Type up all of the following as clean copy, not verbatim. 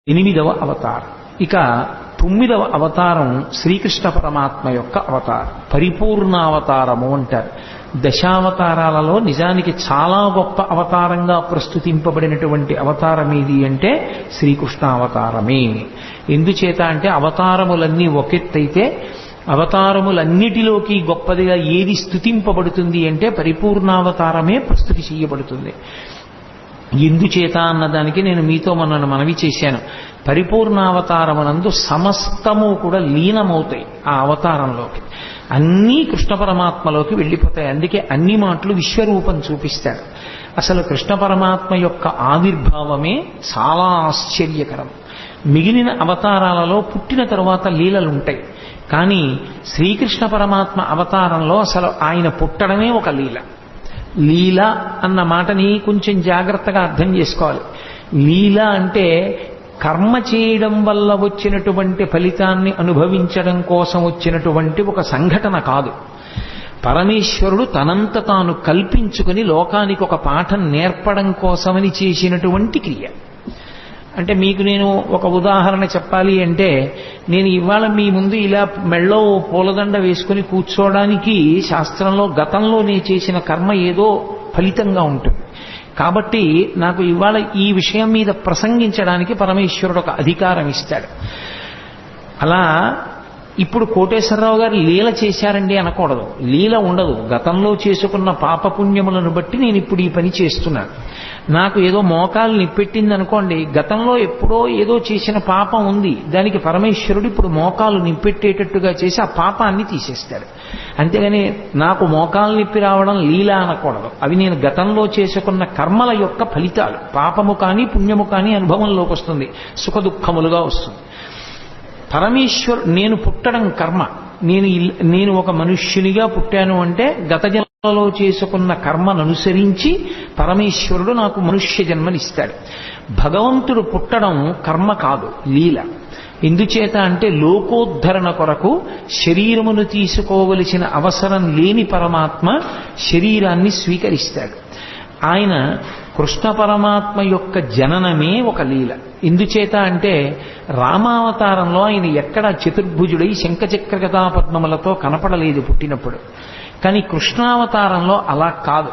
ఎనిమిదవ అవతారం. ఇక 9వ అవతారం శ్రీకృష్ణ పరమాత్మ యొక్క అవతారం, పరిపూర్ణావతారము అంటారు. దశావతారాలలో నిజానికి చాలా గొప్ప అవతారంగా ప్రస్తుతింపబడినటువంటి అవతారం ఏది అంటే శ్రీకృష్ణావతారమే. ఎందుచేత అంటే అవతారములన్నీ ఒకెత్తైతే అవతారములన్నిటిలోకి గొప్పదిగా ఏది స్తుతింపబడుతుంది అంటే పరిపూర్ణావతారమే ప్రస్తుతి చేయబడుతుంది. ఎందుచేత అన్నదానికి నేను మీతో మొన్న మనవి చేశాను. పరిపూర్ణావతారమునందు సమస్తము కూడా లీనమవుతాయి. ఆ అవతారంలోకి అన్నీ కృష్ణ పరమాత్మలోకి వెళ్ళిపోతాయి. అందుకే అన్ని మాటలు విశ్వరూపం చూపిస్తాడు. అసలు కృష్ణ పరమాత్మ యొక్క ఆవిర్భావమే చాలా ఆశ్చర్యకరం. మిగిలిన అవతారాలలో పుట్టిన తరువాత లీలలుంటాయి. కానీ శ్రీకృష్ణ పరమాత్మ అవతారంలో అసలు ఆయన పుట్టడమే ఒక లీల. లీల అన్న మాటని కొంచెం జాగ్రత్తగా అర్థం చేసుకోవాలి. లీల అంటే కర్మ చేయడం వల్ల వచ్చినటువంటి ఫలితాన్ని అనుభవించడం కోసం వచ్చినటువంటి ఒక సంఘటన కాదు. పరమేశ్వరుడు తనంత తాను కల్పించుకుని లోకానికి ఒక పాఠం నేర్పడం కోసమని చేసినటువంటి క్రియ. అంటే మీకు నేను ఒక ఉదాహరణ చెప్పాలి అంటే, నేను ఇవాళ మీ ముందు ఇలా మెళ్ళో పూలదండ వేసుకుని కూర్చోవడానికి శాస్త్రంలో గతంలో నేను చేసిన కర్మ ఏదో ఫలితంగా ఉంటుంది. కాబట్టి నాకు ఇవాళ ఈ విషయం మీద ప్రసంగించడానికి పరమేశ్వరుడు ఒక అధికారం ఇస్తాడు. అలా ఇప్పుడు కోటేశ్వరరావు గారు లీల చేశారండి అనకూడదు. లీల ఉండదు. గతంలో చేసుకున్న పాపపుణ్యములను బట్టి నేను ఇప్పుడు ఈ పని చేస్తున్నాను. నాకు ఏదో మోకాలు నిప్పెట్టింది అనుకోండి, గతంలో ఎప్పుడో ఏదో చేసిన పాపం ఉంది, దానికి పరమేశ్వరుడు ఇప్పుడు మోకాలు నిప్పెట్టేటట్టుగా చేసి ఆ పాపాన్ని తీసేస్తాడు. అంతేగాని నాకు మోకాలు నిప్పి రావడం లీల అనకూడదు. అవి నేను గతంలో చేసుకున్న కర్మల యొక్క ఫలితాలు. పాపము కానీ పుణ్యము కానీ అనుభవంలోకి వస్తుంది, సుఖ దుఃఖములుగా వస్తుంది. నేను పుట్టడం కర్మ. నేను ఒక మనుష్యునిగా పుట్టాను అంటే గత జన్మలో చేసుకున్న కర్మను అనుసరించి పరమేశ్వరుడు నాకు మనుష్య జన్మనిస్తాడు. భగవంతుడు పుట్టడం కర్మ కాదు, లీల. ఎందుచేత అంటే లోకోద్ధరణ కొరకు శరీరమును తీసుకోవలసిన అవసరం లేని పరమాత్మ శరీరాన్ని స్వీకరిస్తాడు. ఆయన కృష్ణ పరమాత్మ యొక్క జననమే ఒక లీల. ఎందుచేత అంటే రామావతారంలో ఆయన ఎక్కడ చతుర్భుజుడై శంఖచక్ర గదా పద్మములతో కనపడలేదు పుట్టినప్పుడు. కానీ కృష్ణావతారంలో అలా కాదు.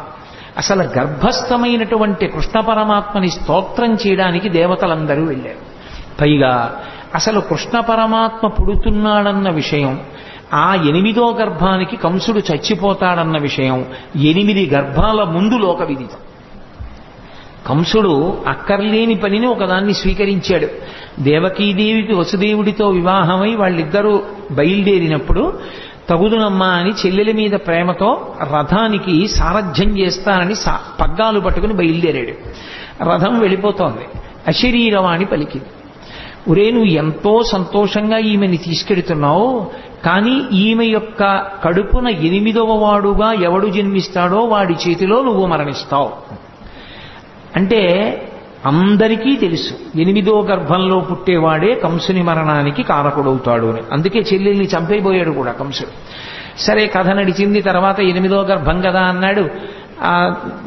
అసలు గర్భస్థమైనటువంటి కృష్ణ పరమాత్మని స్తోత్రం చేయడానికి దేవతలందరూ వెళ్ళారు. పైగా అసలు కృష్ణ పరమాత్మ పుడుతున్నాడన్న విషయం, ఆ 8వ గర్భానికి కంసుడు చచ్చిపోతాడన్న విషయం 8 గర్భాల ముందు లోక విదితం. కంసుడు అక్కర్లేని పనిని ఒకదాన్ని స్వీకరించాడు. దేవకీదేవికి వసుదేవుడితో వివాహమై వాళ్ళిద్దరూ బయలుదేరినప్పుడు తగుదునమ్మా అని చెల్లెల మీద ప్రేమతో రథానికి సారథ్యం చేస్తానని పగ్గాలు పట్టుకుని బయలుదేరాడు. రథం వెళ్ళిపోతోంది. అశరీరవాణి పలికింది, ఒరే నువ్వు ఎంతో సంతోషంగా ఈమెని తీసుకెడుతున్నావు, కానీ ఈమె యొక్క కడుపున 8వ వాడుగా ఎవడు జన్మిస్తాడో వాడి చేతిలో నువ్వు మరణిస్తావు. అంటే అందరికీ తెలుసు 8వ గర్భంలో పుట్టేవాడే కంసుని మరణానికి కారకుడవుతాడు అని. అందుకే చెల్లెల్ని చంపైపోయాడు కూడా కంసుడు. సరే, కథ నడిచింది. తర్వాత 8వ గర్భం కదా అన్నాడు. ఆ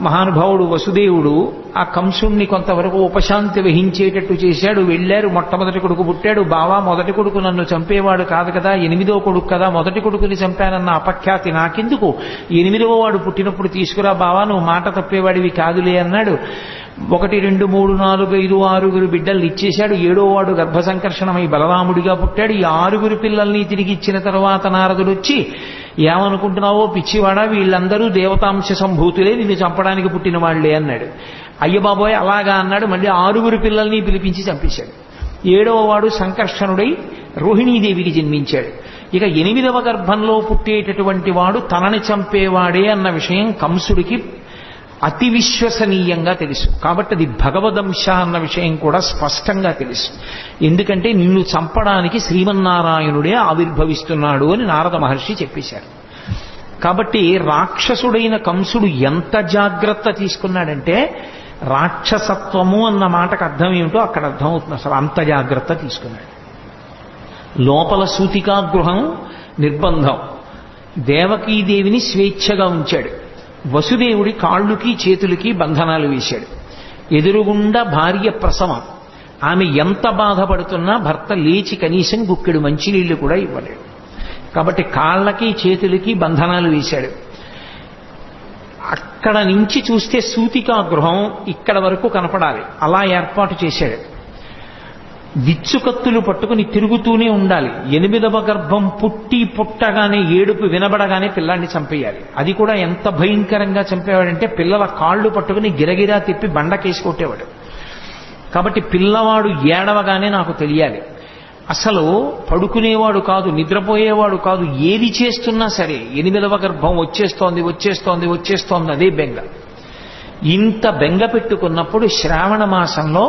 మహానుభావుడు వసుదేవుడు ఆ కంసుణ్ణి కొంతవరకు ఉపశాంతి వహించేటట్టు చేశాడు. వెళ్ళారు. మొట్టమొదటి కొడుకు పుట్టాడు. బావా, మొదటి కొడుకు నన్ను చంపేవాడు కాదు కదా, 8వ కొడుకు కదా, మొదటి కొడుకుని చంపానన్న అపఖ్యాతి నాకెందుకు, 8వ వాడు పుట్టినప్పుడు తీసుకురా బావా, నువ్వు మాట తప్పేవాడివి కాదులే అన్నాడు. 1 2 3 4 5 6 బిడ్డల్ని ఇచ్చేశాడు. 7వ వాడు గర్భ సంకర్షణమై బలరాముడిగా పుట్టాడు. ఈ 6 పిల్లల్ని తిరిగి ఇచ్చిన తర్వాత నారదుడు వచ్చి, ఏమనుకుంటున్నావో పిచ్చివాడా, వీళ్ళందరూ దేవతాంశ సంభూతులే, నిన్ను చంపడానికి పుట్టిన వాళ్లే అన్నాడు. అయ్య బాబోయ్ అలాగా అన్నాడు. మళ్ళీ 6 పిల్లల్ని పిలిపించి చంపేశాడు. 7వ వాడు సంకర్షణుడై రోహిణీదేవికి జన్మించాడు. ఇక 8వ గర్భంలో పుట్టేటటువంటి వాడు తనని చంపేవాడే అన్న విషయం కంసుడికి అతి విశ్వసనీయంగా తెలుసు. కాబట్టి అది భగవదంశ అన్న విషయం కూడా స్పష్టంగా తెలుసు. ఎందుకంటే నిన్ను చంపడానికి శ్రీమన్నారాయణుడే ఆవిర్భవిస్తున్నాడు అని నారద మహర్షి చెప్పేశారు. కాబట్టి రాక్షసుడైన కంసుడు ఎంత జాగ్రత్త తీసుకున్నాడంటే, రాక్షసత్వము అన్న మాటకు అర్థం ఏమిటో అక్కడ అర్థమవుతుంది. అసలు అంత జాగ్రత్త తీసుకున్నాడు. లోపల సూతికాగృహం నిర్బంధం, దేవకీదేవిని స్వేచ్ఛగా ఉంచాడు. వసుదేవుడి కాళ్ళుకి చేతులకి బంధనాలు వేశాడు. ఎదురుగుండా భార్య ప్రసవం, ఆమె ఎంత బాధపడుతున్నా భర్త లేచి కనీసం గుక్కెడు మంచినీళ్లు కూడా ఇవ్వలేడు. కాబట్టి కాళ్ళకి చేతులకి బంధనాలు వేశాడు. అక్కడ నుంచి చూస్తే సూతికా గృహం ఇక్కడ వరకు కనపడాలి, అలా ఏర్పాటు చేశాడు. విచ్చుకత్తులు పట్టుకుని తిరుగుతూనే ఉండాలి. 8వ గర్భం పుట్టగానే ఏడుపు వినబడగానే పిల్లాన్ని చంపేయాలి. అది కూడా ఎంత భయంకరంగా చంపేవాడంటే పిల్లల కాళ్ళు పట్టుకుని గిరగిరా తిప్పి బండకేసి కొట్టేవాడు. కాబట్టి పిల్లవాడు ఏడవగానే నాకు తెలియాలి. అసలు పడుకునేవాడు కాదు, నిద్రపోయేవాడు కాదు, ఏది చేస్తున్నా సరే 8వ గర్భం వచ్చేస్తోంది అదే బెంగ. ఇంత బెంగ పెట్టుకున్నప్పుడు శ్రావణ మాసంలో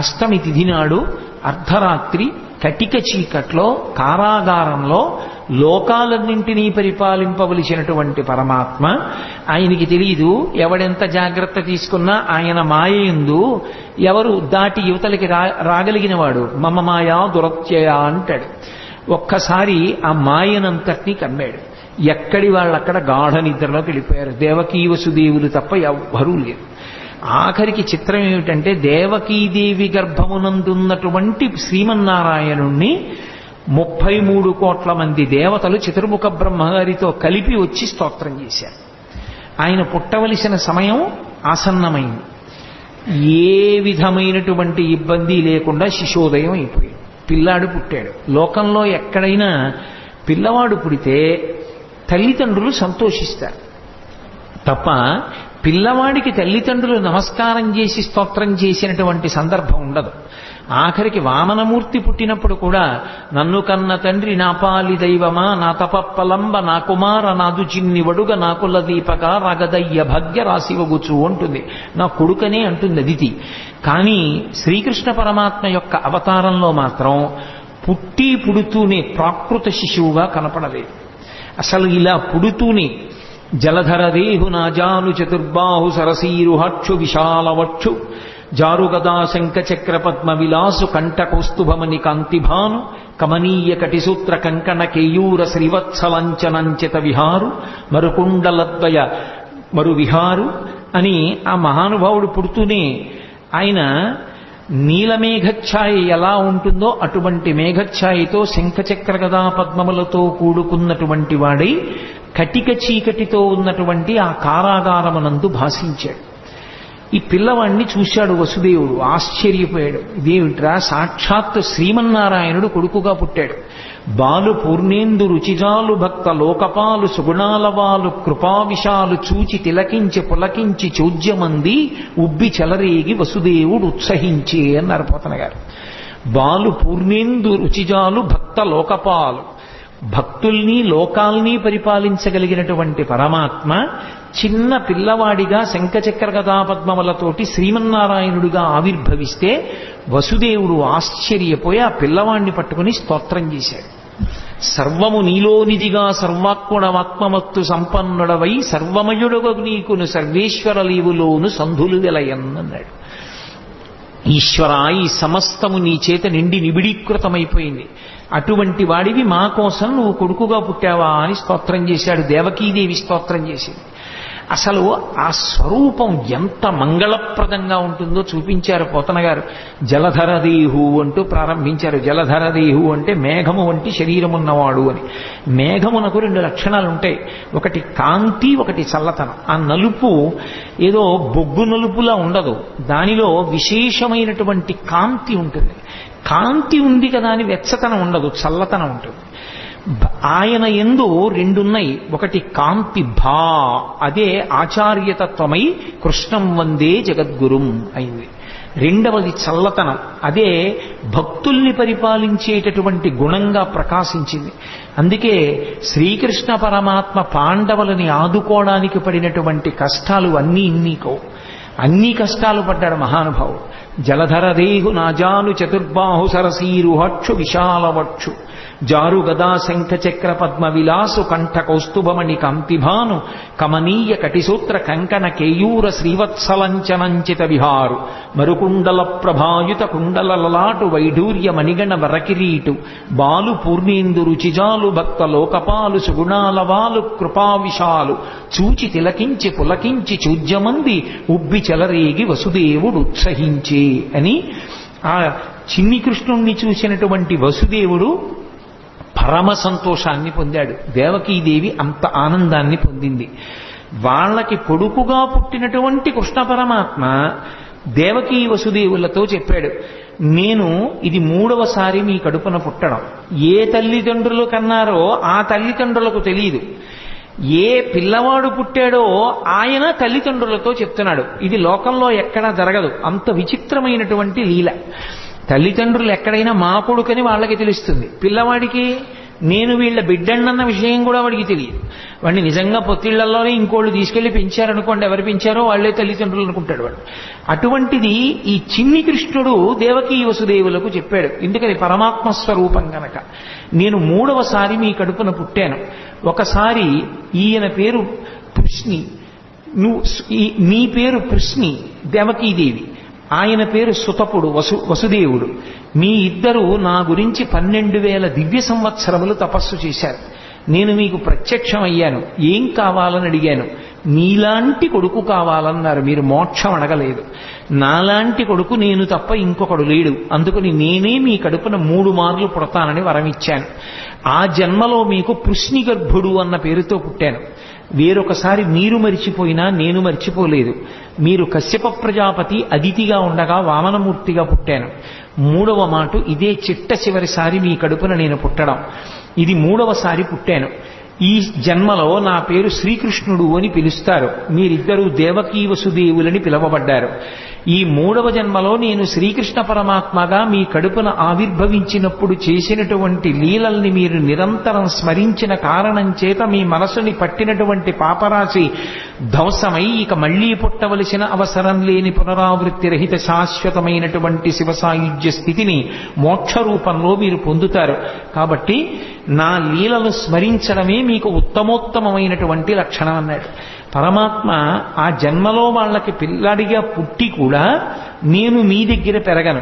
అష్టమి తిథి నాడు అర్ధరాత్రి కటిక చీకట్లో కారాగారంలో లోకాలన్నింటినీ పరిపాలింపవలసినటువంటి పరమాత్మ, ఆయనకి తెలియదు ఎవడెంత జాగ్రత్త తీసుకున్నా ఆయన మాయయందు ఎవరు దాటి యువతలకి రాగలిగిన వాడు. మమ మాయా దురత్యయ అంటాడు. ఒక్కసారి ఆ మాయనంతటినీ కమ్మాడు. ఎక్కడి వాళ్ళక్కడ గాఢ నిద్రలోకి వెళ్ళిపోయారు. దేవకీ వసుదేవులు తప్ప ఎవ్వరూ లేరు. ఆఖరికి చిత్రం ఏమిటంటే దేవకీదేవి గర్భమునందున్నటువంటి శ్రీమన్నారాయణుణ్ణి 33 కోట్ల మంది దేవతలు చతుర్ముఖ బ్రహ్మగారితో కలిపి వచ్చి స్తోత్రం చేశారు. ఆయన పుట్టవలసిన సమయం ఆసన్నమైంది. ఏ విధమైనటువంటి ఇబ్బంది లేకుండా శిశోదయం అయిపోయింది. పిల్లాడు పుట్టాడు. లోకంలో ఎక్కడైనా పిల్లవాడు పుడితే తల్లిదండ్రులు సంతోషిస్తారు తప్ప పిల్లవాడికి తల్లిదండ్రులు నమస్కారం చేసి స్తోత్రం చేసినటువంటి సందర్భం ఉండదు. ఆఖరికి వామనమూర్తి పుట్టినప్పుడు కూడా నన్ను కన్న తండ్రి నా పాలి దైవమా నా తపప్పలంబ నా కుమార నాదు చిన్ని వడుగ నా కుల దీపక రగదయ్య భాగ్య రాశివగుచు అంటుంది. నా కొడుకనే అంటుంది అదితి. కానీ శ్రీకృష్ణ పరమాత్మ యొక్క అవతారంలో మాత్రం పుడుతూనే ప్రాకృత శిశువుగా కనపడలేదు. అసలు ఇలా పుడుతూనే జలధరదేహు నాజాను చతుర్బాహు సరసీరుహక్షు విశాలవక్షు జారుగదా శంఖచక్ర పద్మ విలాసు కంఠ కౌస్తుభమణి కాంతిభాను కమనీయ కటిసూత్ర కంకణ కేయూర శ్రీవత్సలంచనంచిత విహారు మరుకుండలద్వయ మరు విహారు అని ఆ మహానుభావుడు పుడుతూనే ఆయన నీలమేఘఛాయ ఎలా ఉంటుందో అటువంటి మేఘఛాయతో శంఖచక్ర గదా పద్మములతో కూడుకున్నటువంటి వాడై కటిక చీకటితో ఉన్నటువంటి ఆ కారాగారమునందు భాషించాడు. ఈ పిల్లవాణ్ణి చూశాడు వసుదేవుడు, ఆశ్చర్యపోయాడు. ఇదేమిట్రా, సాక్షాత్ శ్రీమన్నారాయణుడు కొడుకుగా పుట్టాడు. బాలు పూర్ణేందు రుచిజాలు భక్త లోకపాలు సుగుణాల వాలు కృపావిశాలు చూచి తిలకించి పులకించి చోద్యమంది ఉబ్బి చెలరేగి వసుదేవుడు ఉత్సహించే అన్నారు పోతన గారు. బాలు పూర్ణేందు రుచిజాలు భక్త లోకపాలు, భక్తుల్ని లోకాల్ని పరిపాలించగలిగినటువంటి పరమాత్మ చిన్న పిల్లవాడిగా శంఖచక్ర గదా పద్మములతోటి శ్రీమన్నారాయణుడిగా ఆవిర్భవిస్తే వసుదేవుడు ఆశ్చర్యపోయి ఆ పిల్లవాడిని పట్టుకుని స్తోత్రం చేశాడు. సర్వము నీలోనిదిగా సర్వాత్మడమాత్మమత్తు సంపన్నుడవై సర్వమయుడగు నీకును సర్వేశ్వర లీవులోను సంధులు వెలయన్నన్నాడు. ఈశ్వర, ఈ సమస్తము నీ చేత నిండి నిబిడీకృతమైపోయింది. అటువంటి వాడివి మా కోసం నువ్వు కొడుకుగా పుట్టావా అని స్తోత్రం చేశాడు. దేవకీదేవి స్తోత్రం చేసింది. అసలు ఆ స్వరూపం ఎంత మంగళప్రదంగా ఉంటుందో చూపించారు పోతన గారు. జలధరదేహు అంటూ ప్రారంభించారు. జలధరదేహు అంటే మేఘము వంటి శరీరమున్నవాడు అని. మేఘమునకు 2 లక్షణాలు ఉంటాయి. ఒకటి కాంతి, ఒకటి చల్లతనం. ఆ నలుపు ఏదో బొగ్గు నలుపులా ఉండదు, దానిలో విశేషమైనటువంటి కాంతి ఉంటుంది. కాంతి ఉంది కదా అని వెచ్చతనం ఉండదు, చల్లతనం ఉంటుంది. ఆయన యందు 2 ఉన్నాయి. ఒకటి కాంతి భా, అదే ఆచార్యతత్వమై కృష్ణం వందే జగద్గురుం అయింది. రెండవది చల్లతనం, అదే భక్తుల్ని పరిపాలించేటటువంటి గుణంగా ప్రకాశించింది. అందుకే శ్రీకృష్ణ పరమాత్మ పాండవులని ఆదుకోవడానికి పడినటువంటి కష్టాలు అన్నీ ఇన్నీకో, అన్ని కష్టాలు పడ్డాడు మహానుభావుడు. జలధరదేహు నాజాను చతుర్బాహు సరసీరుహక్షు విశాలవక్షు జారు గదా శంఖచక్ర పద్మ విలాసు కంఠ కౌస్తుభమణి కాంతిభాను కమనీయ కటిసూత్ర కంకణ కేయూర శ్రీవత్సలంచనంచిత విహారు మరుకుండల ప్రభాయుత కుండల లలాటు వైఢూర్య మణిగణ వరకిరీటు బాలు పూర్ణేందు రుచిజాలు భక్త లోకపాలు సుగుణాల వాలు కృపావిశాలు చూచి తిలకించి పులకించి చూజ్యమంది ఉబ్బి చెలరేగి వసుదేవుడు ఉత్సహించే అని ఆ చిన్ని కృష్ణుణ్ణి చూసినటువంటి వసుదేవుడు పరమ సంతోషాన్ని పొందాడు. దేవకీదేవి అంత ఆనందాన్ని పొందింది. వాళ్ళకి కొడుకుగా పుట్టినటువంటి కృష్ణ పరమాత్మ దేవకీ వసుదేవులతో చెప్పాడు, నేను ఇది 3వసారి మీ కడుపున పుట్టడం. ఏ తల్లిదండ్రులు కన్నారో ఆ తల్లిదండ్రులకు తెలియదు. ఏ పిల్లవాడు పుట్టాడో ఆయన తల్లిదండ్రులతో చెప్తున్నాడు. ఇది లోకంలో ఎక్కడా జరగదు. అంత విచిత్రమైనటువంటి లీల. తల్లిదండ్రులు ఎక్కడైనా మా కొడుకని వాళ్ళకి తెలుస్తుంది. పిల్లవాడికి నేను వీళ్ళ బిడ్డన్నన్న విషయం కూడా వాడికి తెలియదు. వాడిని నిజంగా పొత్తిళ్లలోనే ఇంకోళ్ళు తీసుకెళ్లి పెంచారనుకోండి, ఎవరు పెంచారో వాళ్లే తల్లిదండ్రులు అనుకుంటాడు వాడు. అటువంటిది ఈ చిన్ని కృష్ణుడు దేవకీ వసుదేవులకు చెప్పాడు. ఎందుకని? పరమాత్మ స్వరూపం గనక. నేను 3వసారి మీ కడుపున పుట్టాను. ఒకసారి ఈయన పేరు కృష్ణి, నీ పేరు కృష్ణి దేవకీదేవి, ఆయన పేరు సుతపుడు వసుదేవుడు. మీ ఇద్దరు నా గురించి 12,000 దివ్య సంవత్సరములు తపస్సు చేశారు. నేను మీకు ప్రత్యక్షమయ్యాను. ఏం కావాలని అడిగాను. నీలాంటి కొడుకు కావాలన్నారు. మీరు మోక్షం అడగలేదు. నాలాంటి కొడుకు నేను తప్ప ఇంకొకడు లేడు. అందుకని నేనే మీ కడుపున 3 మార్లు పుడతానని వరమిచ్చాను. ఆ జన్మలో మీకు పృష్ణి గర్భుడు అన్న పేరుతో పుట్టాను. వేరొకసారి మీరు మరిచిపోయినా నేను మరిచిపోలేదు. మీరు కశ్యప ప్రజాపతి అదితిగా ఉండగా వామనమూర్తిగా పుట్టాను. 3వ మాట ఇదే చిట్ట చివరిసారి మీ కడుపున నేను పుట్టడం. ఇది 3వసారి పుట్టాను. ఈ జన్మలో నా పేరు శ్రీకృష్ణుడు అని పిలుస్తారు. మీరిద్దరూ దేవకీ వసుదేవులని పిలవబడ్డారు. ఈ 3వ జన్మలో నేను శ్రీకృష్ణ పరమాత్మగా మీ కడుపున ఆవిర్భవించినప్పుడు చేసినటువంటి లీలల్ని మీరు నిరంతరం స్మరించిన కారణం చేత మీ మనసుని పట్టినటువంటి పాపరాశి ధ్వంసమై ఇక మళ్లీ పుట్టవలసిన అవసరం లేని పునరావృత్తి రహిత శాశ్వతమైనటువంటి శివసాయుజ్య స్థితిని మోక్ష రూపంలో మీరు పొందుతారు. కాబట్టి నా లీలను స్మరించడమే మీకు ఉత్తమోత్తమమైనటువంటి లక్షణం అన్నాడు. పరమాత్మ ఆ జన్మలో వాళ్ళకి పిల్లాడిగా పుట్టి కూడా నేను మీ దగ్గర పెరగను.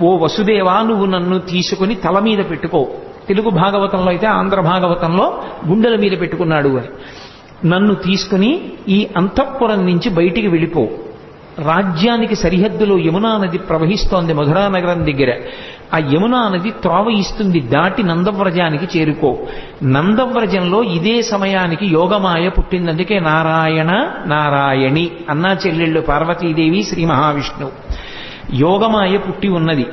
ఓ వసుదేవా, నువ్వు నన్ను తీసుకుని తల మీద పెట్టుకో. తెలుగు భాగవతంలో అయితే ఆంధ్ర భాగవతంలో గుండెల మీద పెట్టుకున్నాడు అని. నన్ను తీసుకుని ఈ అంతఃపురం నుంచి బయటికి వెళ్ళిపో. రాజ్యానికి సరిహద్దులో యమునా నది ప్రవహిస్తోంది మధురా నగరం దగ్గర. ఆ యమునా నది త్రోవ ఇస్తుంది, దాటి నందవ్రజానికి చేరుకో. నందవ్రజంలో ఇదే సమయానికి యోగమాయ పుట్టింది. అందుకే నారాయణ నారాయణి అన్నా చెల్లెళ్ళు పార్వతీదేవి శ్రీ మహావిష్ణువు. యోగమాయ పుట్టి ఉన్నది.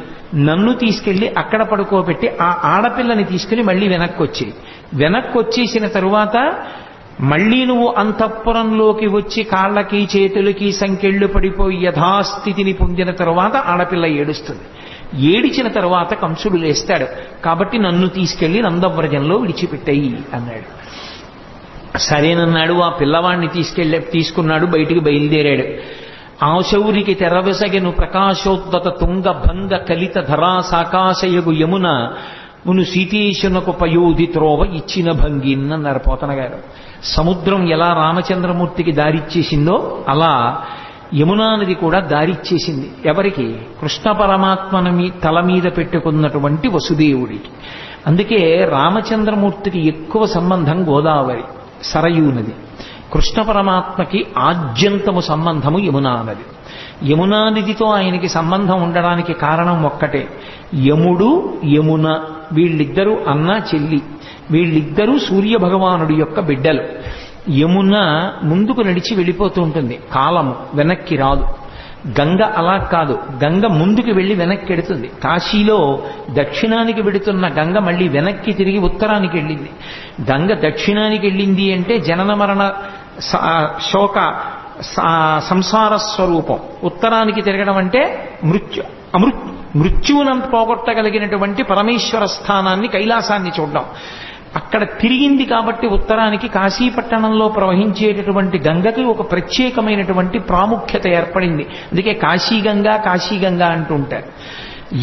నన్ను తీసుకెళ్లి అక్కడ పడుకోబెట్టి ఆ ఆడపిల్లని తీసుకుని మళ్ళీ వెనక్కి వచ్చేసిన తరువాత మళ్లీ నువ్వు అంతఃపురంలోకి వచ్చి కాళ్ళకి చేతులకి సంకెళ్ళు పడిపోయి యథాస్థితిని పొందిన తరువాత ఆడపిల్ల ఏడుస్తుంది. ఏడిచిన తరువాత కంసుడు లేస్తాడు. కాబట్టి నన్ను తీసుకెళ్లి నందవ్రజంలో విడిచిపెట్టాయి అన్నాడు. సరేనన్నాడు. ఆ పిల్లవాడిని తీసుకున్నాడు. బయటికి బయలుదేరాడు. ఆశౌరికి తెరవెసగెను ప్రకాశోద్దత తుంగ భంగ కలిత ధరాసాకాశయగు యమున మును సీతేశునకు పయోధి త్రోవ ఇచ్చిన భంగిన్ అన్నారు పోతన గారు. సముద్రం ఎలా రామచంద్రమూర్తికి దారిచ్చేసిందో అలా యమునా నది కూడా దారిచ్చేసింది. ఎవరికి? కృష్ణ పరమాత్మని తల మీద పెట్టుకున్నటువంటి వసుదేవుడికి. అందుకే రామచంద్రమూర్తికి ఎక్కువ సంబంధం గోదావరి సరయూ నది. కృష్ణ పరమాత్మకి ఆద్యంతము సంబంధము యమునా నది. యమునా నదితో ఆయనకి సంబంధం ఉండడానికి కారణం ఒక్కటే. యముడు యమున వీళ్ళిద్దరూ అన్న చెల్లి. వీళ్ళిద్దరూ సూర్య భగవానుడి యొక్క బిడ్డలు. యమున ముందుకు నడిచి వెళ్ళిపోతూ ఉంటుంది. కాలము వెనక్కి రాదు. గంగ అలా కాదు. గంగ ముందుకు వెళ్ళి వెనక్కి ఎడుతుంది. కాశీలో దక్షిణానికి వెడుతున్న గంగ మళ్ళీ వెనక్కి తిరిగి ఉత్తరానికి వెళ్ళింది. గంగ దక్షిణానికి వెళ్ళింది అంటే జనన మరణ శోక సంసార స్వరూపం. ఉత్తరానికి తిరగడం అంటే మృత్యువునంత పోగొట్టగలిగినటువంటి పరమేశ్వర స్థానాన్ని, కైలాసాన్ని చూడడం. అక్కడ తిరిగింది కాబట్టి ఉత్తరానికి కాశీపట్టణంలో ప్రవహించేటటువంటి గంగకి ఒక ప్రత్యేకమైనటువంటి ప్రాముఖ్యత ఏర్పడింది. అందుకే కాశీగంగా అంటూ ఉంటారు.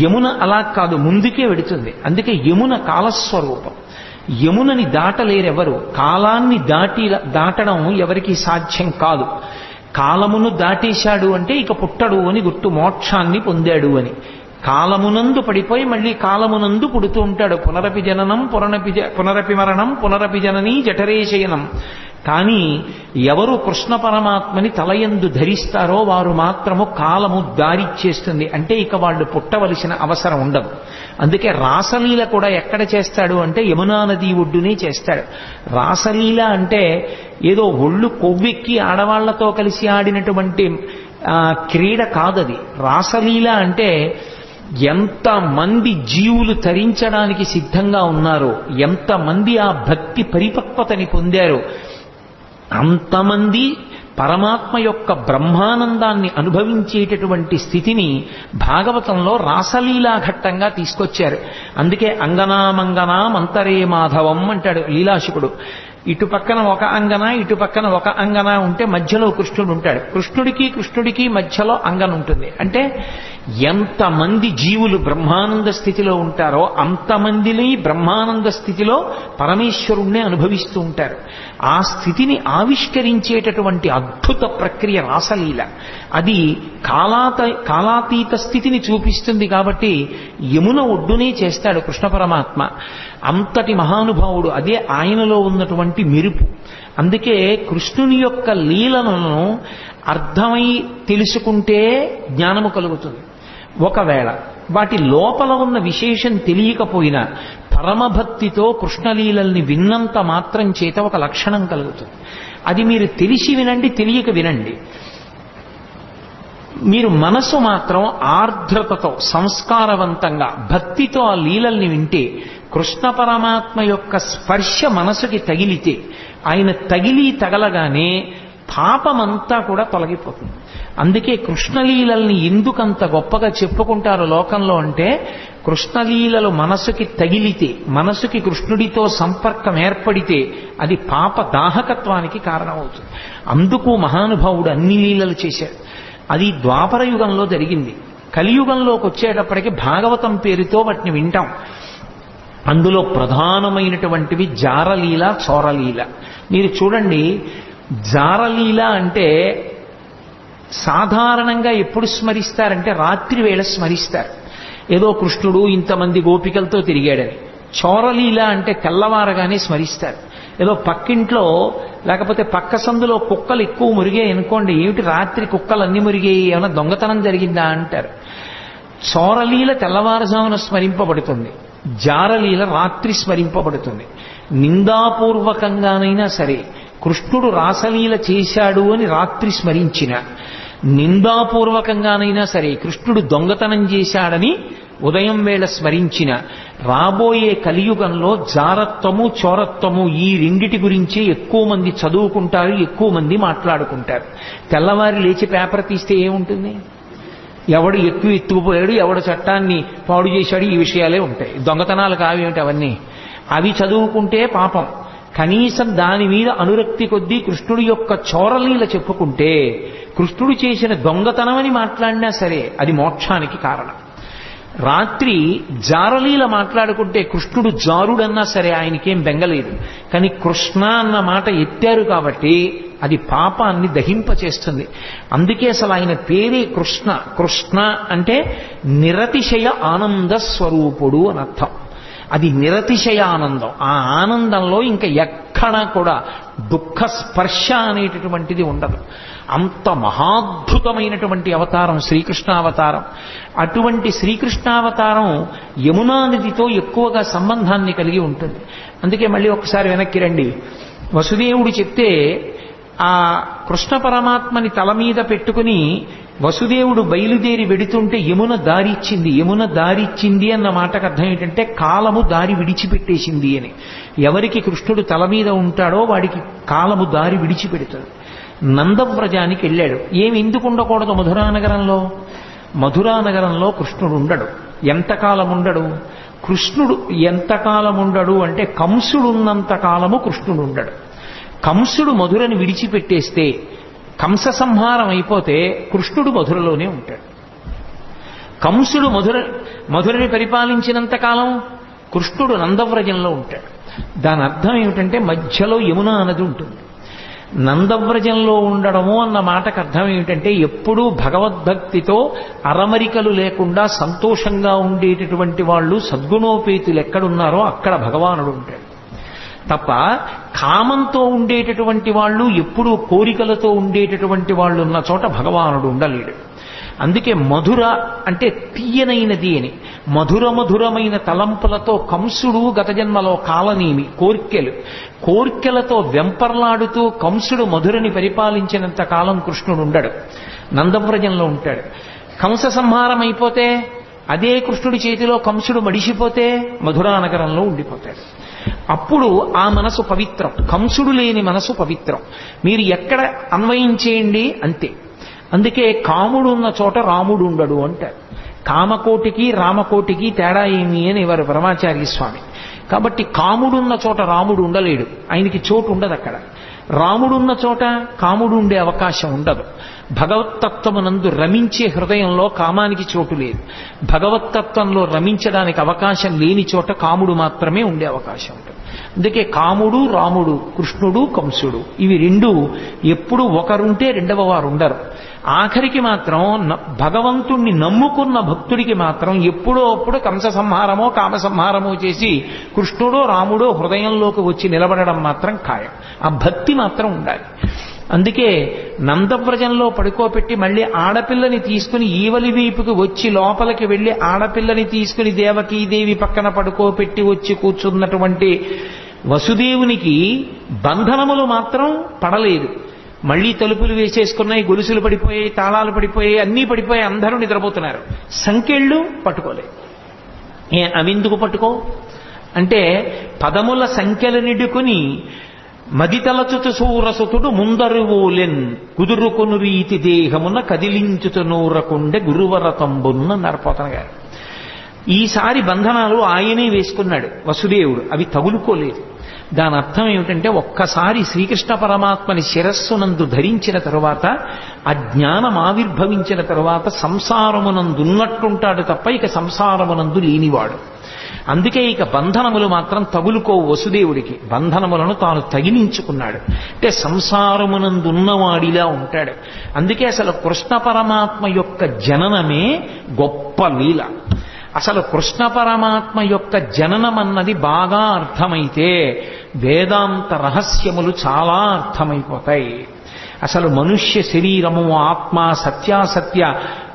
యమున అలా కాదు, ముందుకే వెడుతుంది. అందుకే యమున కాలస్వరూపం. యమునని దాటలేరెవరు. కాలాన్ని దాటడం ఎవరికి సాధ్యం కాదు. కాలమును దాటేశాడు అంటే ఇక పుట్టడు అని గుర్తు. మోక్షాన్ని పొందాడు అని. కాలమునందు పడిపోయి మళ్ళీ కాలమునందు పుడుతూ ఉంటాడు. పునరపి జననం పునరపి మరణం పునరపి జననీ జఠరే శయనం. కానీ ఎవరు కృష్ణ పరమాత్మని తలయందు ధరిస్తారో వారు మాత్రము కాలము దారిచ్చేస్తుంది. అంటే ఇక వాళ్ళు పుట్టవలసిన అవసరం ఉండదు. అందుకే రాసలీల కూడా ఎక్కడ చేస్తాడు అంటే యమునా నది ఒడ్డునే చేస్తాడు. రాసలీల అంటే ఏదో ఒళ్ళు కొవ్వెక్కి ఆడవాళ్లతో కలిసి ఆడినటువంటి క్రీడ కాదది. రాసలీల అంటే ఎంతమంది జీవులు తరించడానికి సిద్ధంగా ఉన్నారో, ఎంతమంది ఆ భక్తి పరిపక్వతని పొందారో అంతమంది పరమాత్మ యొక్క బ్రహ్మానందాన్ని అనుభవించేటటువంటి స్థితిని భాగవతంలో రాసలీలా ఘట్టంగా తీసుకొచ్చారు. అందుకే అంగనామంగనా మంతరే మాధవం అంటాడు లీలాశుకుడు. ఇటు పక్కన ఒక అంగన, ఇటు పక్కన ఒక అంగన ఉంటే మధ్యలో కృష్ణుడు ఉంటాడు. కృష్ణుడికి మధ్యలో అంగన ఉంటుంది. అంటే ఎంతమంది జీవులు బ్రహ్మానంద స్థితిలో ఉంటారో అంతమందిని బ్రహ్మానంద స్థితిలో పరమేశ్వరుణ్ణే అనుభవిస్తూ ఉంటారు. ఆ స్థితిని ఆవిష్కరించేటటువంటి అద్భుత ప్రక్రియ రాసలీల. అది కాలాతీత స్థితిని చూపిస్తుంది. కాబట్టి యమున ఒడ్డునే చేస్తాడు కృష్ణ పరమాత్మ. అంతటి మహానుభావుడు. అదే ఆయనలో ఉన్నటువంటి మెరుపు. అందుకే కృష్ణుని యొక్క లీలలను అర్థమై తెలుసుకుంటే జ్ఞానము కలుగుతుంది. ఒకవేళ వాటి లోపల ఉన్న విశేషం తెలియకపోయినా పరమభక్తితో కృష్ణలీలల్ని విన్నంత మాత్రం చేత ఒక లక్షణం కలుగుతుంది. అది మీరు తెలిసి వినండి, తెలియక వినండి. మీరు మనసు మాత్రం ఆర్ద్రతతో సంస్కారవంతంగా భక్తితో ఆ లీలల్ని వింటే, కృష్ణ పరమాత్మ యొక్క స్పర్శ మనసుకి తగిలితే, ఆయన తగలగానే పాపమంతా కూడా తొలగిపోతుంది. అందుకే కృష్ణలీలల్ని ఎందుకంత గొప్పగా చెప్పుకుంటారు లోకంలో అంటే, కృష్ణలీలలు మనసుకి తగిలితే, మనసుకి కృష్ణుడితో సంపర్కం ఏర్పడితే అది పాప దాహకత్వానికి కారణమవుతుంది. అందుకు మహానుభావుడు అన్ని లీలలు చేశాడు. అది ద్వాపర యుగంలో జరిగింది. కలియుగంలోకి వచ్చేటప్పటికి భాగవతం పేరుతో వాటిని వింటాం. అందులో ప్రధానమైనటువంటివి జారలీల, చోరలీల. మీరు చూడండి, జారలీల అంటే సాధారణంగా ఎప్పుడు స్మరిస్తారంటే రాత్రి వేళ స్మరిస్తారు. ఏదో కృష్ణుడు ఇంతమంది గోపికలతో తిరిగాడని. చోరలీల అంటే తెల్లవారగానే స్మరిస్తారు. ఏదో పక్కింట్లో లేకపోతే పక్క సందులో కుక్కలు ఎక్కువ మురిగాయి అనుకోండి, ఏమిటి రాత్రి కుక్కలు అన్ని మురిగాయి, ఏమైనా దొంగతనం జరిగిందా అంటారు. చోరలీల తెల్లవారుజామున స్మరింపబడుతుంది, జారలీల రాత్రి స్మరింపబడుతుంది. నిందాపూర్వకంగానైనా సరే కృష్ణుడు రాసలీల చేశాడు అని రాత్రి స్మరించిన, నిందాపూర్వకంగానైనా సరే కృష్ణుడు దొంగతనం చేశాడని ఉదయం వేళ స్మరించిన, రాబోయే కలియుగంలో జారత్వము చోరత్వము ఈ రెండిటి గురించే ఎక్కువ మంది చదువుకుంటారు, ఎక్కువ మంది మాట్లాడుకుంటారు. తెల్లవారి లేచి పేపర్ తీస్తే ఏముంటుంది? ఎవడు ఎక్కువ ఎత్తుకుపోయాడు, ఎవడు చట్టాన్ని పాడు చేశాడు, ఈ విషయాలే ఉంటాయి. దొంగతనాలు కావేమిటి అవన్నీ? అవి చదువుకుంటే పాపం. కనీసం దాని మీద అనురక్తి కొద్దీ కృష్ణుడి యొక్క చోరలీల చెప్పుకుంటే, కృష్ణుడు చేసిన దొంగతనమని మాట్లాడినా సరే అది మోక్షానికి కారణం. రాత్రి జారలీల మాట్లాడుకుంటే కృష్ణుడు జారుడన్నా సరే ఆయనకేం బెంగలేదు. కానీ కృష్ణ అన్న మాట ఎత్తారు కాబట్టి అది పాపాన్ని దహింపచేస్తుంది. అందుకే అసలు ఆయన పేరే కృష్ణ. కృష్ణ అంటే నిరతిశయ ఆనంద స్వరూపుడు అని అర్థం. అది నిరతిశయ ఆనందం. ఆ ఆనందంలో ఇంకా ఎక్కడా కూడా దుఃఖ స్పర్శ అనేటటువంటిది ఉండదు. అంత మహాద్భుతమైనటువంటి అవతారం శ్రీకృష్ణావతారం. అటువంటి శ్రీకృష్ణావతారం యమునా నదితో ఎక్కువగా సంబంధాన్ని కలిగి ఉంటుంది. అందుకే మళ్ళీ ఒకసారి వెనక్కి రండి. వసుదేవుడు చెప్తే ఆ కృష్ణ పరమాత్మని తల మీద పెట్టుకుని వసుదేవుడు బయలుదేరి వెడుతుంటే యమున దారిచ్చింది. యమున దారిచ్చింది అన్న మాటకు అర్థం ఏంటంటే కాలము దారి విడిచిపెట్టేసింది అని. ఎవరికి కృష్ణుడు తల మీద ఉంటాడో వాడికి కాలము దారి విడిచిపెడుతుంది. నందవ్రజానికి వెళ్ళాడు. ఏమి ఎందుకు ఉండకూడదు మధురానగరంలో? మధురానగరంలో కృష్ణుడు ఉండడు. ఎంతకాలం ఉండడు? కృష్ణుడు ఎంతకాలం ఉండడు అంటే కంసుడు ఉన్నంత కాలము కృష్ణుడు ఉండడు. కంసుడు మధురని విడిచిపెట్టేస్తే, కంస సంహారం అయిపోతే కృష్ణుడు మధురలోనే ఉంటాడు. కంసుడు మధురని పరిపాలించినంత కాలం కృష్ణుడు నందవ్రజంలో ఉంటాడు. దాని అర్థం ఏమిటంటే మధ్యలో యమునా నది ఉంటుంది. నందవ్రజంలో ఉండడము అన్న మాటకు అర్థం ఏమిటంటే ఎప్పుడూ భగవద్భక్తితో అరమరికలు లేకుండా సంతోషంగా ఉండేటటువంటి వాళ్ళు సద్గుణోపేతులు ఎక్కడున్నారో అక్కడ భగవానుడు ఉంటాడు. తప్ప కామంతో ఉండేటటువంటి వాళ్ళు, ఎప్పుడూ కోరికలతో ఉండేటటువంటి వాళ్ళు ఉన్న చోట భగవానుడు ఉండలేడు. అందుకే మధుర అంటే తీయనైనది అని. మధురమైన తలంపులతో కంసుడు గత జన్మలో కాలనేమి కోర్కెలతో వెంపర్లాడుతూ కంసుడు మధురని పరిపాలించినంత కాలం కృష్ణుడు ఉండడు, నందవ్రజంలో ఉంటాడు. కంస సంహారం అయిపోతే అదే కృష్ణుడి చేతిలో కంసుడు మడిసిపోతే మధురానగరంలో ఉండిపోతాడు. అప్పుడు ఆ మనసు పవిత్రం. కంసుడు లేని మనసు పవిత్రం. మీరు ఎక్కడ అన్వయించేయండి అంతే. అందుకే కాముడు ఉన్న చోట రాముడు ఉండడు అంటారు. కామకోటికి రామకోటికి తేడా ఏమి అని వారు పరమాచార్య స్వామి. కాబట్టి కాముడున్న చోట రాముడు ఉండలేడు, ఆయనకి చోటు ఉండదు అక్కడ. రాముడున్న చోట కాముడు ఉండే అవకాశం ఉండదు. భగవత్తత్వమునందు రమించే హృదయంలో కామానికి చోటు లేదు. భగవత్తత్వంలో రమించడానికి అవకాశం లేని చోట కాముడు మాత్రమే ఉండే అవకాశం ఉంటుంది. అందుకే కాముడు రాముడు, కృష్ణుడు కంసుడు, ఇవి రెండు ఎప్పుడు ఒకరుంటే రెండవ వారు ఉండరు. ఆఖరికి మాత్రం భగవంతుణ్ణి నమ్ముకున్న భక్తుడికి మాత్రం ఎప్పుడో అప్పుడు కంస సంహారమో కామ సంహారమో చేసి కృష్ణుడో రాముడో హృదయంలోకి వచ్చి నిలబడడం మాత్రం ఖాయం. ఆ భక్తి మాత్రం ఉండాలి. అందుకే నందవ్రజంలో పడుకోబెట్టి మళ్ళీ ఆడపిల్లని తీసుకుని ఈవలి వైపుకి వచ్చి లోపలికి వెళ్ళి ఆడపిల్లని తీసుకుని దేవకీదేవి పక్కన పడుకోబెట్టి వచ్చి కూర్చున్నటువంటి వసుదేవునికి బంధనములు మాత్రం పడలేదు. మళ్లీ తలుపులు వేసేసుకున్నాయి, గొలుసులు పడిపోయాయి, తాళాలు పడిపోయాయి, అన్నీ పడిపోయాయి, అందరూ నిద్రపోతున్నారు. సంకెళ్ళు పట్టుకోలేదు. అవెందుకు పట్టుకో అంటే పదముల సంఖ్యలు నిడుకుని మదితలచుతు సూరసుతుడు ముందరువోలెన్ కుదురుకొను రీతి దేహమున కదిలించుతు నూరకుండె గురువరతంబున్న నరపోతన గారు. ఈసారి బంధనాలు ఆయనే వేసుకున్నాడు వసుదేవుడు, అవి తగులుకోలేదు. దాని అర్థం ఏమిటంటే ఒక్కసారి శ్రీకృష్ణ పరమాత్మని శిరస్సునందు ధరించిన తరువాత, ఆ జ్ఞానం ఆవిర్భవించిన తరువాత సంసారమునందున్నట్టుంటాడు తప్ప ఇక సంసారమునందు లేనివాడు. అందుకే ఇక బంధనములు మాత్రం తగులుకోవు వసుదేవుడికి. బంధనములను తాను తగిలించుకున్నాడు. అంటే సంసారమునందున్నవాడిలా ఉంటాడు. అందుకే అసలు కృష్ణ పరమాత్మ యొక్క జననమే గొప్ప లీల. అసలు కృష్ణ పరమాత్మ యొక్క జననం అన్నది బాగా అర్థమైతే వేదాంత రహస్యములు చాలా అర్థమైపోతాయి. అసలు మనుష్య శరీరము, ఆత్మ, సత్యాసత్య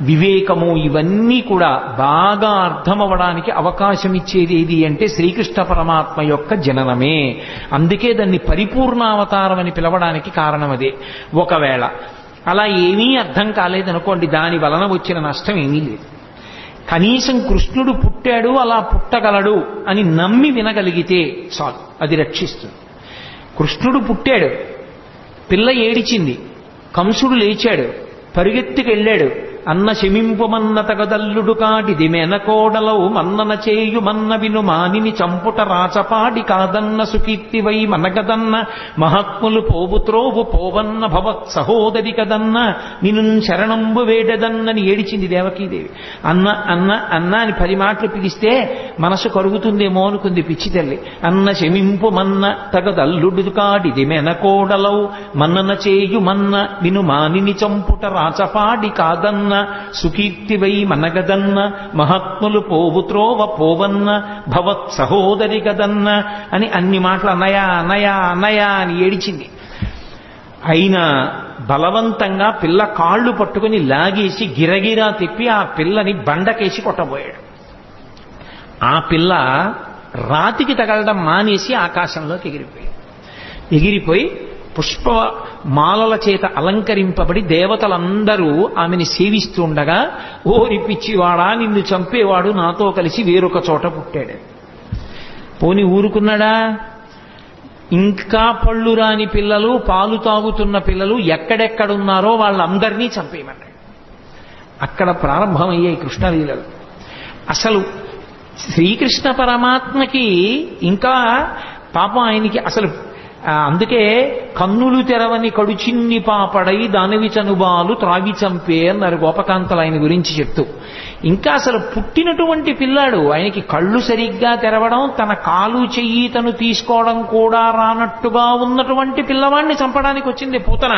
వివేకము ఇవన్నీ కూడా బాగా అర్థమవడానికి అవకాశం ఇచ్చేది ఏది అంటే శ్రీకృష్ణ పరమాత్మ యొక్క జననమే. అందుకే దాన్ని పరిపూర్ణావతారం అని పిలవడానికి కారణం అదే. ఒకవేళ అలా ఏమీ అర్థం కాలేదనుకోండి, దాని వలన వచ్చిన నష్టం ఏమీ లేదు. కనీసం కృష్ణుడు పుట్టాడు, అలా పుట్టగలడు అని నమ్మి వినగలిగితే చాలు, అది రక్షిస్తుంది. కృష్ణుడు పుట్టాడు, పిల్ల ఏడిచింది, కంసుడు లేచాడు, పరిగెత్తుకెళ్ళాడు. అన్న శమింపుమన్న తగదల్లుడు కాటిది మెనకోడలవు మన్నన చేయు మన్న విను మానిని చంపుట రాచపాడి కాదన్న సుకీర్తివై మనగదన్న మహాత్ములు పోవుత్రోవు పోవన్న భవత్ సహోదరి కదన్న నిను శరణంబు వేడదన్నని ఏడిచింది దేవకీదేవి. అన్న అన్న అన్న అని 10 మాటలు పిలిస్తే మనసు కరుగుతుందేమో అనుకుంది పిచ్చి తల్లి. అన్న శమింపు మన్న తగదల్లుడు కాటిది మెనకోడలవు మన్నన చేయు మన్న విను మానిని చంపుట రాచపాడి కాదన్న సుకీర్తివై మనగదన్న మహాత్ములు పోవుత్రోవ పోవన్న భవత్ సహోదరి గదన్న అని అన్ని మాటలు అన్నయా అన్నయా అన్నయా అని ఏడిచింది. అయినా బలవంతంగా పిల్ల కాళ్ళు పట్టుకుని లాగేసి గిరగిరా తిప్పి ఆ పిల్లని బండకేసి కొట్టబోయాడు. ఆ పిల్ల రాతికి తగలడం మానేసి ఆకాశంలోకి ఎగిరిపోయి పుష్ప మాలల చేత అలంకరింపబడి దేవతలందరూ ఆమెని సేవిస్తుండగా, ఓరి పిచ్చివాడా, నిన్ను చంపేవాడు నాతో కలిసి వేరొక చోట పుట్టాడు. పోని ఊరుకున్నాడా? ఇంకా పళ్ళు రాని పిల్లలు, పాలు తాగుతున్న పిల్లలు ఎక్కడెక్కడున్నారో వాళ్ళందరినీ చంపేయమన్నాడు. అక్కడ ప్రారంభమయ్యాయి కృష్ణలీలలు. అసలు శ్రీకృష్ణ పరమాత్మకి ఇంకా పాపం ఆయనకి అసలు అందుకే కన్నులు తెరవని కడుచిన్ని పాపడై దానివి చనుబాలు త్రాగి చంపే అన్నారు గోపకాంతలు ఆయన గురించి చెప్తూ. ఇంకా అసలు పుట్టినటువంటి పిల్లాడు, ఆయనకి కళ్ళు సరిగ్గా తెరవడం, తన కాలు చెయ్యి తను తీసుకోవడం కూడా రానట్టుగా ఉన్నటువంటి పిల్లవాడిని చంపడానికి వచ్చింది పూతన.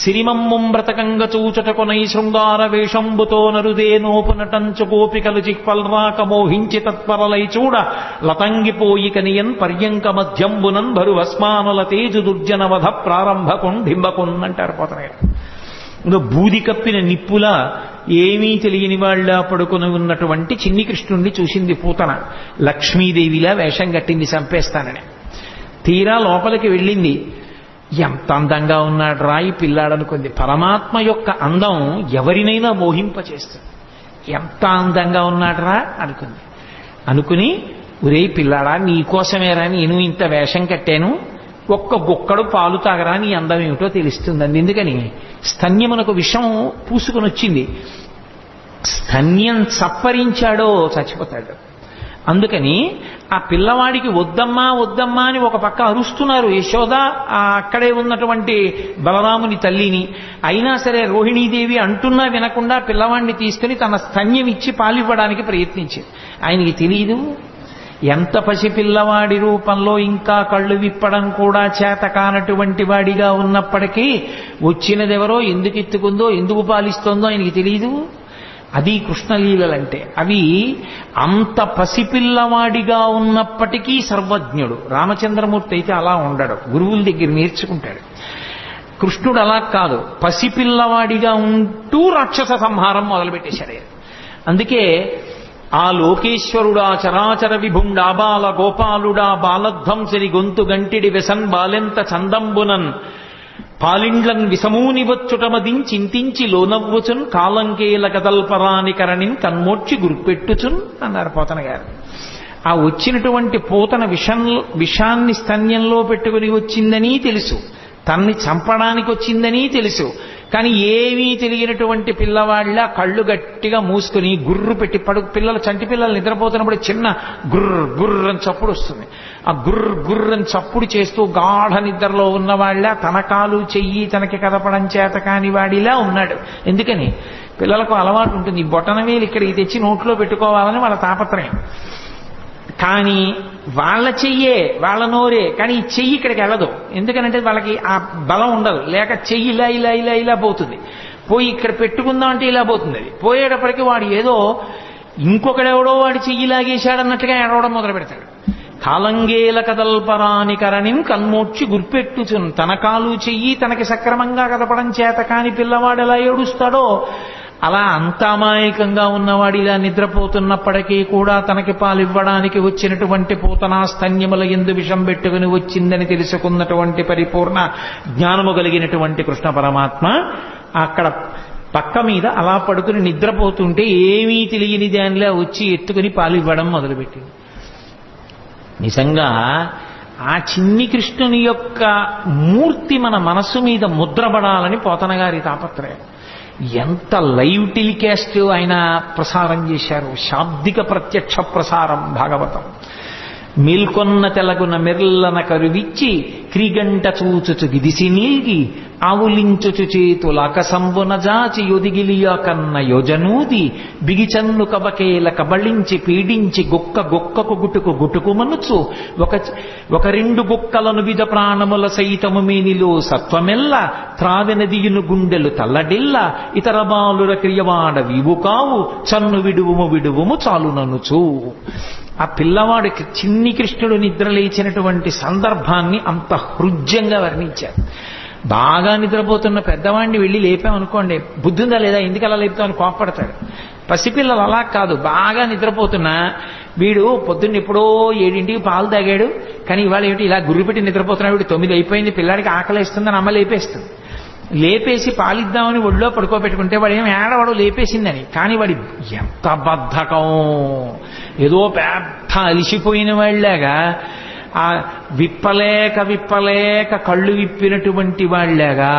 సిరిమమ్మం బ్రతకంగ చూచటకొనై శృంగార వేషంబుతో నరుదేనోపునటంచు గోపికలు చిక్పల్రాక మోహించి తత్పరలై చూడ లతంగిపోయి కనియన్ పర్యంక మధ్యంబునన్ భరు భస్మానుల తేజు దుర్జనవధ ప్రారంభకొండింబకొన్ అంటారు పోతన గారు. ఇంకా బూది కప్పిన నిప్పులా ఏమీ తెలియని వాళ్ళ పడుకుని ఉన్నటువంటి చిన్ని కృష్ణుణ్ణి చూసింది పూతన. లక్ష్మీదేవిలా వేషం కట్టింది చంపేస్తానని. తీరా లోపలికి వెళ్ళింది. ఎంత అందంగా ఉన్నాడు రా ఈ పిల్లాడనుకుంది. పరమాత్మ యొక్క అందం ఎవరినైనా మోహింపచేస్తుంది. ఎంత అందంగా ఉన్నాడు రా అనుకుంది. అనుకుని, ఒరే పిల్లాడా, నీకోసమేరా నేను ఇంత వేషం కట్టాను, ఒక్క గుక్కడు పాలు తాగరా నీ అందం ఏమిటో తెలుస్తుందండి. ఎందుకని స్తన్యమునకు విషం పూసుకొని వచ్చింది. స్తన్యం చప్పరించాడో చచ్చిపోతాడు. అందుకని ఆ పిల్లవాడికి వద్దమ్మా వద్దమ్మా అని ఒక పక్క అరుస్తున్నారు యశోద, అక్కడే ఉన్నటువంటి బలరాముని తల్లిని. అయినా సరే రోహిణీదేవి అంటున్నా వినకుండా పిల్లవాడిని తీసుకుని తన స్తన్యం ఇచ్చి పాలివ్వడానికి ప్రయత్నించింది. ఆయనకి తెలియదు, ఎంత పసిపిల్లవాడి రూపంలో ఇంకా కళ్ళు విప్పడం కూడా చేత కానటువంటి వాడిగా ఉన్నప్పటికీ వచ్చినదెవరో, ఎందుకు ఎత్తుకుందో, ఎందుకు పాలిస్తోందో ఆయనకి తెలియదు. అది కృష్ణలీలలంటే. అవి అంత పసిపిల్లవాడిగా ఉన్నప్పటికీ సర్వజ్ఞుడు. రామచంద్రమూర్తి అయితే అలా ఉండడు, గురువుల దగ్గర నేర్చుకుంటాడు. కృష్ణుడు అలా కాదు, పసిపిల్లవాడిగా ఉంటూ రాక్షస సంహారం మొదలుపెట్టేశాడు. అందుకే ఆ లోకేశ్వరుడా చరాచర విభుండా బాల గోపాలుడా బాలధ్వంసరి గొంతు గంటిడి వెసన్ బాలెంత చందంబునన్ పాలిండ్లన్ విసమూని వచ్చుటమదించింతించి లోనవ్వుచున్ కాలంకేల కదల్పరాని కరణిన్ కన్మోడ్చి గుర్పెట్టుచున్ అన్నారు పోతన గారు. ఆ వచ్చినటువంటి పూతన విషాన్ని స్తన్యంలో పెట్టుకుని వచ్చిందని తెలుసు, తన్ని చంపడానికి వచ్చిందని తెలుసు. కానీ ఏమీ తెలియనటువంటి పిల్లవాళ్ళ కళ్ళు గట్టిగా మూసుకుని గుర్రు పెట్టి పిల్లలు, చంటి పిల్లలు నిద్రపోతున్నప్పుడు చిన్న గుర్ర గుర్ర అని చప్పుడు వస్తుంది. ఆ గుర్ర గుర్ర అని చప్పుడు చేస్తూ గాఢ నిద్రలో ఉన్నవాళ్ళ తన కాలు చెయ్యి తనకి కదపడం చేత కాని వాడిలా ఉన్నాడు. ఎందుకని పిల్లలకు అలవాటు ఉంటుంది, ఈ బొటనవేలు ఇక్కడికి తెచ్చి నోట్లో పెట్టుకోవాలని వాళ్ళ తాపత్రయం. కానీ వాళ్ళ చెయ్యే, వాళ్ళ నోరే, కానీ ఈ చెయ్యి ఇక్కడికి వెళ్ళదు. ఎందుకనంటే వాళ్ళకి ఆ బలం ఉండదు. లేక చెయ్యి ఇలా ఇలా ఇలా ఇలా పోతుంది. పోయి ఇక్కడ పెట్టుకుందాం అంటే ఇలా పోతుంది. అది పోయేటప్పటికి వాడు ఏదో ఇంకొకడెవడో వాడి చెయ్యి లాగేశాడన్నట్టుగా ఏడవడం మొదలు పెడతాడు. కాలంగేల కదల్పరాని కరణిన్ కన్మోడ్చి గుర్పెట్టుచున్. తన కాలు చెయ్యి తనకి సక్రమంగా కదపడం చేత కాని పిల్లవాడు ఎలా ఏడుస్తాడో అలా అంతామాయకంగా ఉన్నవాడు ఇలా నిద్రపోతున్నప్పటికీ కూడా తనకి పాలివ్వడానికి వచ్చినటువంటి పూతనా స్తన్యముల ఎందు విషం పెట్టుకుని వచ్చిందని తెలుసుకున్నటువంటి పరిపూర్ణ జ్ఞానము కలిగినటువంటి కృష్ణ పరమాత్మ అక్కడ పక్క మీద అలా పడుకుని నిద్రపోతుంటే ఏమీ తెలియని దానిలా వచ్చి ఎత్తుకుని పాలివ్వడం మొదలుపెట్టింది. నిజంగా ఆ చిన్ని కృష్ణుని యొక్క మూర్తి మన మనస్సు మీద ముద్రపడాలని పోతన గారి తాపత్రయం. ఎంత లైవ్ టెలికాస్ట్ ఆయన ప్రసారం చేశారు. శాబ్దిక ప్రత్యక్ష ప్రసారం భాగవతం. మేల్కొన్న తెలగున మెర్లన కరువిచ్చి క్రిగంట చూచుచు గిదిసి నీల్గి ఆవులించుచు చేతుల అకసంబున జాచి యొదిగిలియ కన్న యోజనూది బిగిచన్ను కబకేల కబళించి పీడించి గుక్క గుక్కకు గుటుకు గుటుకు మనుచు ఒక రెండు గుక్కలను విధ ప్రాణముల సైతము మేనిలో సత్వమెల్ల త్రావెనదియును గుండెలు తల్లడిల్ల ఇతర బాలుర క్రియవాడ వీవు కావు చన్ను విడువుము విడువుము చాలుననుచు. ఆ పిల్లవాడికి చిన్ని కృష్ణుడు నిద్రలేచినటువంటి సందర్భాన్ని అంత హృద్యంగా వర్ణించారు. బాగా నిద్రపోతున్న పెద్దవాడిని వెళ్ళి లేపామనుకోండి, బుద్ధుందా లేదా, ఎందుకు అలా లేపుతామని కోప్పడతాడు. పసిపిల్లలు అలా కాదు, బాగా నిద్రపోతున్నా వీడు పొద్దున్న ఎప్పుడో 7ంటికి పాలు తాగాడు, కానీ ఇవాళ ఏమిటి ఇలా గుర్రు పెట్టి నిద్రపోతున్నాడు, వీడు 9 అయిపోయింది, పిల్లాడికి ఆకలేస్తుందని అమ్మ లేపేస్తుంది. లేపేసి పాలిద్దామని ఒళ్ళో పడుకోబెట్టుకుంటే వాడు ఏం ఏడవాడు లేపేసిందని. కానీ వాడి ఎంత బద్ధకం, ఏదో పెద్ద అలిసిపోయిన వాళ్ళలాగా ఆ విప్పలేక కళ్ళు విప్పినటువంటి వాళ్ళలాగా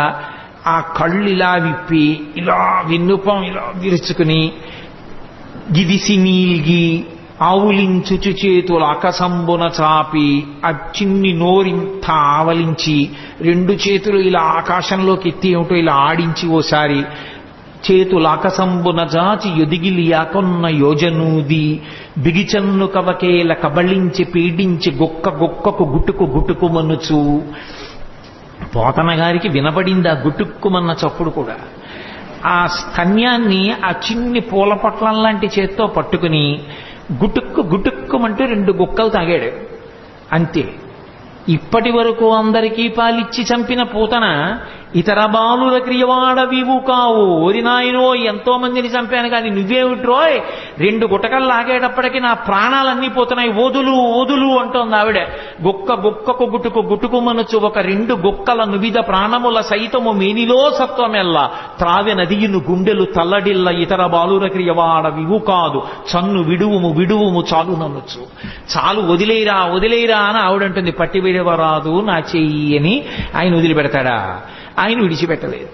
ఆ కళ్ళు ఇలా విప్పి ఇలా విన్నుపం ఇలా విరుచుకుని గిదిసి నీల్గి ఆవులించుచు చేతులు ఆకాశంబున చాపి ఆ చిన్ని నోరింత ఆవలించి రెండు చేతులు ఇలా ఆకాశంలోకి ఎత్తి ఏమిటో ఇలా ఆడించి ఓసారి చేతులు ఆకాశంబున జాచి ఎదిగిలియాకొన్న యోజనూది బిగిచన్ను కవకేల కబళించి పీడించి గొక్కకు గుటుకు మనుచు. పోతన గారికి వినపడింది ఆ గుటుక్కుమన్న చప్పుడు కూడా. ఆ స్తన్యాన్ని ఆ చిన్ని పూల పొట్లం లాంటి చేత్తో పట్టుకుని గుటుక్కుమంటూ రెండు గుక్కలు తాగాడు అంతే. ఇప్పటి వరకు అందరికీ పాలిచ్చి చంపిన పూతన ఇతర బాలుల క్రియవాడవివు కావు. ఓరి నాయనో, ఎంతో మందిని చంపాను కానీ నువ్వేమిట్రోయ్, రెండు గుటకలు లాగేటప్పటికీ నా ప్రాణాలన్నీ పోతున్నాయి, వదులు అంటోంది ఆవిడ. గుక్కకు గుటుకు మనసు ఒక రెండు గుక్కల నువిధ ప్రాణముల సైతము మేనిలో సత్వమెల్ల త్రావె నదియును గుండెలు తల్లడిల్ల ఇతర బాలుర క్రియవాడవివు కాదు. చన్ను విడువుము చాలు ననుచు. చాలు వదిలేరా అని ఆవిడంటుంది. పట్టి విడవరాదు నా చెయ్యి అని ఆయన వదిలిపెడతాడా? ఆయన విడిచిపెట్టలేదు.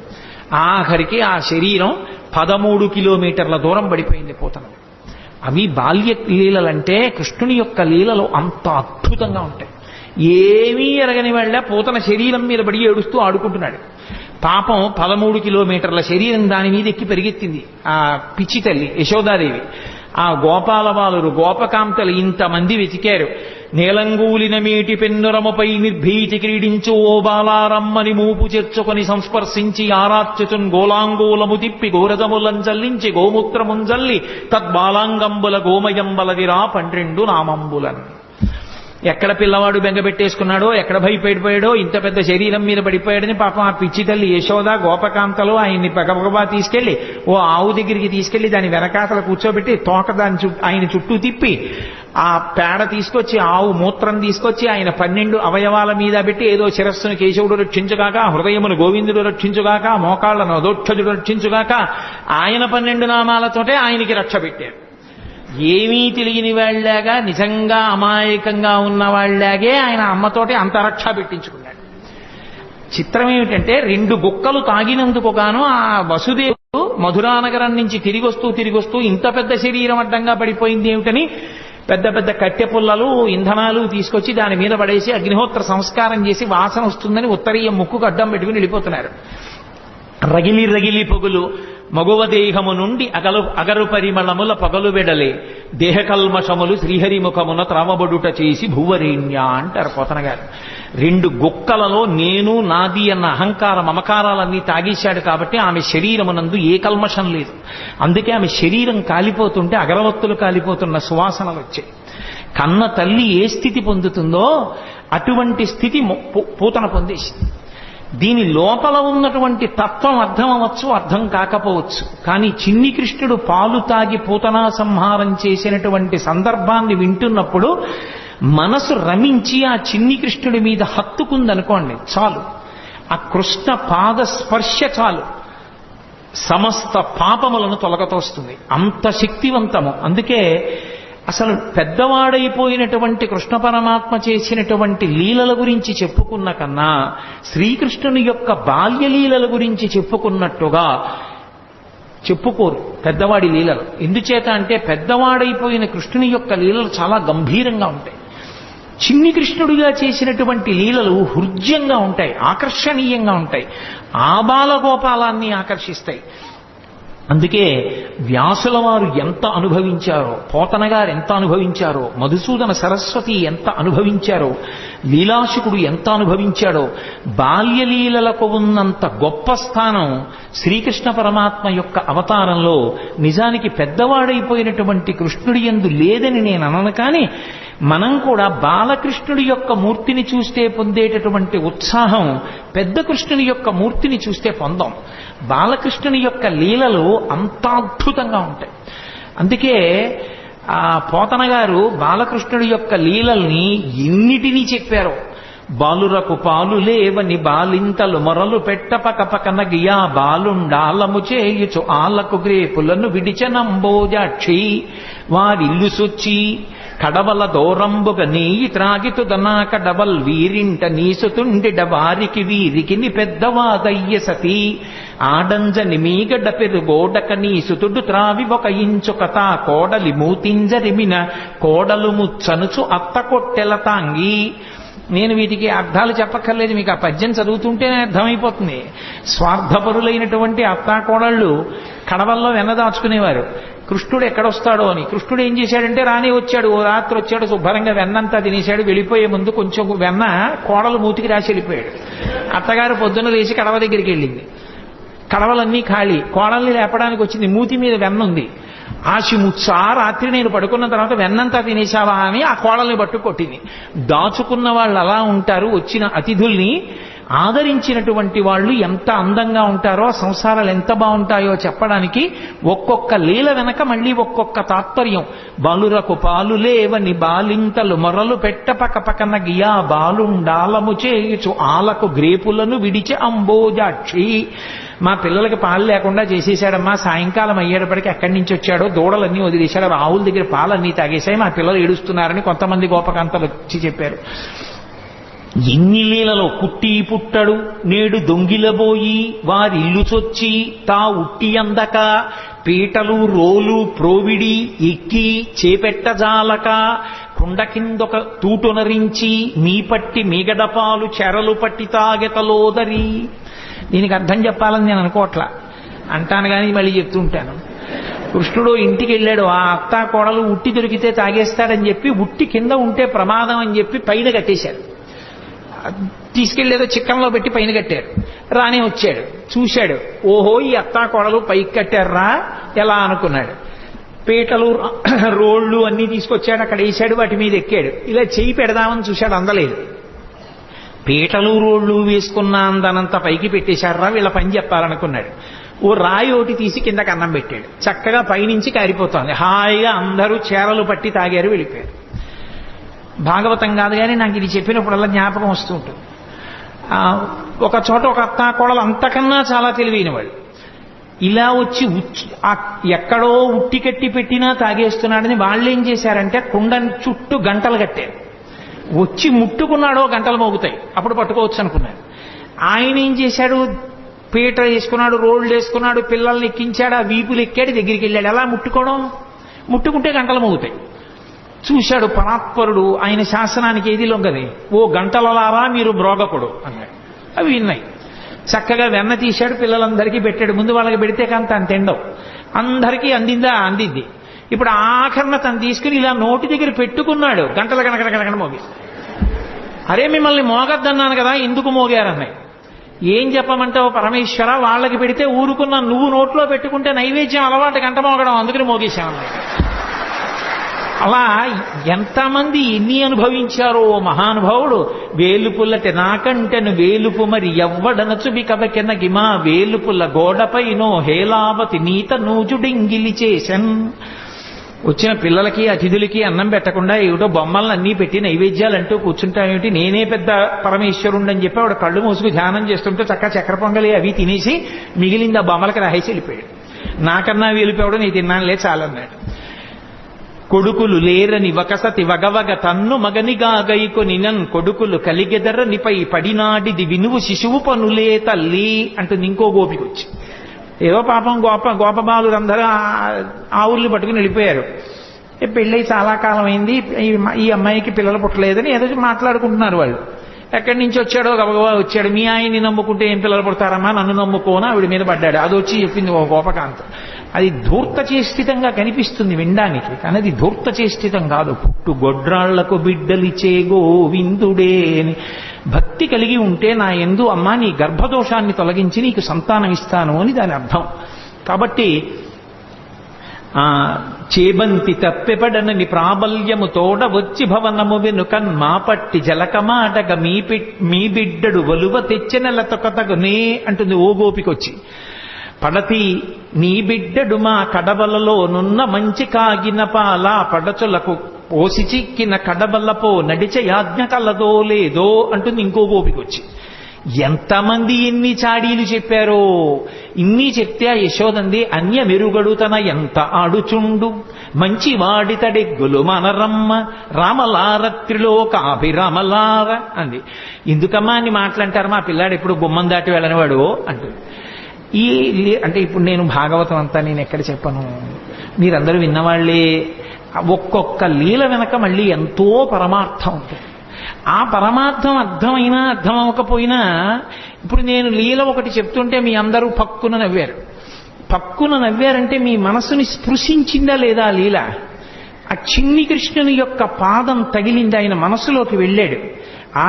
ఆఖరికి ఆ శరీరం 13 కిలోమీటర్ల దూరం పడిపోయింది పూతన. అవి బాల్య లీలలంటే కృష్ణుని యొక్క లీలలు అంత అద్భుతంగా ఉంటాయి. ఏమీ ఎరగని వాళ్ళ పూతన శరీరం మీద పడి ఏడుస్తూ ఆడుకుంటున్నాడు. పాపం 13 కిలోమీటర్ల శరీరం దాని మీద ఎక్కి పెరిగెత్తింది ఆ పిచ్చి తల్లి యశోదాదేవి. ఆ గోపాల బాలురు గోపకాంతలు ఇంతమంది వెతికారు. నేలంగూలిన మీటి పెన్నురముపై నిర్భీతి క్రీడించు ఓ బాలారమ్మని మూపు చేర్చుకొని సంస్పర్శించి ఆరార్చుచున్ గోలాంగూలము తిప్పి గోరజములంచల్లించి గోమూత్రముంజల్లి తద్బాలాంగంబుల గోమయంబలదిరా 12 నామంబులన్. ఎక్కడ పిల్లవాడు బెంగపెట్టేసుకున్నాడో, ఎక్కడ భయపడిపోయాడో, ఇంత పెద్ద శరీరం మీద పడిపోయాడని పాపం ఆ పిచ్చి తల్లి యశోద గోపకాంతలు ఆయన్ని పగపగబా తీసుకెళ్లి ఓ ఆవు దగ్గరికి తీసుకెళ్లి దాని వెనకాతల కూర్చోబెట్టి తోక దాని ఆయన చుట్టూ తిప్పి ఆ పేడ తీసుకొచ్చి ఆవు మూత్రం తీసుకొచ్చి ఆయన 12 అవయవాల మీద పెట్టి ఏదో శిరస్సును కేశవుడు రక్షించుగాక, హృదయమును గోవిందుడు రక్షించుగాక, మోకాళ్లను అదోక్షజుడు రక్షించుగాక, ఆయన 12 నామాలతోటే ఆయనకి రక్ష పెట్టారు. ఏమీ తెలియని వాళ్ళలాగా నిజంగా అమాయకంగా ఉన్న వాళ్ళలాగే ఆయన అమ్మతోటి అంతరక్ష పెట్టించుకున్నాడు. చిత్రం ఏమిటంటే 2 గుక్కలు తాగినందుకు గాను ఆ వసుదేవుడు మధురానగరం నుంచి తిరిగొస్తూ ఇంత పెద్ద శరీరం అడ్డంగా పడిపోయింది ఏమిటని పెద్ద పెద్ద కట్టె పుల్లలు ఇంధనాలు తీసుకొచ్చి దాని మీద పడేసి అగ్నిహోత్ర సంస్కారం చేసి వాసన వస్తుందని ఉత్తరీయ ముక్కుకు అడ్డం పెట్టుకుని వెళ్ళిపోతున్నారు. రగిలి పొగులు మగువ దేహము నుండి అగరు పరిమళముల పగలు వెడలే దేహకల్మషములు శ్రీహరిముఖమున త్రావబడుట చేసి భూవరేణ్య అంటారు పోతన గారు. 2 గుక్కలలో నేను నాది అన్న అహంకార మమకారాలన్నీ తాగేశాడు కాబట్టి ఆమె శరీరమునందు ఏ కల్మషం లేదు. అందుకే ఆమె శరీరం కాలిపోతుంటే అగరవత్తులు కాలిపోతున్న సువాసనలు వచ్చాయి. కన్న తల్లి ఏ స్థితి పొందుతుందో అటువంటి స్థితి పూతన పొందేసింది. దీని లోపల ఉన్నటువంటి తత్వం అర్థం అవ్వచ్చు, అర్థం కాకపోవచ్చు. కానీ చిన్ని కృష్ణుడు పాలు తాగి పూతనా సంహారం చేసినటువంటి సందర్భాన్ని వింటున్నప్పుడు మనసు రమించి ఆ చిన్ని కృష్ణుడి మీద హత్తుకుందనుకోండి, చాలు. ఆ కృష్ణ పాద స్పర్శ చాలు సమస్త పాపములను తొలగతోస్తుంది. అంత శక్తివంతము. అందుకే అసలు పెద్దవాడైపోయినటువంటి కృష్ణ పరమాత్మ చేసినటువంటి లీలల గురించి చెప్పుకున్న కన్నా శ్రీకృష్ణుని యొక్క బాల్యలీలల గురించి చెప్పుకున్నట్టుగా చెప్పుకోరు పెద్దవాడి లీలలు. ఎందుచేత అంటే పెద్దవాడైపోయిన కృష్ణుని యొక్క లీలలు చాలా గంభీరంగా ఉంటాయి. చిన్ని కృష్ణుడిగా చేసినటువంటి లీలలు హృద్యంగా ఉంటాయి, ఆకర్షణీయంగా ఉంటాయి, ఆబాలగోపాలాన్ని ఆకర్షిస్తాయి. అందుకే వ్యాసుల వారు ఎంత అనుభవించారో, పోతన గారు ఎంత అనుభవించారో, మధుసూదన సరస్వతి ఎంత అనుభవించారో, లీలాశుకుడు ఎంత అనుభవించాడో, బాల్యలీలలకు ఉన్నంత గొప్ప స్థానం శ్రీకృష్ణ పరమాత్మ యొక్క అవతారంలో నిజానికి పెద్దవాడైపోయినటువంటి కృష్ణుడి యందు లేదని నేను అనను. కానీ మనం కూడా బాలకృష్ణుడి యొక్క మూర్తిని చూస్తే పొందేటటువంటి ఉత్సాహం పెద్ద కృష్ణుని యొక్క మూర్తిని చూస్తే పొందాం. బాలకృష్ణుని యొక్క లీలలు అంత అద్భుతంగా ఉంటాయి. అందుకే ఆ పోతన గారు బాలకృష్ణుడి యొక్క లీలల్ని ఎన్నిటినీ చెప్పారో. బాలురకు పాలు లేవని బాలింతలు మొరలు పెట్టపకపకన గియా బాలుండాలము చేయుచు ఆలకు గ్రేపులను విడిచనంబోజాక్షి వారిల్లు సొచ్చి కడవల దూరంబుగ నీయి త్రాగితుదనా కడవల్ వీరింట నీసుతుండిడ వారికి వీరికిని పెద్దవాదయ్య సతీ ఆడంజని మీగడ్డ పెరుగోడక నీసుతుడు త్రావి ఒక ఇంచుకత కోడలి మూతింజరిమిన కోడలు ముచ్చనుచు అత్త కొట్టెల తాంగి. నేను వీటికి అర్థాలు చెప్పక్కర్లేదు, మీకు ఆ పద్యం చదువుతుంటేనే అర్థమైపోతుంది. స్వార్థపరులైనటువంటి అత్తాకోడళ్ళు కడవల్లో వెన్నదాచుకునేవారు. కృష్ణుడు ఎక్కడొస్తాడో అని. కృష్ణుడు ఏం చేశాడంటే రానే వచ్చాడు, ఓ రాత్రి వచ్చాడు, శుభ్రంగా వెన్నంతా తినేశాడు. వెళ్ళిపోయే ముందు కొంచెం వెన్న కోడలు మూతికి రాసి వెళ్ళిపోయాడు. అత్తగారు పొద్దున్న లేచి కడవ దగ్గరికి వెళ్ళింది. కడవలన్నీ ఖాళీ. కోడల్ని లేపడానికి వచ్చింది, మూతి మీద వెన్న ఉంది. ఆశిముచ్చా రాత్రి నేను పడుకున్న తర్వాత వెన్నంతా తినేశావా అని ఆ కోడల్ని పట్టు కొట్టింది. దాచుకున్న వాళ్ళు అలా ఉంటారు. వచ్చిన అతిథుల్ని ఆదరించినటువంటి వాళ్ళు ఎంత అందంగా ఉంటారో, సంసారాలు ఎంత బాగుంటాయో చెప్పడానికి ఒక్కొక్క లీల వెనక మళ్ళీ ఒక్కొక్క తాత్పర్యం. బాలురకు పాలు లేవని బాలింతలు మొరలు పెట్టపకపకన గియా బాలుండాలము చేయుచు ఆలకు గ్రేపులను విడిచి అంబోజాక్షి. మా పిల్లలకి పాలు లేకుండా చేసేశాడమ్మా, సాయంకాలం అయ్యేటప్పటికి ఎక్కడి నుంచి వచ్చాడో దూడలన్నీ వదిలేశాడు, ఆవుల దగ్గర పాలన్నీ తాగేశాయి, మా పిల్లలు ఏడుస్తున్నారని కొంతమంది గోపకాంతలు వచ్చి చెప్పారు. ఎన్ని లీలలో కుట్టి పుట్టడు నేడు దొంగిలబోయి వారిల్లు చొచ్చి తా ఉట్టి అందక పీటలు రోలు ప్రోవిడి ఎక్కి చేపెట్టజాలక కుండ కిందొక తూటునరించి మీ పట్టి మీగడపాలు చెరలు పట్టి తాగెతలోదరి. దీనికి అర్థం చెప్పాలని నేను అనుకోవట్లా, అంటాను కానీ మళ్ళీ చెప్తుంటాను. కృష్ణుడు ఇంటికి వెళ్ళాడు, ఆ అత్తా కోడలు ఉట్టి దొరికితే తాగేస్తాడని చెప్పి ఉట్టి కింద ఉంటే ప్రమాదం అని చెప్పి పైన కట్టేశారు. తీసుకెళ్లేదో చిక్కంలో పెట్టి పైన కట్టారు. రానే వచ్చాడు, చూశాడు, ఓహో ఈ అత్తా కోడలు పైకి కట్టారా ఎలా అనుకున్నాడు. పీటలు రోళ్లు అన్నీ తీసుకొచ్చాడు, అక్కడ వేసాడు, వాటి మీద ఎక్కాడు. ఇలా చెయ్యి పెడదామని చూశాడు, అందలేదు. పీటలు రోళ్లు వేసుకున్న అందనంత పైకి పెట్టేశారా, వీళ్ళ పని చెప్పాలనుకున్నాడు. ఓ రాయి ఒకటి తీసి కిందకి అన్నం పెట్టాడు. చక్కగా పైనుంచి కారిపోతోంది. హాయిగా అందరూ చేరలు పట్టి తాగారు, వెళ్ళిపోయారు. భాగవతం కాదు కానీ నాకు ఇది చెప్పినప్పుడల్లా జ్ఞాపకం వస్తూ ఉంటుంది. ఒక చోట ఒక అత్తా కోడలు అంతకన్నా చాలా తెలివైన వాళ్ళు ఇలా వచ్చి ఎక్కడో ఉట్టి కట్టి పెట్టినా తాగేస్తున్నాడని వాళ్ళు ఏం చేశారంటే కుండ చుట్టూ గంటలు కట్టారు. వచ్చి ముట్టుకున్నాడో గంటలు మోగుతాయి, అప్పుడు పట్టుకోవచ్చు అనుకున్నాడు. ఆయన ఏం చేశాడు, పీట వేసుకున్నాడు, రోడ్లు వేసుకున్నాడు, పిల్లల్ని ఎక్కించాడు, ఆ వీపులు ఎక్కాడు, దగ్గరికి వెళ్ళాడు. ఎలా ముట్టుకోవడం, ముట్టుకుంటే గంటలు మోగుతాయి. చూశాడు పరాత్పరుడు, ఆయన శాసనానికి ఏది లొంగది. ఓ గంటలలారా మీరు బ్రోగకుడు అన్నాడు. అవి విన్నాయి. చక్కగా వెన్న తీశాడు, పిల్లలందరికీ పెట్టాడు. ముందు వాళ్ళకి పెడితే కానీ తను తిండవు. అందరికీ అందిందా, అందింది. ఇప్పుడు ఆఖరణ తను తీసుకుని ఇలా నోటి దగ్గర పెట్టుకున్నాడు, గంటల గనకన మోగి. అరే మిమ్మల్ని మోగద్దన్నాను కదా, ఎందుకు మోగారన్నాయి. ఏం చెప్పమంటావు పరమేశ్వర, వాళ్ళకి పెడితే ఊరుకున్నా, నువ్వు నోట్లో పెట్టుకుంటే నైవేద్యం అలవాటు గంట మోగడం, అందుకని మోగేశామన్నాయి. అలా ఎంతమంది ఎన్ని అనుభవించారో మహానుభావుడు. వేలుపుల్లటి నాకంటెను వేలుపు మరి ఎవ్వడనచు బికబకెన గిమా వేలుపుల్ల గోడపైనో హేలావతి నీత నూజుడింగిలి చేసన్. వచ్చిన పిల్లలకి అతిథులకి అన్నం పెట్టకుండా ఏమిటో బొమ్మలను అన్నీ పెట్టి నైవేద్యాలంటూ కూర్చుంటామేమిటి, నేనే పెద్ద పరమేశ్వరుండని చెప్పి ఆవిడ కళ్ళు మూసుకు ధ్యానం చేస్తుంటే చక్క చక్కెర పొంగలి అవి తినేసి మిగిలింది ఆ బొమ్మలకి రాహేసి వెళ్ళిపోయాడు. నాకన్నా వెళ్ళిపోవడం నీ తిన్నానులే చాలన్నాడు. కొడుకులు లేరని వకసతి వగవగ తన్ను మగనిగా గైకొనినన్ కొడుకులు కలిగెదరనిపై పడినాడిది వినువు శిశువు పనులే తల్లి అంటుంది ఇంకో గోపికొచ్చి. ఏదో పాపం గోపబాలురందరూ ఆవుల్ని పట్టుకుని వెళ్ళిపోయారు. పెళ్ళై చాలా కాలం అయింది, ఈ అమ్మాయికి పిల్లలు పుట్టలేదని ఏదో మాట్లాడుకుంటున్నారు వాళ్ళు. ఎక్కడి నుంచి వచ్చాడో గబగబా వచ్చాడు. మీ ఆయన్ని నమ్ముకుంటే ఏం పిల్లలు పుడతారమ్మా, నన్ను నమ్ముకోనా ఆవిడ మీద పడ్డాడు. అది వచ్చి చెప్పింది ఓ గోపకాంత. అది ధూర్తచేష్టితంగా కనిపిస్తుంది వినడానికి, కానీ అది ధూర్తచేష్టితం కాదు. పుట్టు గొడ్రాళ్లకు బిడ్డలిచే గోవిందుడే అని భక్తి కలిగి ఉంటే నా యందు అమ్మా నీ గర్భదోషాన్ని తొలగించి నీకు సంతానం ఇస్తాను అని దాని అర్థం. కాబట్టి చేబంతి తప్పెపడనని ప్రాబల్యము తోడ వచ్చి భవనము వెనుకన్ మా పట్టి జలకమాటగ మీ బిడ్డడు వలువ తెచ్చెనెలతొకతగునే అంటుంది ఓ గోపికొచ్చి. పడతి నీ బిడ్డడు మా కడవలలో నున్న మంచి కాగిన పాల పడచులకు ఓసి చిక్కిన కడబల్లపో నడిచ యాజ్ఞ కలదో లేదో అంటుంది ఇంకో గోపిక వచ్చి. ఎంతమంది ఎన్ని చాడీలు చెప్పారో. ఇన్ని చెప్తే ఆ యశోదంది అన్య మెరుగడుతన ఎంత ఆడుచుండు మంచి వాడితడెగ్గులు మనరమ్మ రామలారత్రిలోకాభిరామలార అంది. ఎందుకమ్మా అన్ని మాటలంటారు, మా పిల్లాడు ఎప్పుడు గుమ్మం దాటి వెళ్ళనివాడు అంటుంది. అంటే ఇప్పుడు నేను భాగవతం అంతా నేను ఎక్కడ చెప్పను, మీరందరూ విన్నవాళ్లే. ఒక్కొక్క లీల వెనక మళ్ళీ ఎంతో పరమార్థం ఉంటుంది. ఆ పరమార్థం అర్థమైనా అర్థం అవ్వకపోయినా, ఇప్పుడు నేను లీల ఒకటి చెప్తుంటే మీ అందరూ పక్కున నవ్వారు. పక్కున నవ్వారంటే మీ మనసుని స్పృశించిందా లేదా ఆ లీల? ఆ చిన్ని కృష్ణుని యొక్క పాదం తగిలింది, ఆయన మనసులోకి వెళ్ళాడు.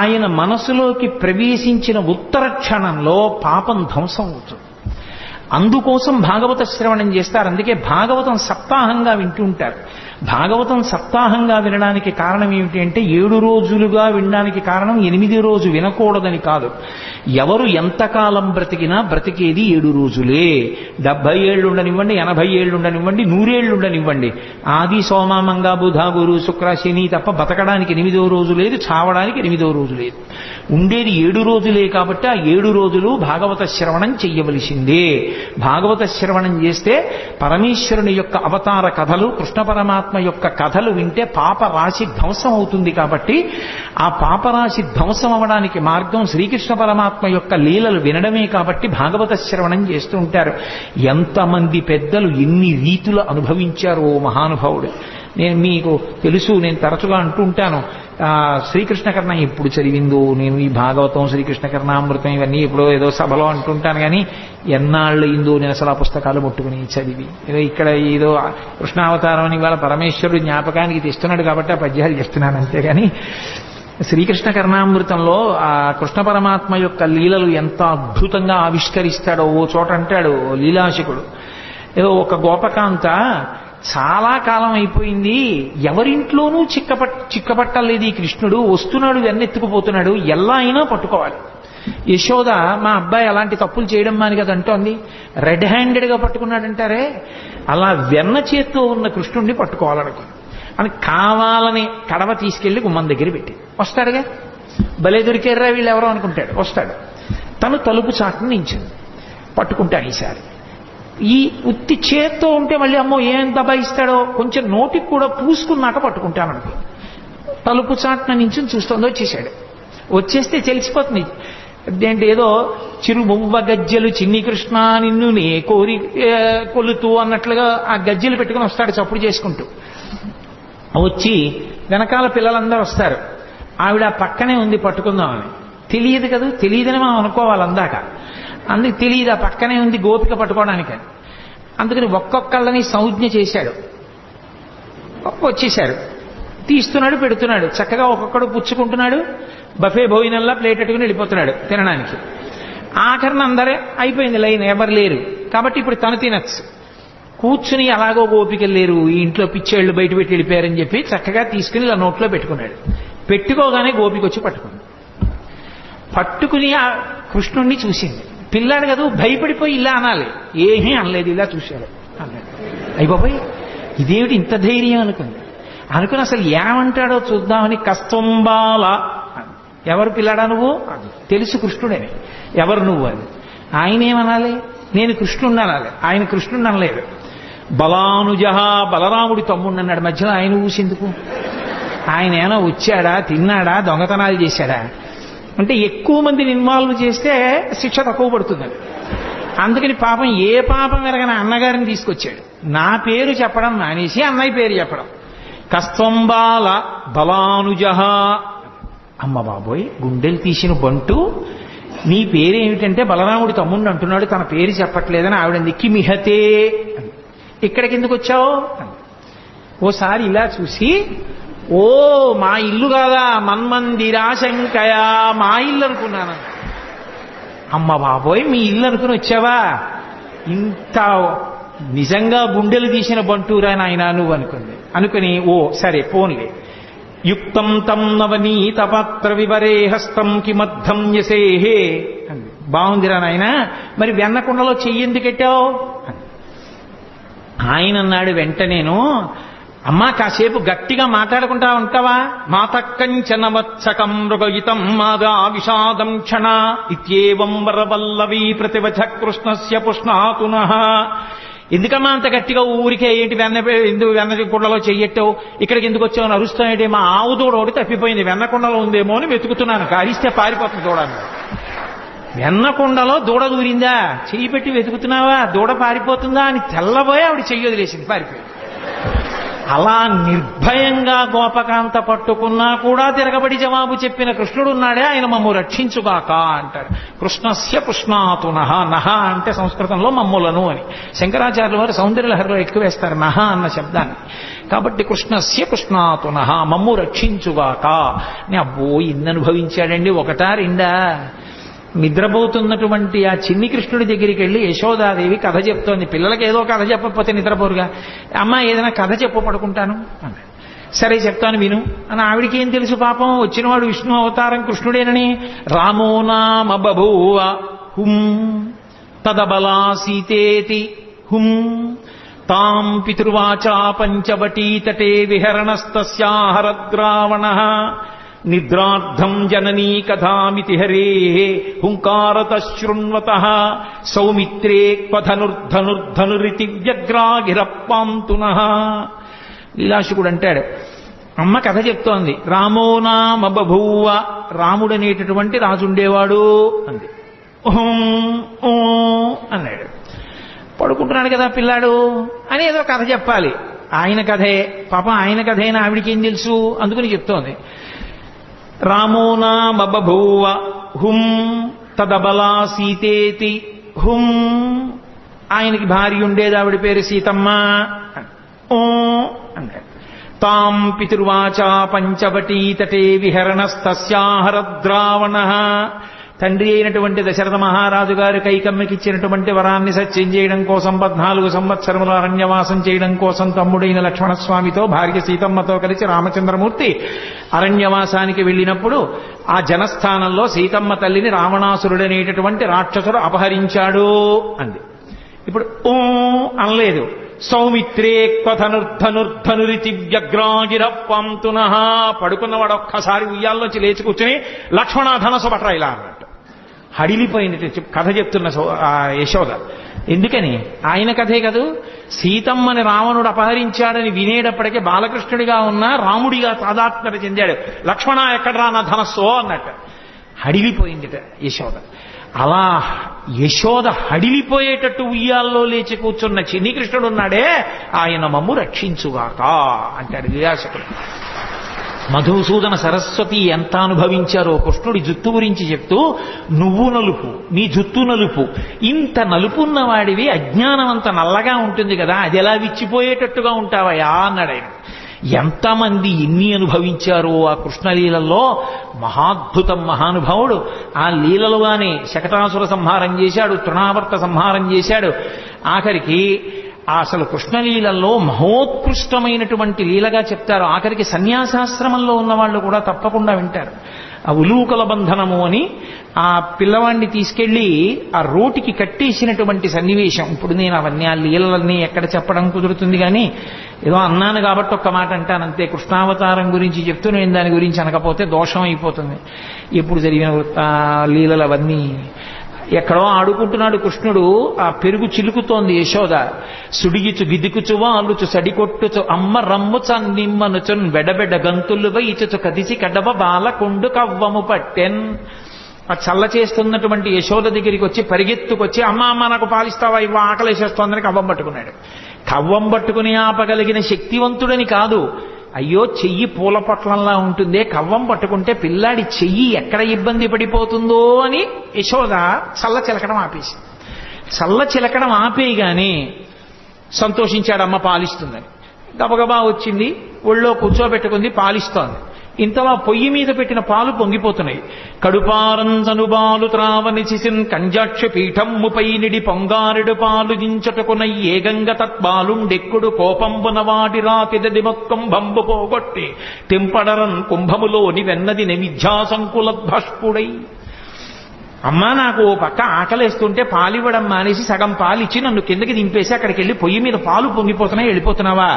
ఆయన మనసులోకి ప్రవేశించిన ఉత్తర క్షణంలో పాపం ధ్వంసం అవుతుంది. అందుకోసం భాగవత శ్రవణం చేస్తారు. అందుకే భాగవతం సప్తాహంగా వింటుంటారు. భాగవతం సప్తాహంగా వినడానికి కారణం ఏమిటి అంటే 7 రోజులుగా వినడానికి కారణం 8 రోజు వినకూడదని కాదు. ఎవరు ఎంతకాలం బ్రతికినా బ్రతికేది 7 రోజులే. 70 ఏళ్ళు ఉండనివ్వండి, 80 ఏళ్ళు ఉండనివ్వండి, 100 ఏళ్ళు ఉండనివ్వండి. ఆది సోమ మంగ బుధ గురు శుక్ర శని తప్ప బతకడానికి 8వ రోజు లేదు, చావడానికి 8వ రోజు లేదు. ఉండేది 7 రోజులే. కాబట్టి ఆ 7 రోజులు భాగవత శ్రవణం చెయ్యవలసిందే. భాగవత శ్రవణం చేస్తే పరమేశ్వరుని యొక్క అవతార కథలు, కృష్ణ పరమాత్మ యొక్క కథలు వింటే పాపరాశి ధ్వంసం అవుతుంది. కాబట్టి ఆ పాపరాశి ధ్వంసం అవడానికి మార్గం శ్రీకృష్ణ పరమాత్మ యొక్క లీలలు వినడమే. కాబట్టి భాగవత శ్రవణం చేస్తూ ఉంటారు. ఎంతమంది పెద్దలు ఎన్ని రీతులు అనుభవించారో మహానుభావుడు. నేను మీకు తెలుసు, నేను తరచుగా అంటూ ఉంటాను, శ్రీకృష్ణ కర్ణ ఎప్పుడు చదివిందో నేను ఈ భాగవతం, శ్రీకృష్ణ కర్ణామృతం ఇవన్నీ ఎప్పుడో ఏదో సభలో అంటుంటాను. కానీ ఎన్నాళ్ళు అయిందో నేను అసలు ఆ పుస్తకాలు ముట్టుకుని చదివి, ఏదో ఇక్కడ ఏదో కృష్ణావతారం అని ఇవాళ పరమేశ్వరుడు జ్ఞాపకానికి తెస్తున్నాడు కాబట్టి ఆ పద్యాలు చేస్తున్నాను. అంతేగాని శ్రీకృష్ణ కర్ణామృతంలో ఆ కృష్ణ పరమాత్మ యొక్క లీలలు ఎంత అద్భుతంగా ఆవిష్కరిస్తాడో. ఓ చోట అంటాడు లీలాశకుడు, ఏదో ఒక గోపకాంత చాలా కాలం అయిపోయింది, ఎవరింట్లోనూ చిక్కపట్టలేదు ఈ కృష్ణుడు, వస్తున్నాడు వెన్నెత్తుకుపోతున్నాడు, ఎలా అయినా పట్టుకోవాలి. యశోద మా అబ్బాయి అలాంటి తప్పులు చేయడం మాని కదా అంటోంది. రెడ్ హ్యాండెడ్గా పట్టుకున్నాడంటారే, అలా వెన్న చేత్తో ఉన్న కృష్ణుడిని పట్టుకోవాలనుకో అని కావాలని కడవ తీసుకెళ్లి గుమ్మం దగ్గర పెట్టి వస్తాడుగా. భలే దొరికారా వీళ్ళు ఎవరో అనుకుంటాడు. వస్తాడు, తను తలుపు చాటును నించింది, పట్టుకుంటాడు. ఈసారి ఈ ఉత్తి చేత్తో ఉంటే మళ్ళీ అమ్మో ఏం దబాయిస్తాడో, కొంచెం నోటికి కూడా పూసుకున్నాక పట్టుకుంటామనుకో. తలుపు చాటున నించుని చూస్తుందో వచ్చేసాడు. వచ్చేస్తే తెలిసిపోతుంది. అదేంటి ఏదో చిరుమువ్వ గజ్జెలు చిన్ని కృష్ణ నిన్ను నే కోరి కొలుతూ అన్నట్లుగా ఆ గజ్జెలు పెట్టుకుని వస్తాడు చప్పుడు చేసుకుంటూ. వచ్చి వెనకాల పిల్లలందరూ వస్తారు. ఆవిడ పక్కనే ఉంది పట్టుకుందామని. తెలియదు కదా, తెలియదని మనం అనుకోవాలి అందాక. అందుకు తెలియదు ఆ పక్కనే ఉంది గోపిక పట్టుకోవడానికి. అందుకని ఒక్కొక్కళ్ళని సంజ్ఞ చేశాడు. వచ్చేశారు, తీస్తున్నాడు, పెడుతున్నాడు, చక్కగా ఒక్కొక్కడు పుచ్చుకుంటున్నాడు. బఫే భోజనంలా ప్లేట్ పెట్టుకుని వెళ్ళిపోతున్నాడు తినడానికి. ఆఖరిని అందరే అయిపోయింది లైన్, ఎవరు లేరు కాబట్టి ఇప్పుడు తను తినచ్చు. కూర్చుని అలాగో గోపికలు లేరు, ఈ ఇంట్లో పిచ్చేళ్లు బయట పెట్టి వెళ్ళిపోయారని చెప్పి చక్కగా తీసుకుని ఇలా నోట్లో పెట్టుకున్నాడు. పెట్టుకోగానే గోపిక వచ్చి పట్టుకుని ఆ కృష్ణుణ్ణి చూసింది. పిల్లాడు కదా భయపడిపోయి ఇలా అనాలి, ఏమీ అనలేదు, ఇలా చూశాడు అన్నాడు. అయిపోయి ఇదేమిటి ఇంత ధైర్యం అనుకుని అసలు ఏమంటాడో చూద్దామని కస్తంబాల. ఎవరు పిల్లాడా నువ్వు? తెలుసు కృష్ణుడని. ఎవరు నువ్వు అని. ఆయన ఏమనాలి? నేను కృష్ణుణ్ణి అనాలి. ఆయన కృష్ణుణ్ణి అనలేదు. బలానుజ బలరాముడి తమ్ముడు అన్నాడు. మధ్యలో ఆయన ఊసేందుకు? ఆయన ఏమైనా వచ్చాడా, తిన్నాడా, దొంగతనాలు చేశాడా? అంటే ఎక్కువ మందిని ఇన్వాల్వ్ చేస్తే శిక్ష తక్కువ పడుతుంది. అందుకని పాపం ఏ పాపం ఎరగన అన్నగారిని తీసుకొచ్చాడు. నా పేరు చెప్పడం మానేసి అన్నయ్య పేరు చెప్పడం. కస్తంబాల బలానుజ. అమ్మ బాబోయ్, గుండెలు తీసిన బంటు, నీ పేరేమిటంటే బలరాముడి తమ్ముడిని అంటున్నాడు, తన పేరు చెప్పట్లేదని ఆవిడంది. కిమిహతే, ఇక్కడికి ఎందుకు వచ్చావు? ఓసారి ఇలా చూసి, ఓ మా ఇల్లు కాదా, మన్మందిరా శంకయా, మా ఇల్లు అనుకున్నాను. అమ్మ బాబోయ్, మీ ఇల్లు అనుకుని వచ్చావా? ఇంత నిజంగా గుండెలు తీసిన బంటూరా నాయనా నువ్వు అనుకుని ఓ సరే పోన్లే. యుక్తం తం నవనీత పాత్ర వివరే హస్తం కిమర్థం యసేహే. బాగుందిరా నాయన, మరి వెన్నకుండలో చెయ్యి ఎందుకు పెట్టావు? ఆయన అన్నాడు వెంటనేను, అమ్మా కాసేపు గట్టిగా మాట్లాడుకుంటా ఉంటావా? మాతకంచనవత్సకం మృగయితం మాదా విషాదం క్షణ ఇత్యేవం వరవల్లవీ ప్రతివచ కృష్ణస్య పుష్ణాతునః. ఎందుకమ్మా అంత గట్టిగా ఊరికే ఏంటి వెన్న కుండలో చెయ్యట్టావు, ఇక్కడికి ఎందుకు వచ్చావు అరుస్తానంటే మా ఆవు దూడ ఒకటి తప్పిపోయింది, వెన్నకుండలో ఉందేమో అని వెతుకుతున్నాను, అరిస్తే పారిపోతుంది దూడని. వెన్నకుండలో దూడ దూరిందా, చెయ్యి పెట్టి వెతుకుతున్నావా, దూడ పారిపోతుందా అని తెల్లబోయి ఆవిడ చెయ్యి వదిలేసింది, పారిపోయింది. అలా నిర్భయంగా గోపకాంత పట్టుకున్నా కూడా తిరగబడి జవాబు చెప్పిన కృష్ణుడు ఉన్నాడే, ఆయన మమ్ము రక్షించుగాక అంటాడు. కృష్ణస్య పుష్ణాతునః. నహ అంటే సంస్కృతంలో మమ్ములను అని. శంకరాచార్యుల వారు సౌందర్యలహరిలో ఎక్కువ వేస్తారు నహ అన్న శబ్దాన్ని. కాబట్టి కృష్ణస్య పుష్ణాతునః, మమ్ము రక్షించుగాక. అబ్బో ఇన్ని అనుభవించాడండి, ఒకటా రెండా? నిద్రపోతున్నటువంటి ఆ చిన్ని కృష్ణుడి దగ్గరికి వెళ్ళి యశోదాదేవి కథ చెప్తోంది. పిల్లలకి ఏదో కథ చెప్పకపోతే నిద్రపోరుగా. అమ్మ ఏదైనా కథ చెప్పు పడుకుంటాను అన్నాడు. సరే చెప్తాను విను అని. ఆవిడికి ఏం తెలుసు పాపం, వచ్చినవాడు విష్ణు అవతారం కృష్ణుడేనని. రామో నామ బభూవ హుం తదబలా సీతేతి హుం తాం పితృవాచా పంచవటీతటే విహరణస్తస్యాహరద్రావణః నిద్రార్థం జననీ కథామితి హరే హుంకారత శృణ్వతః సౌమిత్రే క్వధనుర్ధనుర్ధనురితి వ్యగ్రాగిరప్పాంతునః. లీలాశుకుడు అంటాడు, అమ్మ కథ చెప్తోంది. రామో నామ బభూవ, రాముడనేటటువంటి రాజుండేవాడు అంది. అన్నాడు. పడుకుంటున్నాడు కదా పిల్లాడు అని ఏదో కథ చెప్పాలి. ఆయన కథే పాపం, ఆయన కథేనా ఆవిడికి ఏం తెలుసు, అందుకని చెప్తోంది. రామో నామ బభూవ హుం తదబలా సీతేతి హుం. ఆయనకి భార్య ఉండేది, ఆవిడ పేరు సీతమ్మ అన్నాడు. తాం పితృవాచా పంచవటీతటే విహరణస్తస్యాహరద్రావణః. తండ్రి అయినటువంటి దశరథ మహారాజు గారు కైకమ్మకి ఇచ్చినటువంటి వరాన్ని సత్యం చేయడం కోసం 14 సంవత్సరములు అరణ్యవాసం చేయడం కోసం తమ్ముడైన లక్ష్మణస్వామితో భార్య సీతమ్మతో కలిసి రామచంద్రమూర్తి అరణ్యవాసానికి వెళ్ళినప్పుడు ఆ జనస్థానంలో సీతమ్మ తల్లిని రావణాసురుడనేటటువంటి రాక్షసుడు అపహరించాడు అంది. ఇప్పుడు అనలేదు. సౌమిత్రే క్వధనుర్ధనుర్ధనురితి వ్యగ్రాగిరప్పాంతునః. పడుకున్నవాడు ఒక్కసారి ఉయ్యాల్లోంచి లేచి కూర్చుని లక్ష్మణ ధనసు పట్రా ఇలా అన్నట్టు హడిలిపోయింది కథ చెప్తున్న యశోద. ఎందుకని? ఆయన కథే కదూ. సీతమ్మని రావణుడు అపహరించాడని వినేటప్పటికే బాలకృష్ణుడిగా ఉన్న రాముడిగా తాదాత్మ్యత చెందాడు. లక్ష్మణ ఎక్కడ్రా నా ధనస్సో అన్నట్టు హడిలిపోయిందిట యశోద. అలా యశోద హడిలిపోయేటట్టు ఉయ్యాల్లో లేచి కూర్చున్న చిన్ని కృష్ణుడు ఉన్నాడే, ఆయన మమ్ము రక్షించుగాక అంటాడు లీలాశకుడు. మధుసూదన సరస్వతి ఎంత అనుభవించారో కృష్ణుడి జుత్తు గురించి చెప్తూ, నువ్వు నలుపు, నీ జుత్తు నలుపు, ఇంత నలుపున్న వాడివి అజ్ఞానం అంత నల్లగా ఉంటుంది కదా, అది ఎలా విచ్చిపోయేటట్టుగా ఉంటావయా అన్నాడు ఆయన. ఎంతమంది ఎన్ని అనుభవించారో ఆ కృష్ణలీలలో. మహాద్భుతం మహానుభావుడు. ఆ లీలలుగానే శకటాసుర సంహారం చేశాడు, తృణావర్త సంహారం చేశాడు. ఆఖరికి అసలు కృష్ణలీలలో మహోత్కృష్టమైనటువంటి లీలగా చెప్తారు. ఆఖరికి సన్యాసాశ్రమంలో ఉన్నవాళ్ళు కూడా తప్పకుండా వింటారు. ఆ ఉలూకల బంధనము అని ఆ పిల్లవాడిని తీసుకెళ్లి ఆ రోటికి కట్టేసినటువంటి సన్నివేశం. ఇప్పుడు నేను అవన్నీ ఆ లీలలన్నీ ఎక్కడ చెప్పడం కుదురుతుంది, కానీ ఏదో అన్నాను కాబట్టి ఒక్క మాట అంటానంతే. కృష్ణావతారం గురించి చెప్తూ నేను దాని గురించి అనకపోతే దోషం అయిపోతుంది. ఎప్పుడు జరిగిన లీలలు అవన్నీ. ఎక్కడో ఆడుకుంటున్నాడు కృష్ణుడు, ఆ పెరుగు చిలుకుతోంది యశోద. సుడిగిచు గిదికుచు వాలుచు సడికొట్టుచు అమ్మ రమ్ముచ నిమ్మనుచున్ వెడబెడ గంతులు వైచుచు కదిసి కడవ బాల కొండు కవ్వము పట్టెన్. ఆ చల్ల చేస్తున్నటువంటి యశోద దగ్గరికి వచ్చి పరిగెత్తుకొచ్చి, అమ్మ అమ్మ నాకు పాలిస్తావా, ఇవ్వ ఆకలేసేస్తోందని కవ్వం పట్టుకున్నాడు. కవ్వం పట్టుకుని ఆపగలిగిన శక్తివంతుడని కాదు, అయ్యో చెయ్యి పూల పొట్లంలా ఉంటుందే, కవ్వం పట్టుకుంటే పిల్లాడి చెయ్యి ఎక్కడ ఇబ్బంది పడిపోతుందో అని యశోద చల్ల చిలకడం ఆపేసి. చల్ల చిలకడం ఆపేయగానే సంతోషించాడు, అమ్మ పాలిస్తుందని. గబగబా వచ్చింది, ఒళ్ళో కూర్చోబెట్టుకుంది, పాలిస్తోంది. ఇంతలో పొయ్యి మీద పెట్టిన పాలు పొంగిపోతున్నాయి. కడుపారంజనుబాలు త్రావని చిసిన్ కంజాక్ష పీఠమ్ముపై నిడి పొంగారెడు పాలు దించటకున ఏగంగ తత్బాలుండెక్కుడు కోపంబున వాటి రాతిదది మొక్కం బంబు పోగొట్టి తెంపడరన్ కుంభములోని వెన్నది నిమిధ్యాసంకులద్భష్పుడై. అమ్మా నాకు ఓ పక్క ఆకలేస్తుంటే పాలివ్వడం మానేసి సగం పాలిచ్చి నన్ను కిందకి దింపేసి అక్కడికి వెళ్ళి పొయ్యి మీద పాలు పొంగిపోతున్నాయి, వెళ్ళిపోతున్నావా?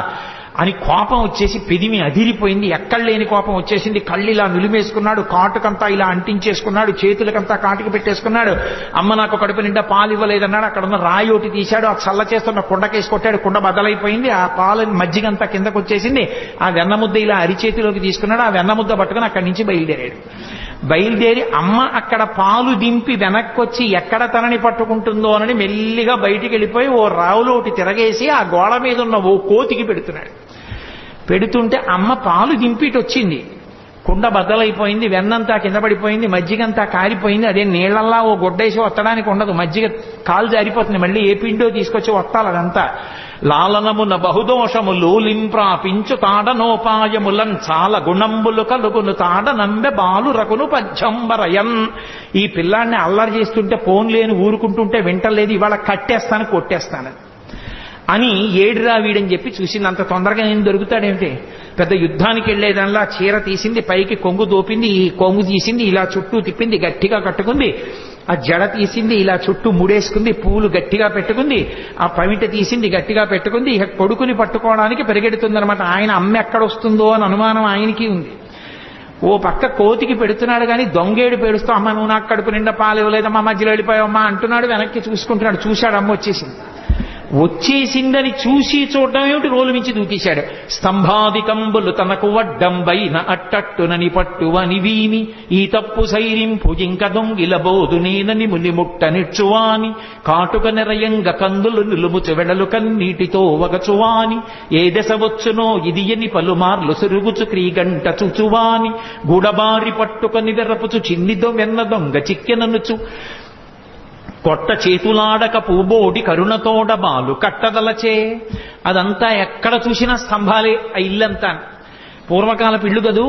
అని కోపం వచ్చేసి పెదిమి అదిరిపోయింది. ఎక్కడ లేని కోపం వచ్చేసింది. కళ్ళు ఇలా నిలిమేసుకున్నాడు, కాటుకంతా ఇలా అంటించేసుకున్నాడు, చేతులకంతా కాటుకు పెట్టేసుకున్నాడు. అమ్మ నాకు కడుపు నిండా పాలు ఇవ్వలేదన్నాడు. అక్కడ ఉన్న రాయి ఒకటి తీశాడు, ఆ చల్ల చేస్తున్న కుండకేసి కొట్టాడు. కుండ బదలైపోయింది. ఆ పాలని మజ్జిగంతా కిందకు వచ్చేసింది. ఆ వెన్నముద్ద ఇలా అరిచేతిలోకి తీసుకున్నాడు. ఆ వెన్నముద్ద పట్టుకుని అక్కడి నుంచి బయలుదేరాడు. బయలుదేరి అమ్మ అక్కడ పాలు దింపి వెనక్కొచ్చి ఎక్కడ తనని పట్టుకుంటుందో అని మెల్లిగా బయటికి వెళ్ళిపోయి ఓ రావులో ఒకటి తిరగేసి ఆ గోడ మీద ఉన్న ఓ కోతికి పెడుతున్నాడు. పెడుతుంటే అమ్మ పాలు దింపి ఇటు వచ్చింది. కుండ బద్దలైపోయింది, వెన్నంతా కింద పడిపోయింది, మజ్జిగంతా కాలిపోయింది. అదే నీళ్లల్లా ఓ గొడ్డేసి వత్తడానికి ఉండదు, మజ్జిగ కాలు జారిపోతుంది. మళ్ళీ ఏ పిండో తీసుకొచ్చి వత్తాలి. అదంతా లాలనమున బహుదోషము లోలింప్రాపించు తాడనోపాయములం చాలా గుణంబులు కలుగును తాడ నంబె బాలు రకును పచ్చంబరయన్. ఈ పిల్లాన్ని అల్లరి చేస్తుంటే పోన్లేని ఊరుకుంటుంటే వింటలేదు. ఇవాళ కట్టేస్తాను, కొట్టేస్తాను అని ఏడురా వీడని చెప్పి చూసింది. అంత తొందరగా నేను దొరుకుతాడేమిటి? పెద్ద యుద్ధానికి వెళ్లేదల్లా చీర తీసింది, పైకి కొంగు దోపింది, ఈ కొంగు తీసింది, ఇలా చుట్టూ తిప్పింది, గట్టిగా కట్టుకుంది. ఆ జడ తీసింది, ఇలా చుట్టూ ముడేసుకుంది, పూలు గట్టిగా పెట్టుకుంది, ఆ పమిట తీసింది, గట్టిగా పెట్టుకుంది. ఇక కొడుకుని పట్టుకోవడానికి పరిగెడుతుందనమాట. ఆయన అమ్మ ఎక్కడొస్తుందో అని అనుమానం ఆయనకి ఉంది. ఓ పక్క కోతికి పెడుతున్నాడు కానీ దొంగేడు పేడుస్తూ అమ్మ నువ్వు నాకు కడుపు నిండా పాలు ఇవ్వలేదమ్మా, మధ్యలో వెళ్ళిపోయావమ్మా అంటున్నాడు. వెనక్కి చూసుకుంటున్నాడు. చూశాడు, అమ్మ వచ్చేసింది. వచ్చేసిందని చూసి చూడడం ఏమిటి, రోలు మించి దూకేశాడు. స్తంభాదికంబులు తనకు వడ్డంబైన అట్టట్టునని పట్టువని వీని ఈ తప్పు సైరింపు ఇంక దొంగిలబోదు నేనని ముని ముట్ట నిచ్చువాని కాటుక నెరయంగ కందులు నిలుముచు వెడలు కన్నీటితో వగచువాని ఏ దశ వచ్చునో ఇది ఎని పలుమార్లు సురుగుచు క్రీగంట చుచువాని గూడబారి పట్టుకొని వెర్రపుచు చిన్నిదో వెన్న దొంగ చిక్కెననుచు కొట్ట చేతులాడక పూబోడి కరుణతోడ బాలు కట్టదలచే. అదంతా ఎక్కడ చూసినా స్తంభాలే. ఆ ఇల్లంతా పూర్వకాలపు ఇల్లు కదూ.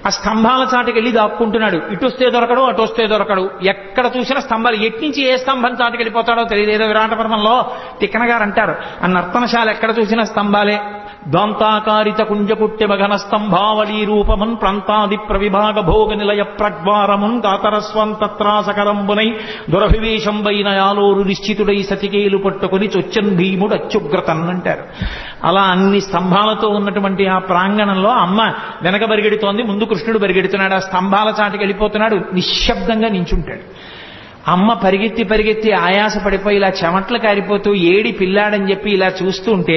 ఆ స్తంభాల చాటుకి వెళ్ళి దాక్కుంటున్నాడు. ఇటు వస్తే దొరకడు, అటు వస్తే దొరకడు. ఎక్కడ చూసినా స్తంభాలు. ఎట్నుంచి ఏ స్తంభం చాటుకి వెళ్ళిపోతాడో తెలియదు. ఏదో విరాటపర్వంలో తిక్కన గారు అంటారు, ఆ నర్తనశాల ఎక్కడ చూసినా స్తంభాలే. ద్వంతాకారిత కుంజకుట్య మఘన స్తంభావళీ రూపమున్ ప్రాంతాది ప్రవిభాగ భోగ నిలయ ప్రద్వారమున్ కాతరస్వంతత్రాసకరంబునై దురభివేశంబైన యాలోరు నిశ్చితుడై సతికేలు పట్టుకుని చొచ్చన్ భీముడు అత్యుగ్రతన్ అంటారు. అలా అన్ని స్తంభాలతో ఉన్నటువంటి ఆ ప్రాంగణంలో అమ్మ వెనక పరిగెడుతోంది, ముందు కృష్ణుడు పరిగెడుతున్నాడు. ఆ స్తంభాల చాటుకి వెళ్ళిపోతున్నాడు. నిశ్శబ్దంగా నించుంటాడు. అమ్మ పరిగెత్తి పరిగెత్తి ఆయాస పడిపోయి ఇలా చెమట్లు కారిపోతూ ఏడి పిల్లాడని చెప్పి ఇలా చూస్తుంటే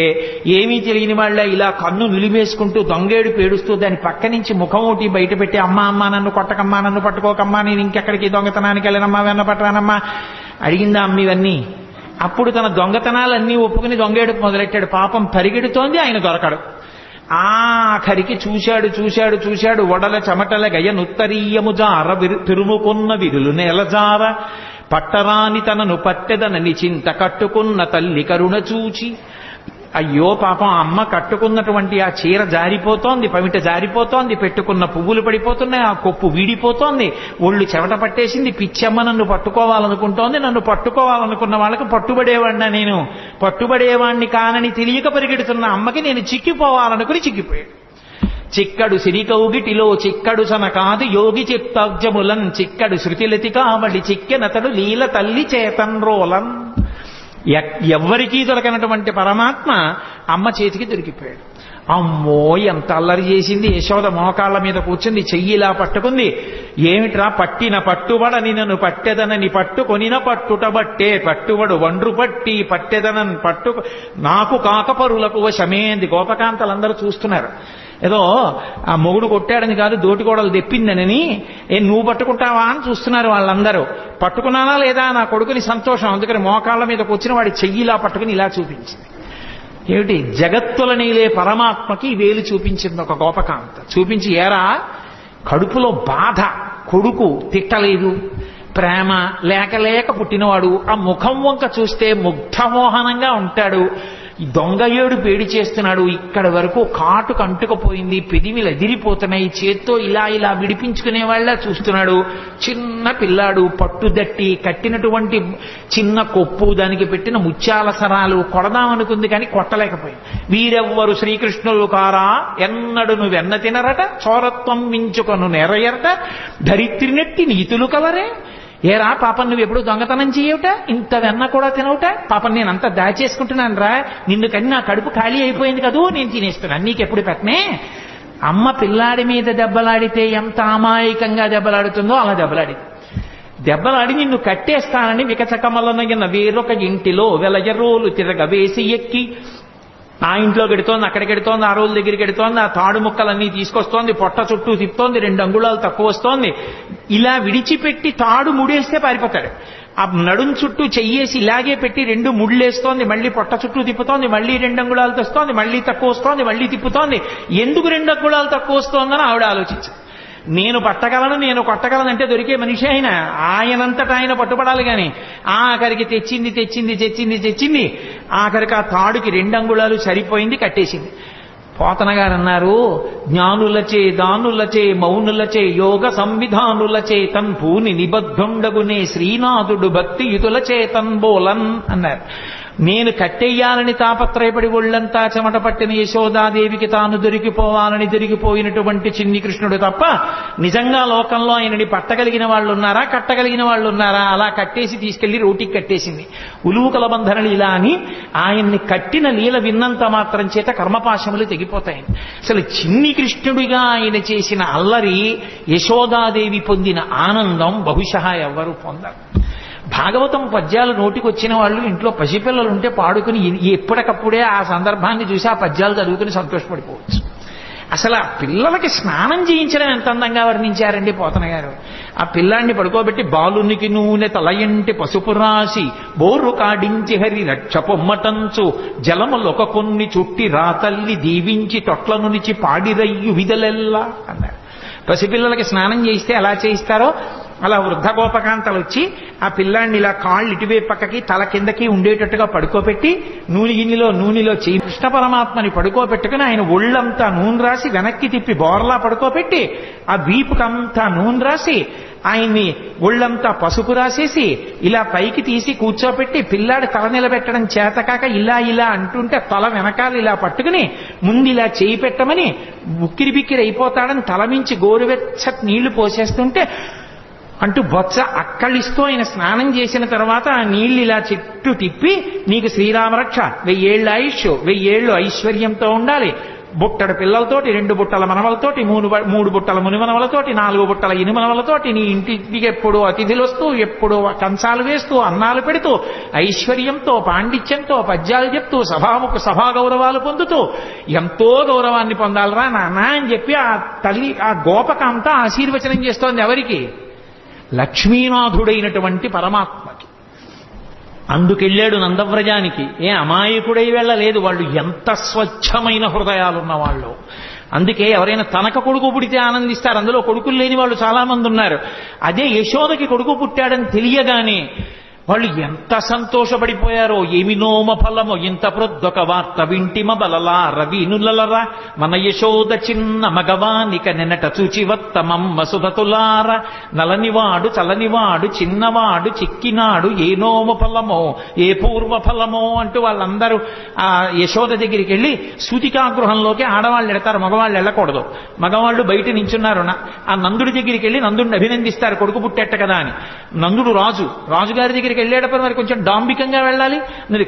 ఏమీ తెలియని వాళ్ళ ఇలా కన్ను నిలివేసుకుంటూ దొంగేడు పేడుస్తూ దాని పక్క నుంచి ముఖం ఒకటి బయట పెట్టి అమ్మ అమ్మ నన్ను కొట్టకమ్మా, నన్ను పట్టుకోకమ్మా, నేను ఇంకెక్కడికి దొంగతనానికి వెళ్ళనమ్మా, వెన్న పట్టరానమ్మా అడిగిందా అమ్మ ఇవన్నీ. అప్పుడు తన దొంగతనాలన్నీ ఒప్పుకుని దొంగేడుకు మొదలెట్టాడు. పాపం పరిగెడుతోంది, ఆయన దొరకడు. ఆఖరికి చూశాడు చూశాడు చూశాడు. వడల చెమటల గయ నుత్తరీయము జార తిరుముకున్న విరులు నెలజార పట్టరాని తనను పట్టెదనని చింత కట్టుకున్న తల్లి కరుణ చూచి. అయ్యో పాపం అమ్మ కట్టుకున్నటువంటి ఆ చీర జారిపోతోంది, పమిట జారిపోతోంది, పెట్టుకున్న పువ్వులు పడిపోతున్నాయి, ఆ కొప్పు వీడిపోతోంది, ఒళ్ళు చెమట పట్టేసింది. పిచ్చమ్మ నన్ను పట్టుకోవాలనుకుంటోంది. నన్ను పట్టుకోవాలనుకున్న వాళ్ళకి పట్టుబడేవాడినా, నేను పట్టుబడేవాణ్ణి కానని తెలియక పరిగెడుతున్న అమ్మకి నేను చిక్కిపోవాలనుకుని చిక్కిపోయాడు. చిక్కడు సిరికౌగిటిలో చిక్కడు సన కాదు యోగి చిత్తాబ్జములన్ చిక్కడు శృతిలతి కావడి చిక్కెనతడు లీల తల్లి చేతన్ రోలన్. ఎవ్వరికీ దొరకనటువంటి పరమాత్మ అమ్మ చేతికి దొరికిపోయాడు. అమ్మో ఎంత అల్లరి చేసింది. యశోద మోకాళ్ళ మీద కూర్చుంది, చెయ్యిలా పట్టుకుంది. ఏమిట్రా పట్టిన పట్టుబడని నన్ను పట్టెదనని పట్టుకొనిన పట్టుట బట్టే పట్టుబడు వండ్రు పట్టి పట్టెదనని పట్టు నాకు కాకపరులకు వశమేంది. గోపకాంతలందరూ చూస్తున్నారు. ఏదో ఆ మొగుడు కొట్టాడని కాదు, దోటికోడలు తెప్పిందనని నువ్వు పట్టుకుంటావా అని చూస్తున్నారు వాళ్ళందరూ. పట్టుకున్నానా లేదా నా కొడుకుని సంతోషం. అందుకని మోకాళ్ళ మీద కూర్చుని వాడి చెయ్యిలా పట్టుకుని ఇలా చూపించింది. ఏమిటి? జగత్తుల నీలే పరమాత్మకి వేలు చూపించింది ఒక గోపకాంత. చూపించి ఏరా కడుపులో బాధ, కొడుకు తిట్టలేదు, ప్రేమ లేక లేక పుట్టినవాడు, ఆ ముఖం వంక చూస్తే ముగ్ధమోహనంగా ఉంటాడు, దొంగ ఏడు పేడి చేస్తున్నాడు, ఇక్కడ వరకు కాటుకు అంటుకుపోయింది, పెదిమిలు ఎదిరిపోతున్నాయి, చేత్తో ఇలా ఇలా విడిపించుకునే వాళ్ళ చూస్తున్నాడు. చిన్న పిల్లాడు, పట్టుదట్టి కట్టినటువంటి చిన్న కొప్పు, దానికి పెట్టిన ముత్యాల సరాలు కొడదామనుకుంది కానీ కొట్టలేకపోయింది. వీరెవ్వరు శ్రీకృష్ణులు కారా ఎన్నడును వెన్న తినరట చోరత్వం మించుకొను నెరయరట ధరిత్రినెట్టి నీతులు కలరే. ఏరా పాపం నువ్వు ఎప్పుడు దొంగతనం చేయవుట, ఇంత వెన్న కూడా తినవుట, పాపం నేనంతా దాచేసుకుంటున్నాను రా, నిన్ను కని నా కడుపు ఖాళీ అయిపోయింది కదూ, నేను తినేస్తున్నాను, నీకెప్పుడు పెట్టనే. అమ్మ పిల్లాడి మీద దెబ్బలాడితే ఎంత అమాయకంగా దెబ్బలాడుతుందో అలా దెబ్బలాడి నిన్ను కట్టేస్తానని వికచకమలనగిన వేరొక ఇంటిలో వెలయరోలు తిరగవేసి ఎక్కి ఆ ఇంట్లో గెడుతోంది, అక్కడికి గెడుతోంది, ఆ రోజు దగ్గరికి గెడుతోంది, ఆ తాడు ముక్కలన్నీ తీసుకొస్తోంది, పొట్ట చుట్టూ తిప్పుతోంది, 2 అంగుళాలు తక్కువ వస్తోంది. ఇలా విడిచిపెట్టి తాడు ముడేస్తే పారిపోతాడు. ఆ నడుం చుట్టూ చెయ్యేసి ఇలాగే పెట్టి 2 ముళ్ళేస్తోంది, మళ్ళీ పొట్ట చుట్టూ తిప్పుతోంది, మళ్ళీ 2 అంగుళాలు తెస్తోంది, మళ్ళీ తక్కువ వస్తోంది, మళ్ళీ తిప్పుతోంది. ఎందుకు 2 అంగుళాలు తక్కువ వస్తోందని ఆవిడ ఆలోచించారు. నేను పట్టగలను, నేను కొట్టగలనంటే దొరికే మనిషి ఆయనంతటా ఆయన పట్టుబడాలి కానీ ఆఖరికి తెచ్చింది ఆఖరికి ఆ తాడుకి 2 అంగుళాలు సరిపోయింది, కట్టేసింది. పోతన గారు అన్నారు, జ్ఞానులచే దానులచే మౌనులచే యోగ సంవిధానులచే తన్పూని నిబద్ధుండగునే శ్రీనాథుడు భక్తియుతుల చేతన్ బోలన్ అన్నారు. నేను కట్టెయ్యాలని తాపత్రయపడి ఒళ్ళంతా చెమట పట్టిన యశోదాదేవికి తాను దొరికిపోవాలని దొరికిపోయినటువంటి చిన్ని కృష్ణుడు తప్ప నిజంగా లోకంలో ఆయనని పట్టగలిగిన వాళ్ళు ఉన్నారా, కట్టగలిగిన వాళ్ళు ఉన్నారా? అలా కట్టేసి తీసుకెళ్లి రోటికి కట్టేసింది. ఉలూకల బంధన లీల అని ఆయన్ని కట్టిన లీల విన్నంత మాత్రం చేత కర్మపాశములు తెగిపోతాయి. అసలు చిన్ని కృష్ణుడిగా ఆయన చేసిన అల్లరి, యశోదాదేవి పొందిన ఆనందం బహుశా ఎవ్వరూ పొందరు. భాగవతం పద్యాలు నోటికి వచ్చిన వాళ్ళు ఇంట్లో పసిపిల్లలుంటే పాడుకుని ఎప్పటికప్పుడే ఆ సందర్భాన్ని చూసి ఆ పద్యాలు చదువుకుని సంతోషపడిపోవచ్చు. అసలు ఆ పిల్లలకి స్నానం చేయించడం ఎంత అందంగా వర్ణించారండి పోతన గారు. ఆ పిల్లాన్ని పడుకోబెట్టి బాలునికి నూనె తలయంటి పసుపు రాసి బోర్రు కాడించి హరి రక్ష పొమ్మటంచు జలములొక కొన్ని చుట్టి రాతల్లి దీవించి తొట్లను నిచి పాడిరయ్యు విదలెల్లా అన్నారు. పసిపిల్లలకి స్నానం చేయిస్తే ఎలా చేయిస్తారో అలా వృద్ధ గోపకాంతలు వచ్చి ఆ పిల్లాన్ని ఇలా కాళ్ళు ఇటువైపు పక్కకి తల కిందకి ఉండేటట్టుగా పడుకోబెట్టి నూనెలో చేయి కృష్ణ పరమాత్మని పడుకోబెట్టుకుని ఆయన ఒళ్ళంతా నూనె రాసి వెనక్కి తిప్పి బోర్లా పడుకోబెట్టి ఆ వీపుకంతా నూనె రాసి ఆయన్ని ఒళ్ళంతా పసుపు రాసేసి ఇలా పైకి తీసి కూర్చోబెట్టి పిల్లాడి తల నిలబెట్టడం చేతకాక ఇలా అంటుంటే తల వెనకాల ఇలా పట్టుకుని ముందు ఇలా చేయి పెట్టమని ఉక్కిరి బిక్కిరి అయిపోతాడని తలమించి గోరువెచ్చటి నీళ్లు పోసేస్తుంటే అంటూ బొత్స అక్కళ్ళిస్తూ ఆయన స్నానం చేసిన తర్వాత ఆ నీళ్లు ఇలా చుట్టూ తిప్పి నీకు శ్రీరామరక్ష 1000 ఏళ్ల ఆయుష్ 1000 ఏళ్లు ఐశ్వర్యంతో ఉండాలి, బుట్టడు పిల్లలతోటి 2 బుట్టల మనవలతోటి 3 బుట్టల మునిమనవలతోటి 4 బుట్టల ఇనుమనవలతోటి నీ ఇంటికి ఎప్పుడు అతిథులు వస్తూ ఎప్పుడు కంచాలు వేస్తూ అన్నాలు పెడుతూ ఐశ్వర్యంతో పాండిత్యంతో పద్యాలు చెప్తూ సభా గౌరవాలు పొందుతూ ఎంతో గౌరవాన్ని పొందాలరా నాన్న అని చెప్పి ఆ తల్లి ఆ గోపకంతా ఆశీర్వచనం చేస్తోంది. ఎవరికి? లక్ష్మీనాథుడైనటువంటి పరమాత్మకి. అందుకెళ్ళాడు నందవ్రజానికి. అమాయకుడై వెళ్ళలేదు. వాళ్ళు ఎంత స్వచ్ఛమైన హృదయాలున్న వాళ్ళు. అందుకే ఎవరైనా తనక కొడుకు పుడితే ఆనందిస్తారు. అందులో కొడుకులు లేని వాళ్ళు చాలా మంది ఉన్నారు. అదే యశోదకి కొడుకు పుట్టాడని తెలియగానే వాళ్ళు ఎంత సంతోషపడిపోయారో. ఏమినోమ ఫలమో ఇంత ప్రొద్దొక వార్త వింటిమ బలలా రవినులలరా మన యశోద చిన్న మగవానిక నెనట చూచివత్తమమ్మ సుధతులార నలనివాడు చలనివాడు చిన్నవాడు చిక్కినాడు ఏ నోమ ఫలమో ఏ పూర్వ ఫలమో అంటూ వాళ్ళందరూ ఆ యశోద దగ్గరికి వెళ్ళి సూతికాగృహంలోకి ఆడవాళ్ళు ఎడతారు, మగవాళ్ళు వెళ్ళకూడదు. మగవాళ్ళు బయట నించున్నారు. ఆ నందుడి దగ్గరికి వెళ్ళి నందుడిని అభినందిస్తారు, కొడుకు పుట్టేట కదా అని. నందుడు రాజుగారి దగ్గరికి వెళ్ళేటప్పుడు మరి కొంచెం డాంబికంగా వెళ్ళాలి.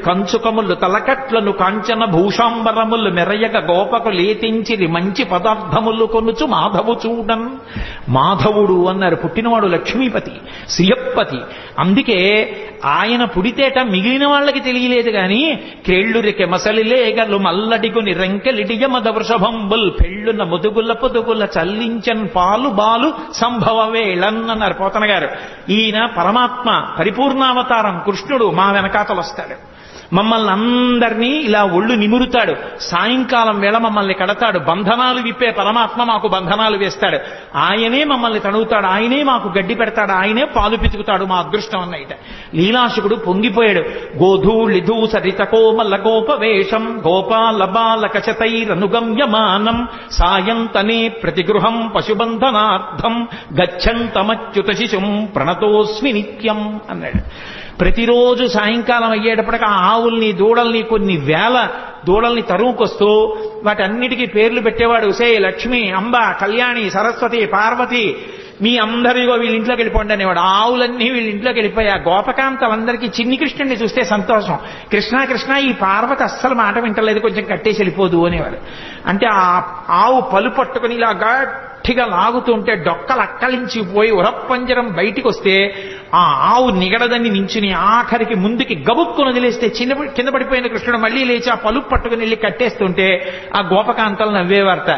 కంచుకములు తలకట్లను కాంచన భూషాంబరములు మెరయగ గోపకు లేతించిరి మంచి పదార్థములు కొనుచు మాధవు చూడన్. మాధవుడు అన్నారు. పుట్టినవాడు లక్ష్మీపతి, శ్రియప్పతి. అందుకే ఆయన పుడితేట మిగిలిన వాళ్ళకి తెలియలేదు గాని క్రేళ్లురికె మసలిలేగలు మల్లడిగుని రెంకెలిడియ మద వృషభంబుల్ పెళ్ళున ముదుగుల పొదుగుల చల్లించన్ పాలు బాలు సంభవ వేళన్ అన్నారు పోతన గారు. ఈయన పరమాత్మ పరిపూర్ణావతారం కృష్ణుడు మా వెనకాతలు వస్తాడు. మమ్మల్ని అందరినీ ఇలా ఒళ్ళు నిమురుతాడు. సాయంకాలం వేళ మమ్మల్ని కడతాడు. బంధనాలు విప్పే పరమాత్మ మాకు బంధనాలు వేస్తాడు. ఆయనే మమ్మల్ని తడుగుతాడు, ఆయనే మాకు గడ్డి పెడతాడు, ఆయనే పాలు పితుకుతాడు. మా అదృష్టం అన్నయిట. లీలాశుకుడు పొంగిపోయాడు. గోధూళిధూ సరిత కోమల గోపవేషం గోపాల బాలక శతైరనుగమ్యమానం సాయంతనే ప్రతిగృహం పశుబంధనార్థం గచ్చంతమచ్యుత శిశుం ప్రణతోస్మి నిత్యం అన్నాడు. ప్రతిరోజు సాయంకాలం అయ్యేటప్పటికి ఆ ఆవుల్ని దూడల్ని కొన్ని వేల దూడల్ని తరువుకొస్తూ వాటన్నిటికీ పేర్లు పెట్టేవాడు. సే లక్ష్మి, అంబ, కళ్యాణి, సరస్వతి, పార్వతి మీ అందరిగో వీళ్ళ ఇంట్లోకి వెళ్ళిపోండి అనేవాడు. ఆవులన్నీ వీళ్ళ ఇంట్లోకి వెళ్ళిపోయి ఆ గోపకాంతలందరికీ చిన్ని కృష్ణుడిని చూస్తే సంతోషం. కృష్ణ కృష్ణ ఈ పార్వతి అస్సలు మాట వింటలేదు, కొంచెం కట్టేసి వెళ్ళిపోదు అనేవాడు. అంటే ఆ ఆవు పలు పట్టుకుని ఇలా గట్టిగా లాగుతుంటే డొక్కలు అక్కలించిపోయి ఉరప్పంజరం బయటికి వస్తే ఆ ఆవు నిగడదని నించుని ఆఖరికి ముందుకి గబుక్కును వదిలేస్తే కింద పడిపోయిన కృష్ణుడు మళ్ళీ లేచి ఆ పలుపు పట్టుకుని వెళ్ళి కట్టేస్తుంటే ఆ గోపకాంతలు నవ్వేవార్త.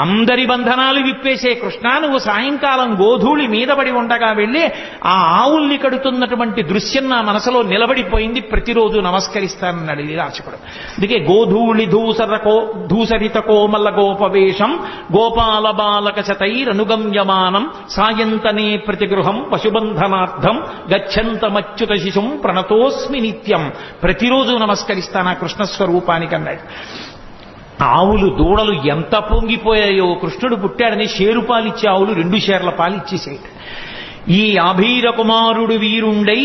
అందరి బంధనాలు విప్పేసే కృష్ణ, నువ్వు సాయంకాలం గోధూళి మీద పడి ఉండగా వెళ్ళి ఆ ఆవుల్ని కడుతున్నటువంటి దృశ్యం నా మనసులో నిలబడిపోయింది, ప్రతిరోజు నమస్కరిస్తానన్నాడు లీలాచకుడు. అందుకే గోధూళి ధూసరిత కోమల గోపవేషం గోపాల బాలక శతైరనుగమ్యమానం సాయంతనే ప్రతిగృహం పశుబంధనార్థం గచ్చంతమచ్యుత శిశుం ప్రణతోస్మి నిత్యం. ప్రతిరోజు నమస్కరిస్తాను ఆ కృష్ణ స్వరూపానికి అన్నాడు. ఆవులు దూడలు ఎంత పొంగిపోయాయో, కృష్ణుడు పుట్టాడని షేరు పాలిచ్చే ఆవులు 2 షేర్ల పాలు ఇచ్చేసాయి. ఈ అభీర కుమారుడు వీరుండై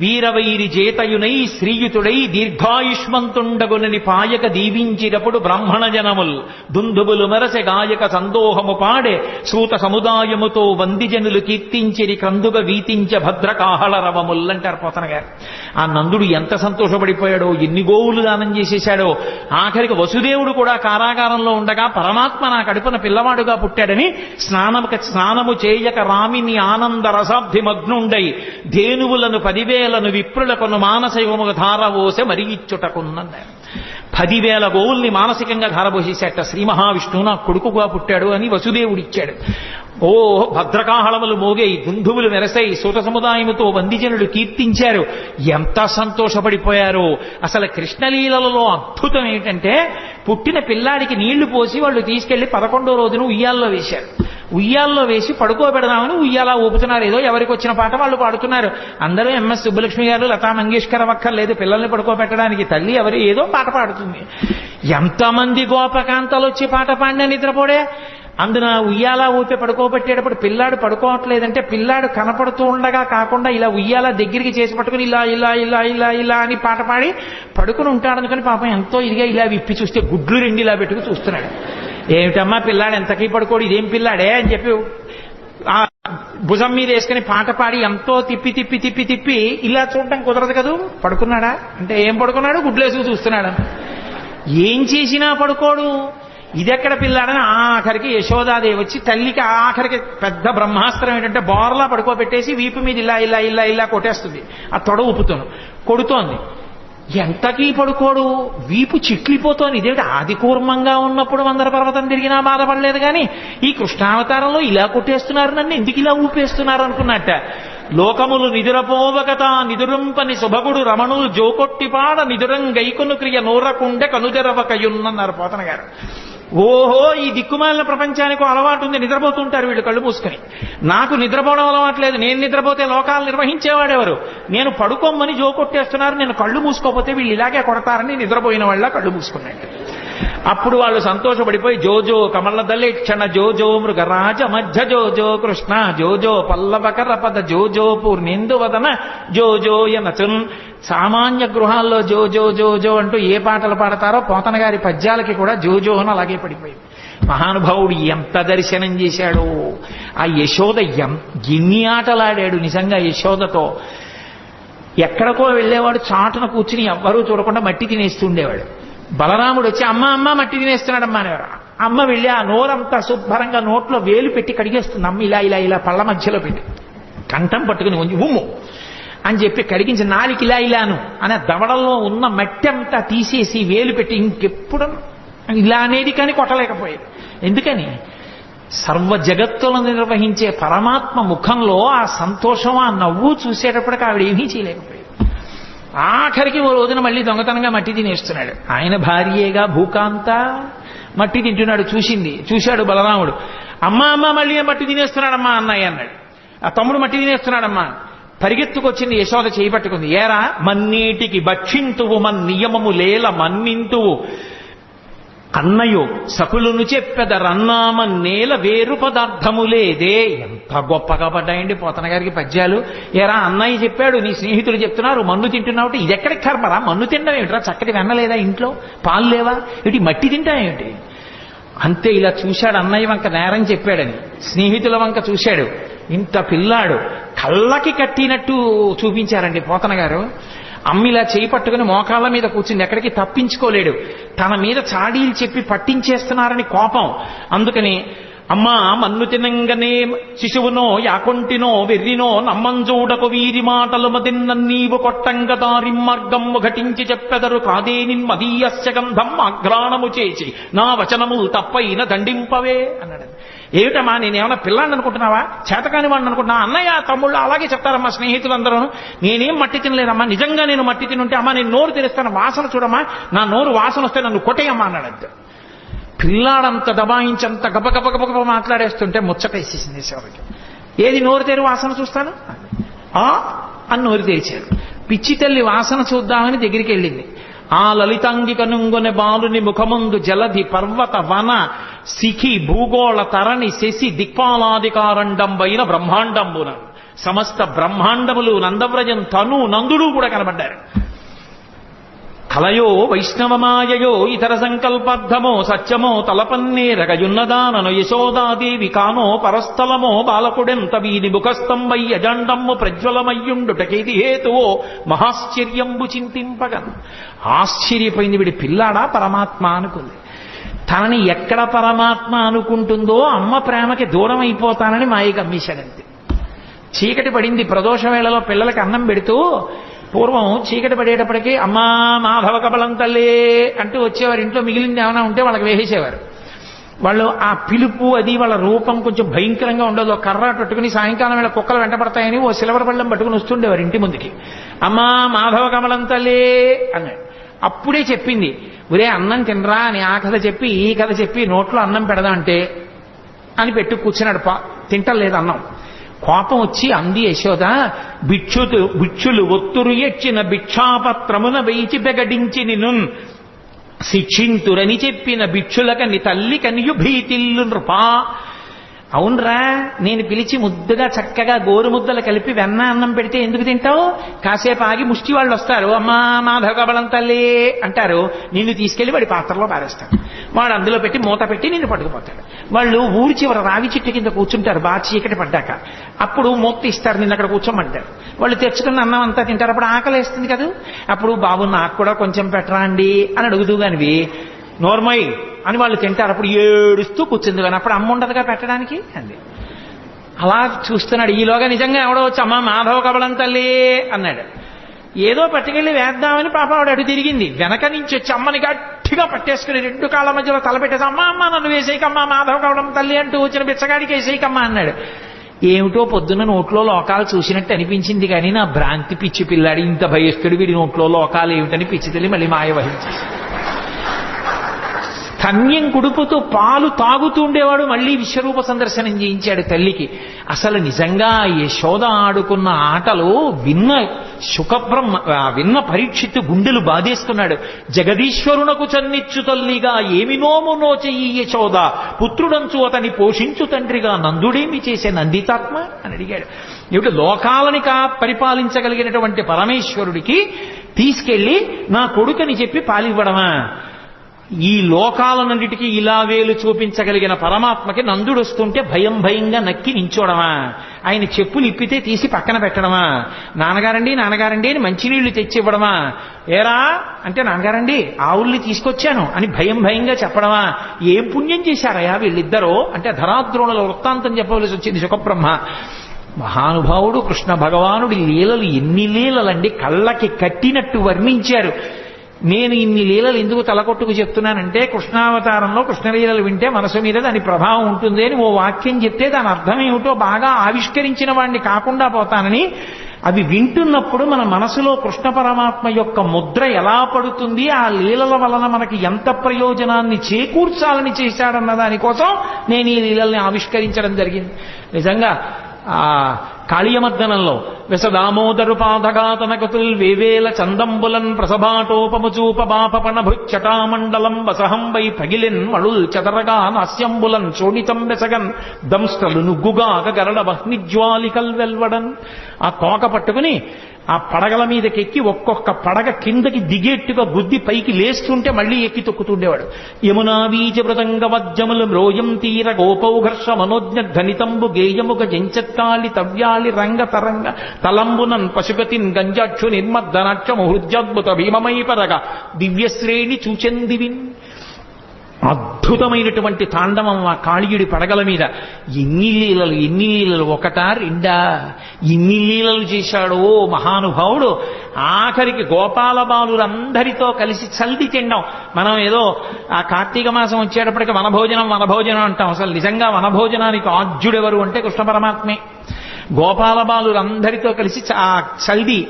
వీరవైరి జేతయునై శ్రీయుతుడై దీర్ఘాయుష్మంతుండగునని పాయక దీవించినప్పుడు బ్రాహ్మణ జనముల్ దుందుబులు మెరసె గాయక సందోహము పాడే సూత సముదాయముతో వందిజనులు కీర్తించిరి క్రందుగ వీతించ భద్రకాహళ రవముల్ అంటారు పోతన గారు. ఆ నందుడు ఎంత సంతోషపడిపోయాడో, ఎన్ని గోవులు దానం చేసేశాడో. ఆఖరికి వసుదేవుడు కూడా కారాగారంలో ఉండగా పరమాత్మ నా కడుపున పిల్లవాడుగా పుట్టాడని స్నానము చేయక రామిని ఆనంద రసాబ్ధిమగ్నుండై ధేనువులను 10,000 విప్రులకును మానసికముగా ధారవోసే మరి ఇచ్చుటకున్నారు. 10,000 గోవుల్ని మానసికంగా ధారపోసేసేట. శ్రీ మహావిష్ణువు నా కొడుకుగా పుట్టాడు అని వసుదేవుడిచ్చాడు. ఓ భద్రకాహళములు మోగాయి, దుందువులు మెరసాయి, సూత సముదాయముతో వందిజనులు కీర్తించారు. ఎంత సంతోషపడిపోయారో. అసలు కృష్ణలీలలో అద్భుతం ఏంటంటే, పుట్టిన పిల్లాడికి నీళ్లు పోసి వాళ్ళు తీసుకెళ్లి 11వ రోజున ఉయ్యాల్లో వేశారు. ఉయ్యాల్లో వేసి పడుకోబెడదామని ఉయ్యాలా ఊపుతున్నారు. ఏదో ఎవరికి వచ్చిన పాట వాళ్ళు పాడుతున్నారు. అందరూ ఎంఎస్ సుబ్బలక్ష్మి గారు, లతా మంగేష్కర్ అక్కర్లేదు పిల్లల్ని పడుకోబెట్టడానికి. తల్లి ఎవరు ఏదో పాట పాడుతుంది. ఎంతమంది గోపకాంతలు వచ్చి పాట పాడినా నిద్రపోడే. అందున ఉయ్యాలా ఊపి పడుకోబెట్టేటప్పుడు పిల్లాడు పడుకోవట్లేదంటే పిల్లాడు కనపడుతూ ఉండగా కాకుండా ఇలా ఉయ్యాలా దగ్గరికి చేసి పట్టుకుని ఇలా ఇలా ఇలా ఇలా ఇలా అని పాట పాడి పడుకుని ఉంటాడనుకుని పాపం ఎంతో ఇదిగా ఇలా విప్పి చూస్తే గుడ్లు 2 ఇలా పెట్టుకుని చూస్తున్నాడు. ఏమిటమ్మా పిల్లాడు ఎంతకీ పడుకోడు, ఇదేం పిల్లాడే అని చెప్పి ఆ భుజం మీద వేసుకుని పాట పాడి ఎంతో తిప్పి తిప్పి తిప్పి తిప్పి ఇలా చూడటం కుదరదు కదూ. పడుకున్నాడా అంటే ఏం పడుకున్నాడు, గుడ్లేసుకు చూస్తున్నాడు. ఏం చేసినా పడుకోడు. ఇదెక్కడ పిల్లాడని ఆఖరికి యశోదాదేవి వచ్చి తల్లికి ఆఖరికి పెద్ద బ్రహ్మాస్త్రం ఏంటంటే బోర్లా పడుకోబెట్టేసి వీపు మీద ఇలా ఇలా ఇలా ఇలా కొట్టేస్తుంది. ఆ తొడ ఊపుతాను కొడుతోంది. ఎంతకీ పడుకోడు, వీపు చిట్లిపోతోంది. ఇదేమిటి ఆదికూర్మంగా ఉన్నప్పుడు మందర పర్వతం తిరిగినా బాధపడలేదు కానీ ఈ కృష్ణావతారంలో ఇలా కొట్టేస్తున్నారు, నన్ను ఎందుకు ఇలా ఊపేస్తున్నారు అనుకున్నట్ట. లోకములు నిదురపోవకత నిదురంపని శుభగుడు రమణులు జోకొట్టిపాడ నిదురం గైకొను క్రియ నూరకుండె కనుజరవకయున్నన్నారు పోతన గారు. ఓహో, ఈ దిక్కుమాలిన ప్రపంచానికి అలవాటు ఉంది, నిద్రపోతుంటారు వీళ్ళు కళ్ళు మూసుకుని. నాకు నిద్రపోవడం అలవాట్లేదు. నేను నిద్రపోతే లోకాలు నిర్వహించేవాడెవరు? నేను పడుకోమని జోకొట్టేస్తున్నారు, నేను కళ్ళు మూసుకోపోతే వీళ్ళు ఇలాగే కొడతారని నిద్రపోయిన వాళ్ళ కళ్ళు మూసుకున్నట్టు. అప్పుడు వాళ్ళు సంతోషపడిపోయి జోజో కమల దళిక్షణ జోజో మృగరాజ మధ్య జోజో కృష్ణ జోజో పల్లవకర పద జోజో పూర్ణేందువదన జోజో యనచున్. సామాన్య గృహాల్లో జోజో జోజో అంటూ ఏ పాటలు పాడతారో పోతన గారి పద్యాలకి కూడా జోజో అని అలాగే పడిపోయింది. మహానుభావుడు ఎంత దర్శనం చేశాడో. ఆ యశోద ఎన్ని ఆటలాడాడు నిజంగా యశోదతో. ఎక్కడికో వెళ్ళేవాడు చాటున కూర్చుని ఎవ్వరూ చూడకుండా మట్టి తినేస్తుండేవాడు. బలరాముడు వచ్చి అమ్మ అమ్మ మట్టి తినేస్తున్నాడమ్మా అనేవారు. అమ్మ వెళ్ళి ఆ నోరంతా శుభ్రంగా నోట్లో వేలు పెట్టి కడిగేస్తుంది. అమ్మ ఇలా ఇలా ఇలా పళ్ళ మధ్యలో పెట్టి కంఠం పట్టుకుని ఉంచి ఉమ్ము అని చెప్పి కడిగించి నాలికి ఇలా ఇలాను అనే దవడల్లో ఉన్న మట్టి అంతా తీసేసి వేలు పెట్టి ఇంకెప్పుడు ఇలా అనేది కానీ కొట్టలేకపోయేది. ఎందుకని? సర్వ జగత్తులను నిర్వహించే పరమాత్మ ముఖంలో ఆ సంతోషం ఆ నవ్వు చూసేటప్పటికి ఆవిడ ఏమీ చేయలేకపోయేది. ఆఖరికి ఓ రోజున మళ్ళీ దొంగతనంగా మట్టి తినేస్తున్నాడు. ఆయన భార్యేగా భూకాంత మట్టి తింటున్నాడు. చూశాడు బలరాముడు. అమ్మా అమ్మ మళ్ళీ మట్టి తినేస్తున్నాడమ్మా అన్నయ్య అన్నాడు. ఆ తమ్ముడు మట్టి తినేస్తున్నాడమ్మా. పరిగెత్తుకొచ్చింది యశోద చేయబట్టుకుంది. ఏరా మన్నీటికి భక్షింతువు మన్ నియమము లేల మన్నింతువు అన్నయో సకులును చెప్పెదరన్నామ నేల వేరు పదార్థము లేదే. ఎంత గొప్పగా పడ్డాయండి పోతన గారికి పద్యాలు. ఏరా అన్నయ్య చెప్పాడు, నీ స్నేహితులు చెప్తున్నారు మన్ను తింటున్నావు. ఇది ఎక్కడికి కర్మరా? మన్ను తినడం ఏమిట్రా? చక్కటి వెన్నలేదా ఇంట్లో? పాలు లేవా? ఇటు మట్టి తింటామేమిటి? అంతే ఇలా చూశాడు. అన్నయ్య వంక నేరం చెప్పాడని స్నేహితుల వంక చూశాడు. ఇంత పిల్లాడు కళ్ళకి కట్టినట్టు చూపించారండి పోతన గారు. అమ్మిలా చేయి పట్టుకుని మోకాళ్ళ మీద కూర్చుంది, ఎక్కడికి తప్పించుకోలేడు. తన మీద చాడీలు చెప్పి పట్టించేస్తున్నారని కోపం. అందుకని అమ్మా మన్ను తినంగనే శిశువునో యాకొంటినో వెర్రినో నమ్మంజూడకు వీరి మాటలు మదిన్నీవు కొట్టంగ దారి మార్గము ఘటించి చెప్పెదరు కాదే నిన్మదీయస్య గంధం ఆఘ్రాణము చేసి నా వచనము తప్పైన దండింపవే అన్నాడు. ఏమిటమ్మా నేనేమన్నా పిల్లాన్ని అనుకుంటున్నావా, చేతకాని వాడిని అనుకుంటున్నా? అన్నయ్య తమ్ముళ్ళు అలాగే చెప్తారమ్మా స్నేహితులందరూ. నేనేం మట్టి తినలేదమ్మా, నిజంగా నేను మట్టి తినుంటే అమ్మా నేను నోరు తెరుస్తాను, వాసన చూడమ్మా, నా నోరు వాసన వస్తే నన్ను కొట్టేయమ్మా అన్నాడు. పిల్లాడంత దబాయించంత గబగబగబగబ మాట్లాడేస్తుంటే ముచ్చటేసేసింది శివకి. ఏది నోరు తెరు వాసన చూస్తాను అని నోరు తెరిచారు. పిచ్చి తల్లి వాసన చూద్దామని దగ్గరికి వెళ్ళింది. ఆ లలితాంగి కనుంగొనె బాలుని ముఖముందు జలధి పర్వత వన శిఖి భూగోళ తరణి శశి దిక్పాలాధికారండంబైన బ్రహ్మాండంబున సమస్త బ్రహ్మాండములు నందవ్రజం తను నందుడు కూడా కనబడ్డారు. కలయో వైష్ణవమాయయో ఇతర సంకల్పార్థమో సత్యమో తలపన్నేరగయున్నదానను యశోదాదేవి కానో పరస్థలమో బాలకుడెంత వీని ముఖస్తంభై అజాండమ్ము ప్రజ్వలమయ్యుండుటకేది హేతువో మహాశ్చర్యంబు చింతింపగను. ఆశ్చర్యపోయింది. వీడి పిల్లాడా పరమాత్మ అనుకుంది. తనని ఎక్కడ పరమాత్మ అనుకుంటుందో అమ్మ ప్రేమకి దూరం అయిపోతానని మాయ గమ్మేశాడంతే. చీకటి పడింది. ప్రదోష వేళలో పిల్లలకి అన్నం పెడుతూ పూర్వం చీకటి పడేటప్పటికీ అమ్మా మాధవ కబలం తల్లే అంటూ వచ్చేవారు. ఇంట్లో మిగిలింది ఏమైనా ఉంటే వాళ్ళకి వేసేసేవారు. వాళ్ళు ఆ పిలుపు అది వాళ్ళ రూపం కొంచెం భయంకరంగా ఉండదు. కర్ర పట్టుకుని సాయంకాలం వేళ కుక్కలు వెంటపడతాయని ఓ సిలవర్ పళ్ళం పట్టుకుని వస్తుండేవారు ఇంటి ముందుకి. అమ్మా మాధవ కమలం తల్లే అన్నాడు. అప్పుడే చెప్పింది, ఒరే అన్నం తినరా అని. ఆ కథ చెప్పి ఈ కథ చెప్పి నోట్లో అన్నం పెడదా అంటే అని పెట్టు కూర్చున్నాడు. తింటలేదు అన్నం. కోపం వచ్చి అంది యశోద, భిక్షులు ఒత్తురు ఎచ్చిన భిక్షాపత్రమున వేచి బెగడించి నిన్ను శిక్షింతురని చెప్పిన భిక్షులకని తల్లి కనియు భీతిల్లు నృపా. అవునరా, నేను పిలిచి ముద్దుగా చక్కగా గోరు ముద్దలు కలిపి వెన్న అన్నం పెడితే ఎందుకు తింటావు? కాసేపు ఆగి ముష్టి వాళ్ళు వస్తారు, అమ్మా మాధవ కబలం తల్లి అంటారు. నిన్ను తీసుకెళ్లి వాడి పాత్రలో పారేస్తాడు. వాడు అందులో పెట్టి మూత పెట్టి నిన్ను పట్టుకుపోతాడు. వాళ్ళు ఊరి చివర రావి చెట్టు కింద కూర్చుంటారు బాగా చీకటి పడ్డాక. అప్పుడు మూత ఇస్తారు, నిన్ను అక్కడ కూర్చోమంటారు. వాళ్ళు తెచ్చుకున్న అన్నం అంతా తింటారు. అప్పుడు ఆకలి వేస్తుంది కదా, అప్పుడు బాబు నాకు కూడా కొంచెం పెట్టరా అండి అని అడుగుతూ కానివి నోర్మై అని వాళ్ళు తింటారు. అప్పుడు ఏడుస్తూ కూర్చుంది కానీ అప్పుడు అమ్మ ఉండదుగా పెట్టడానికి అంది. అలా చూస్తున్నాడు. ఈలోగా నిజంగా ఎవడో వచ్చి అమ్మ మాధవ కబలం తల్లి అన్నాడు. ఏదో పట్టుకెళ్ళి వేద్దామని పాప ఆవిడ అటు తిరిగింది. వెనక నుంచి వచ్చి అమ్మని గట్టిగా పట్టేసుకుని రెండు కాళ్ళ మధ్యలో తలపెట్టేసి అమ్మ అమ్మ నన్ను వేసేయకమ్మా మాధవ కబలం తల్లి అంటూ వచ్చిన బిచ్చగాడికి వేసేయకమ్మా అన్నాడు. ఏమిటో పొద్దున్న నోట్లో లోకాలు చూసినట్టు అనిపించింది కానీ నా భ్రాంతి పిచ్చి పిల్లాడి ఇంత భయస్తుడు వీడి నోట్లో లోకాలు ఏమిటని పిచ్చి తల్లి మళ్ళీ మాయ వహించేసి కన్యం కుడుపుతూ పాలు తాగుతూ ఉండేవాడు. మళ్ళీ విశ్వరూప సందర్శనం చేయించాడు తల్లికి. అసలు నిజంగా యశోద ఆడుకున్న ఆటలు విన్న పరీక్షిత్తు గుండెలు బాధేస్తున్నాడు. జగదీశ్వరునకు చన్నిచ్చు తల్లిగా ఏమి నోమునో చెయ్యి యశోద, పుత్రుడంచు అతని పోషించు తండ్రిగా నందుడేమి చేసే నందితాత్మ అని అడిగాడు. ఏమిటి లోకాలని పరిపాలించగలిగినటువంటి పరమేశ్వరుడికి తీసుకెళ్లి నా కొడుకని చెప్పి పాలివ్వడమా? ఈ లోకాలన్నిటికీ ఇలా వేలు చూపించగలిగిన పరమాత్మకి నందుడు వస్తుంటే భయం భయంగా నక్కి నించోడమా? ఆయన చెప్పులు ఇప్పితే తీసి పక్కన పెట్టడమా? నాన్నగారండి నాన్నగారండి అని మంచినీళ్లు తెచ్చివ్వడమా? ఏరా అంటే నాన్నగారండి ఆవుల్ని తీసుకొచ్చాను అని భయం భయంగా చెప్పడమా? ఏం పుణ్యం చేశారయా వీళ్ళిద్దరూ అంటే ధరాద్రోణుల వృత్తాంతం చెప్పవలసి వచ్చింది సుఖబ్రహ్మ. మహానుభావుడు కృష్ణ భగవానుడి లీలలు ఎన్ని లీలలండి, కళ్ళకి కట్టినట్టు వర్ణించారు. నేను ఇన్ని లీలలు ఎందుకు తలకొట్టుకు చెప్తున్నానంటే కృష్ణావతారంలో కృష్ణలీలలు వింటే మనసు మీద దాని ప్రభావం ఉంటుంది అని ఓ వాక్యం చెప్తే దాని అర్థం ఏమిటో బాగా ఆవిష్కరించిన వాడిని కాకుండా పోతానని. అవి వింటున్నప్పుడు మన మనసులో కృష్ణ పరమాత్మ యొక్క ముద్ర ఎలా పడుతుంది, ఆ లీలల వలన మనకి ఎంత ప్రయోజనాన్ని చేకూర్చాలని చేశాడన్న దానికోసం నేను ఈ లీలల్ని ఆవిష్కరించడం జరిగింది. నిజంగా ఆ కాళీయమర్దనంలో వెసదామోదరు పాదగాతనకతుల్ వేవేల చందంబులన్ ప్రసభాటోపముచూప బాపపణ భృచ్చటామండలం వసహం వై పగిలిన్ మళుల్ చదరగా నాస్యంబులన్ శోణితం వెసగన్ దంస్టలు నుగ్గుగాక గరడ వహ్నిజ్వాలికల్ వెల్వడన్. ఆ తోక పట్టుకుని ఆ పడగల మీదకెక్కి ఒక్కొక్క పడగ కిందకి దిగేట్టుగా గుద్ది పైకి లేస్తుంటే మళ్లీ ఎక్కి తొక్కుతుండేవాడు. యమునా బీజ మృదంగ వజ్జములు మ్రోయం తీర గోపౌఘర్ష మనోజ్ఞ ధనితంబు గేయముగ జంచత్కాళి తవ్యాళి రంగ తరంగ తలంబునన్ పశుపతిన్ గంజాక్షు నిర్మద్దనాక్షము హృద్యాద్భుత భీమమై పరగ దివ్యశ్రేణి చూచెందివిన్. అద్భుతమైనటువంటి తాండవం ఆ కాళీయుడి పడగల మీద. ఎన్ని లీలలు ఒకటా రెండా, ఇన్ని లీలలు చేశాడో మహానుభావుడు. ఆఖరికి గోపాల బాలురందరితో కలిసి చల్ది తిండం. మనం ఏదో ఆ కార్తీక మాసం వచ్చేటప్పటికి వనభోజనం అంటాం. అసలు నిజంగా వనభోజనానికి ఆద్యుడెవరు అంటే కృష్ణ పరమాత్మే. గోపాల బాలురందరితో కలిసి ఆ చల్ది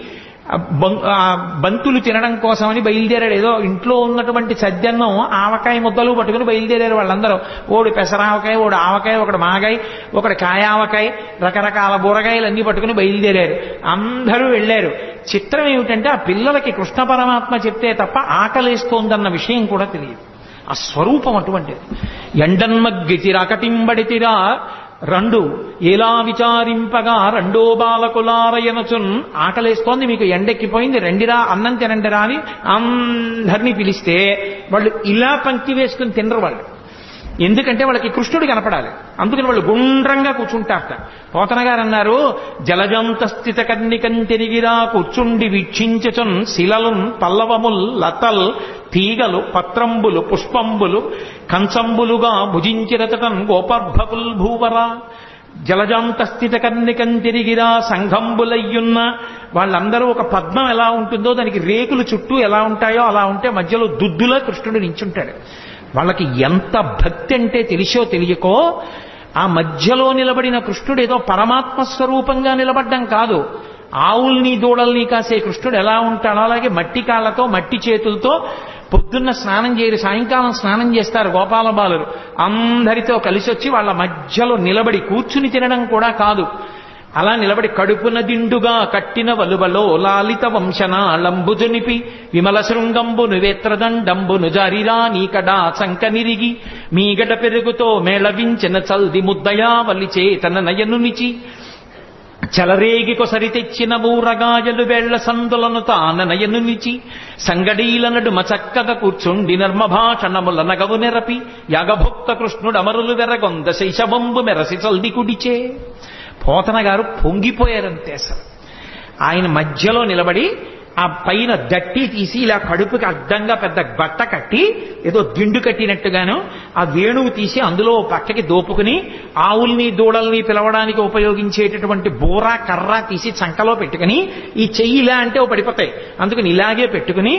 బంతులు తినడం కోసమని బయలుదేరాడు. ఏదో ఇంట్లో ఉన్నటువంటి సద్యన్నం ఆవకాయ ముద్దలు పట్టుకుని బయలుదేరారు వాళ్ళందరూ. ఓడి పెసరావకాయ, ఓడి ఆవకాయ, ఒకటి మాగాయ, ఒకటి కాయావకాయ, రకరకాల బూరగాయలు అన్ని పట్టుకుని బయలుదేరారు. అందరూ వెళ్లారు. చిత్రం ఏమిటంటే ఆ పిల్లలకి కృష్ణ పరమాత్మ చెప్తే తప్ప ఆకలేస్తోందన్న విషయం కూడా తెలియదు. ఆ స్వరూపం అటువంటిది. ఎండన్మగ్గితిరకటింబడితిరా రెండు ఎలా విచారింపగా రెండో బాలకులారయనచున్. ఆకలేస్తోంది, మీకు ఎండెక్కిపోయింది, రెండిరా అన్నం తినండిరా అని అందరినీ పిలిస్తే వాళ్ళు ఇలా పంక్తి వేసుకుని తినరు వాళ్ళు. ఎందుకంటే వాళ్ళకి కృష్ణుడు కనపడాలి. అందుకని వాళ్ళు గుండ్రంగా కూర్చుంటారట. పోతన గారు అన్నారు, జలజంత స్థిత కన్నికం తిరిగిరా కూర్చుండి వీక్షించచున్ శిలలున్ పల్లవముల్ లతల్ తీగలు పత్రంబులు పుష్పంబులు కంచంబులుగా భుజించిరతటన్ గోపర్భపుల్ భూవరా. జలజాంత స్థిత కన్నికం తిరిగిరా సంఘంబులయ్యున్న వాళ్ళందరూ ఒక పద్మం ఎలా ఉంటుందో దానికి రేకులు చుట్టూ ఎలా ఉంటాయో అలా ఉంటే మధ్యలో దుద్దులో కృష్ణుడు నించుంటాడు. వాళ్ళకి ఎంత భక్తి అంటే తెలిసో తెలియకో ఆ మధ్యలో నిలబడిన కృష్ణుడు ఏదో పరమాత్మ స్వరూపంగా నిలబడ్డం కాదు. ఆవుల్ని దూడల్ని కాసే కృష్ణుడు ఎలా ఉంటాడో అలాగే మట్టి కాళ్ళతో మట్టి చేతులతో పొద్దున్న స్నానం చేయరు, సాయంకాలం స్నానం చేస్తారు గోపాల బాలురు. అందరితో కలిసి వచ్చి వాళ్ళ మధ్యలో నిలబడి కూర్చుని తినడం కూడా కాదు, అలా నిలబడి కడుపున దిండుగా కట్టిన వలువలో లాలిత వంశనాళంబుజునిపి విమల శృంగంబును వేత్రదండంబును జారిరా నీకడా సంకనిరిగి మీగడ పెరుగుతో మేళవించిన చల్ది ముద్దయా వలిచే తన నయనునిచి చలరేగి కొసరి తెచ్చిన ఊరగాయలు వేళ్ల సందులను తాన నయనునిచి సంగడీల నడుమ చక్కగా కూర్చుండి నర్మభాషణముల నగవు నెరపి యాగభుక్త కృష్ణుడు అమరులు వెరగొంద శైశవంబు మెరసి చల్ది కుడిచే. పోతన గారు పొంగిపోయారంతే. అసలు ఆయన మధ్యలో నిలబడి ఆ పైన దట్టి తీసి ఇలా కడుపుకి అడ్డంగా పెద్ద బట్ట కట్టి ఏదో దిండు కట్టినట్టుగాను ఆ వేణువు తీసి అందులో పక్కకి దోపుకుని ఆవుల్ని దూడల్ని పిలవడానికి ఉపయోగించేటటువంటి బోరా కర్ర తీసి చంకలో పెట్టుకుని ఈ చెయ్యి ఇలా అంటే ఓ పడిపోతాయి, అందుకని ఇలాగే పెట్టుకుని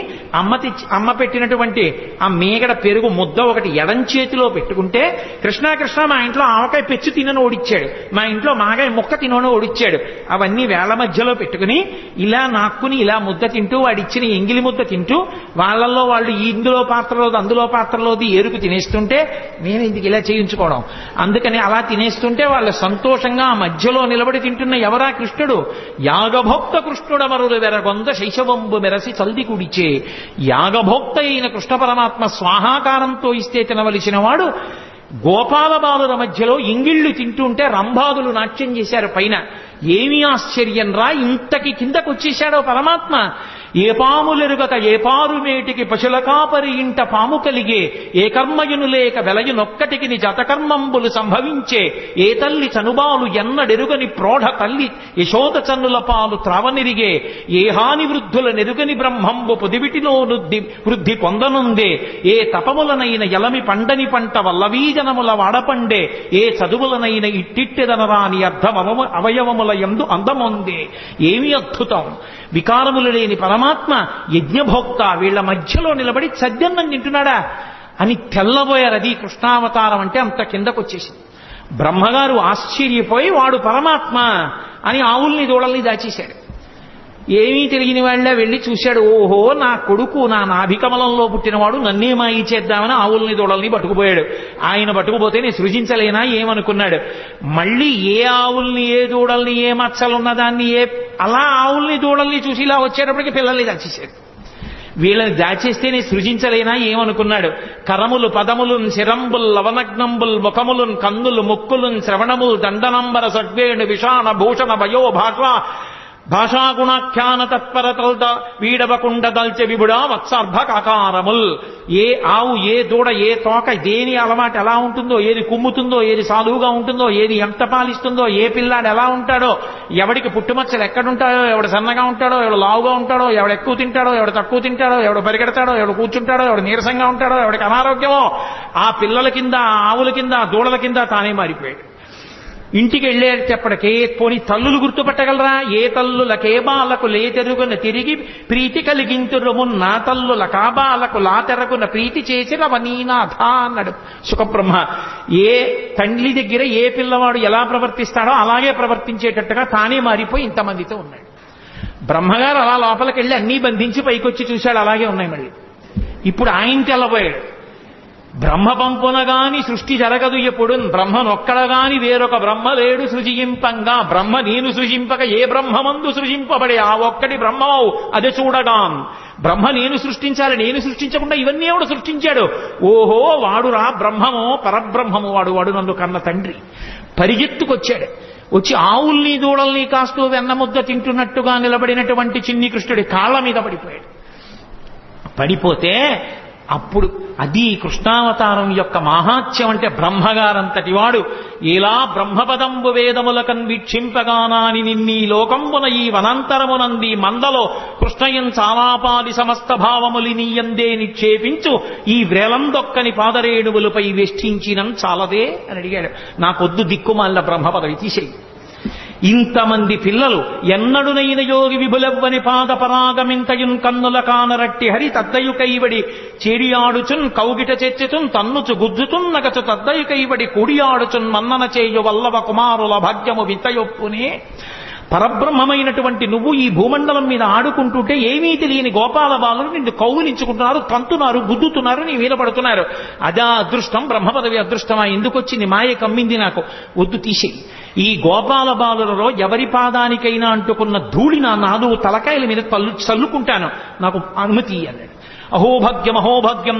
అమ్మ పెట్టినటువంటి ఆ మేగడ పెరుగు ముద్ద ఒకటి ఎడం చేతిలో పెట్టుకుంటే కృష్ణ కృష్ణ మా ఇంట్లో ఆవకాయ పెచ్చు తినను ఓడిచ్చాడు, మా ఇంట్లో మాగాయ ముక్క తినను ఓడిచ్చాడు, అవన్నీ వేళ్ల మధ్యలో పెట్టుకుని ఇలా నాక్కుని ఇలా ముద్ద తింటూ వాడిచ్చిన ఎంగిలి ముద్ద తింటూ వాళ్ళల్లో వాళ్ళు ఇందులో పాత్రలోది అందులో పాత్రలోది ఏరుకు తినేస్తుంటే నేను ఇందుకు ఇలా చేయించుకోవడం, అందుకని అలా తినేస్తుంటే వాళ్ళు సంతోషంగా ఆ మధ్యలో నిలబడి తింటున్న ఎవరా కృష్ణుడు? యాగభోక్త కృష్ణుడమరులు వెరగొంద శైశవంబు మెరసి చల్ది కుడిచే. యాగభోక్త అయిన కృష్ణ పరమాత్మ స్వాహాకారంతో ఇస్తే తినవలసిన వాడు గోపాల బాలుల మధ్యలో ఇంగిళ్లు తింటుంటే రంభాదులు నాట్యం చేశారు పైన. ఏమీ ఆశ్చర్యం రా, ఇంతకి కిందకు వచ్చేశాడో పరమాత్మ. ఏ పాములెరుగక ఏ పారుమేటికి పశుల కాపరి ఇంట పాము కలిగే, ఏ కర్మయును లేక వెలయునొక్కటికి జతకర్మంబులు సంభవించే, ఏ తల్లి చనుబాలు ఎన్నడెరుగని ప్రోఢ తల్లి యశోద చన్నుల పాలు త్రావనిరిగే, ఏ హాని వృద్ధుల నెరుగని బ్రహ్మంబు పొదివిటిలో వృద్ధి పొందనుందే, ఏ తపములనైన ఎలమి పండని పంట వల్లవీజనముల వాడపండే, ఏ చదువులనైన ఇట్టిట్టెదనరాని అవయవముల యందు అందముందే. ఏమి అద్భుతం! వికారములు లేని పరమాత్మ యజ్ఞభోక్త వీళ్ల మధ్యలో నిలబడి సద్యన్నం తింటున్నాడా అని తెల్లబోయారు. అది కృష్ణావతారం అంటే అంత కిందకొచ్చేసింది. బ్రహ్మగారు ఆశ్చర్యపోయి వాడు పరమాత్మ అని ఆవుల్ని దూడల్ని దాచేశాడు. ఏమీ తెలియని వాళ్ళ వెళ్ళి చూశాడు, ఓహో నా కొడుకు నా నాభికమలంలో పుట్టినవాడు నన్నే మాయి చేద్దామని ఆవుల్ని దూడల్ని పట్టుకుపోయాడు. ఆయన పట్టుకుపోతే నేను సృజించలేనా ఏమనుకున్నాడు. మళ్ళీ ఏ ఆవుల్ని ఏ దూడల్ని ఏ మచ్చలున్నదాన్ని ఏ అలా ఆవుల్ని దూడల్ని చూసి ఇలా వచ్చేటప్పటికి పిల్లల్ని దాచేశాడు. వీళ్ళని దాచేస్తేనే సృజించలేనా ఏమనుకున్నాడు? కరములు పదములున్ శిరంబుల్ లవనగ్నంబుల్ ముఖములున్ కన్నులు ముక్కులున్ శ్రవణముల్ దండనంబర సడ్వేణు విషాణ భూషణ భయో భాషాగుణాఖ్యాన తత్పరతల్ద వీడవకుండ దల్చె విబుడా వత్సర్భకారముల్. ఏ ఆవు ఏ దూడ ఏ తోక దేని అలవాటు ఎలా ఉంటుందో, ఏది కుమ్ముతుందో, ఏది సాధువుగా ఉంటుందో, ఏది ఎంత పాలిస్తుందో, ఏ పిల్లాడు ఎలా ఉంటాడో, ఎవడికి పుట్టుమచ్చలు ఎక్కడుంటాడో, ఎవడు సన్నగా ఉంటాడో, ఎవడు లావుగా ఉంటాడో, ఎవడు ఎక్కువ తింటాడో, ఎవడు తక్కువ తింటాడో, ఎవడు పరిగెడతాడో, ఎవడు కూర్చుంటాడో, ఎవడు నీరసంగా ఉంటాడో, ఎవడికి అనారోగ్యమో, ఆ పిల్లల కింద, ఆ ఆవుల కింద, ఆ దూడల కింద తానే మారిపోయాడు. ఇంటికి వెళ్ళేటప్పటికే పోని తల్లులు గుర్తుపట్టగలరా? ఏ తల్లుల కేబాలకు లేతెరుగున తిరిగి ప్రీతి కలిగింతురుమున్న తల్లుల కాబాలకు లాతెరగున ప్రీతి చేసిన వనీనాథ అన్నాడు సుఖబ్రహ్మ. ఏ తండ్రి దగ్గర ఏ పిల్లవాడు ఎలా ప్రవర్తిస్తాడో అలాగే ప్రవర్తించేటట్టుగా తానే మారిపోయి ఇంతమందితో ఉన్నాడు. బ్రహ్మగారు అలా లోపలికి వెళ్ళి అన్నీ బంధించి పైకొచ్చి చూశాడు, అలాగే ఉన్నాయి మళ్ళీ. ఇప్పుడు ఆయన తెల్లబోయాడు. బ్రహ్మ పంపునగాని సృష్టి జరగదు ఎప్పుడు, బ్రహ్మనొక్కడగాని వేరొక బ్రహ్మ లేడు సృజింపంగా, బ్రహ్మ నేను సృజింపక ఏ బ్రహ్మమందు సృజింపబడే ఆ ఒక్కటి బ్రహ్మవు అది చూడగాం. బ్రహ్మ నేను సృష్టించాలి, నేను సృష్టించకుండా ఇవన్నీ ఎవడు సృష్టించాడు? ఓహో వాడురా బ్రహ్మమో పరబ్రహ్మము, వాడు నన్ను కన్న తండ్రి. పరిగెత్తుకొచ్చాడు. వచ్చి ఆవుల్ని దూడల్ని కాస్తూ వెన్నముద్ద తింటున్నట్టుగా నిలబడినటువంటి చిన్ని కృష్ణుడి కాళ్ల మీద పడిపోయాడు. పడిపోతే అప్పుడు అది కృష్ణావతారం యొక్క మహాత్యం. అంటే బ్రహ్మగారంతటి వాడు ఇలా బ్రహ్మపదంబు వేదములకన్ వీక్షింపగానాని నిన్నీ లోకంబున ఈ వనాంతరమునంది మందలో కృష్ణయం చాలాపాది సమస్త భావములినీయందే నిక్షేపించు ఈ వ్రేలందొక్కని పాదరేణువులపై వెష్టించినం చాలదే అని అడిగాడు. నాకొద్దు దిక్కుమాలిన బ్రహ్మపదవి తీసేయి. ఇంతమంది పిల్లలు ఎన్నడునైన యోగి విభులవ్వని పాద పరాగమింతయున్ కన్నుల కానరట్టి హరి తద్దయు కైవడి చేడియాడుచున్ కౌగిట చెచ్చుచున్ తన్నుచు గుద్దుచున్ నగచు తద్దయు కైవడి కుడియాడుచున్ మన్నన చేయు వల్లవ కుమారుల భాగ్యము వింతయొప్పునే. పరబ్రహ్మమైనటువంటి నువ్వు ఈ భూమండలం మీద ఆడుకుంటుంటే ఏమీ తెలియని గోపాల బాలులు నిన్ను కౌగులించుకుంటున్నారు, తంతున్నారు, గుద్దుతున్నారు, నీ మీద పడుతున్నారు. అదా అదృష్టం, బ్రహ్మపదవి అదృష్టమా? ఎందుకొచ్చింది? మాయ కమ్మింది నాకు, వద్దు తీసేయి. ఈ గోపాల బాలులలో ఎవరి పాదానికైనా అంటుకున్న ధూళి నా నాలుగు తలకాయల మీద చల్లుకుంటాను, నాకు అనుమతి అన్నాడు. అహోభాగ్యం